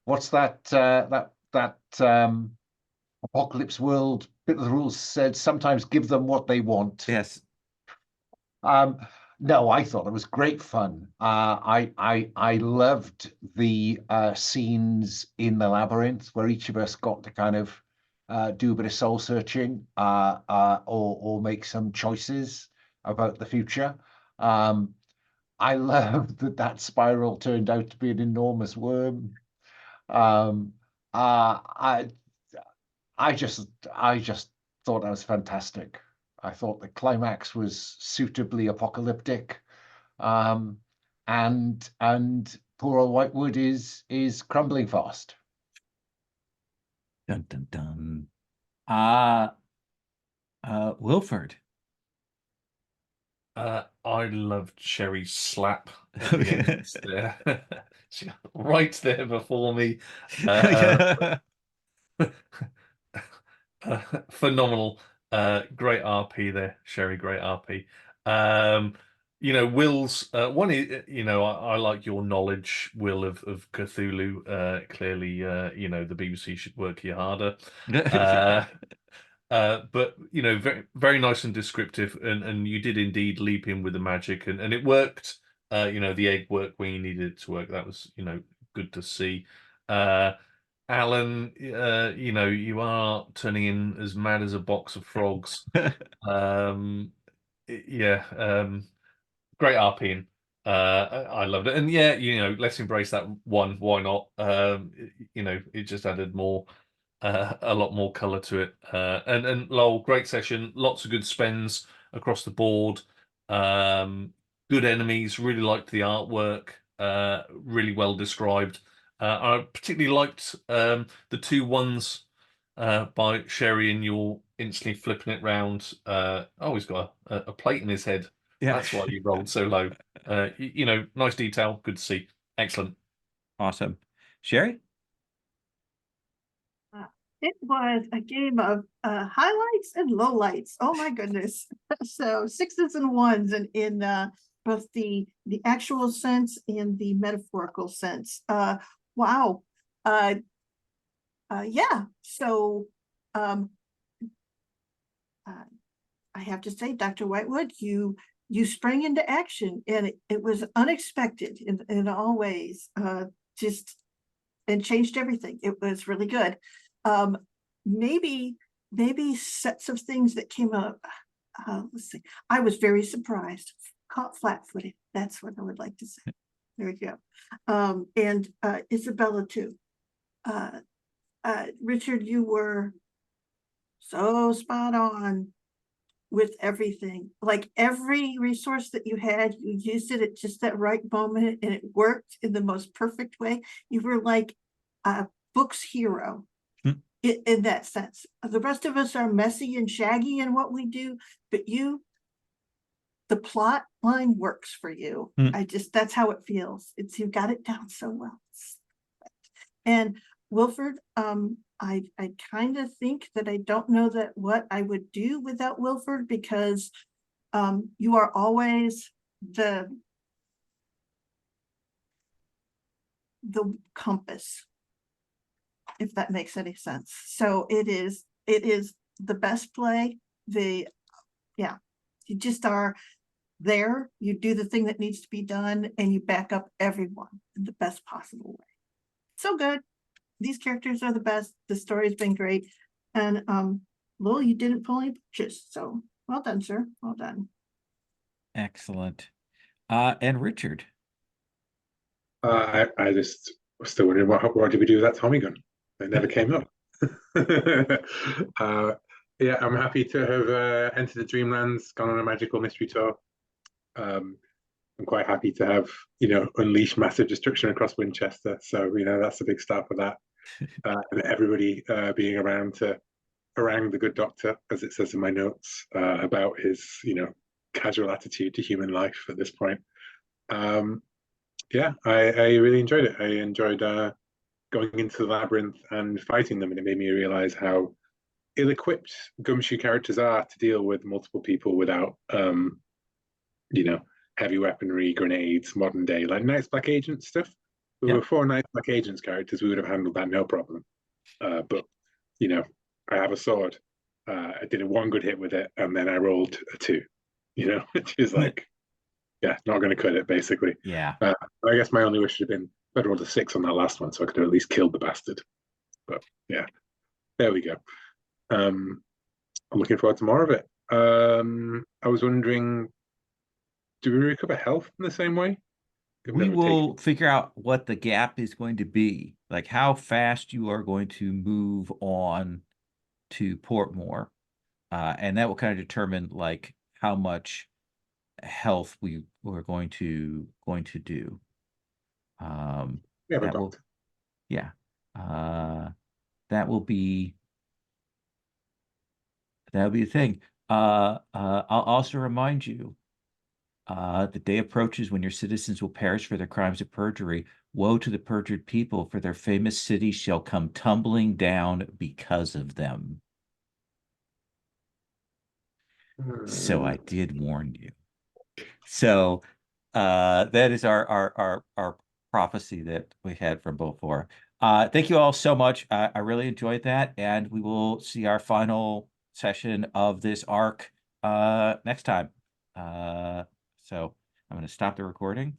S2: What's that Apocalypse World bit of the rules said? Sometimes give them what they want.
S1: Yes.
S2: No, I thought it was great fun. I loved the scenes in the Labyrinth where each of us got to kind of do a bit of soul searching or make some choices about the future. I love that spiral turned out to be an enormous worm. I just thought that was fantastic. I thought the climax was suitably apocalyptic, and poor old Whitewood is crumbling fast.
S1: Dun dun dun. Wilford.
S3: I loved Sherry's slap at the end there. Right there before me. Phenomenal. Great RP there, Sherry. Great RP. Will's one is, I like your knowledge, Will, of Cthulhu. Clearly, the BBC should work here harder. But very, very nice and descriptive, and you did indeed leap in with the magic, and it worked. The egg worked when you needed it to work. That was good to see. Alan, you are turning in as mad as a box of frogs. Great RPing. I loved it, and let's embrace that one. Why not? It just added more. A lot more color to it, and lol, great session, lots of good spends across the board, good enemies, really liked the artwork, really well described. I particularly liked the 2 ones by Sherry, and you're instantly flipping it round. He's got a plate in his head.
S1: Yeah.
S3: That's why you rolled so low. Nice detail, good to see. Excellent.
S1: Awesome. Sherry?
S4: It was a game of highlights and lowlights. Oh my goodness. So 6s and 1s in both the actual sense and the metaphorical sense. Wow. Yeah. So I have to say, Dr. Whitewood, you sprang into action, and it was unexpected in all ways. And changed everything. It was really good. Maybe sets of things that came up. Let's see. I was very surprised. Caught flat-footed. That's what I would like to say. There we go. And Isabella too. Richard, you were so spot on with everything. Like every resource that you had, you used it at just that right moment, and it worked in the most perfect way. You were like a book's hero in that sense. The rest of us are messy and shaggy in what we do, but the plot line works for you. That's how it feels. You got it down so well. And Wilford, I kind of think that I don't know what I would do without Wilford, because you are always the compass, if that makes any sense. So it is the best play. You just are there, you do the thing that needs to be done, and you back up everyone in the best possible way. So good. These characters are the best. The story's been great. And Lil, you didn't pull any punches, so well done, sir. Well done.
S1: Excellent. And Richard?
S5: I just was still wondering what did we do with that Tommy gun? They never came up. Yeah, I'm happy to have entered the Dreamlands, gone on a magical mystery tour. I'm quite happy to have, unleashed massive destruction across Winchester. So, that's a big start for that. And everybody being around to harangue the good doctor, as it says in my notes, about his, casual attitude to human life at this point. Yeah, I really enjoyed it. I enjoyed going into the labyrinth and fighting them, and it made me realize how ill-equipped Gumshoe characters are to deal with multiple people without, heavy weaponry, grenades, modern day, like Night's Black Agent stuff. We were 4 Night's Black Agents characters, we would have handled that no problem. But, I have a sword. I did a 1 good hit with it, and then I rolled a 2, which is like, yeah, not going to cut it, basically.
S1: Yeah.
S5: I guess my only wish would have been I rolled a 6 on that last one, so I could have at least killed the bastard. But yeah, there we go. I'm looking forward to more of it. I was wondering, do we recover health in the same way?
S1: We will figure out what the gap is going to be, like how fast you are going to move on to Portmore, and that will kind of determine like how much health we are going to do.
S5: Yeah,
S1: that will, yeah, that will be the thing. I'll also remind you, the day approaches when your citizens will perish for their crimes of perjury. Woe to the perjured people, for their famous city shall come tumbling down because of them. So I did warn you. So that is our prophecy that we had from both four. Thank you all so much. I really enjoyed that, and we will see our final session of this arc next time. So I'm going to stop the recording.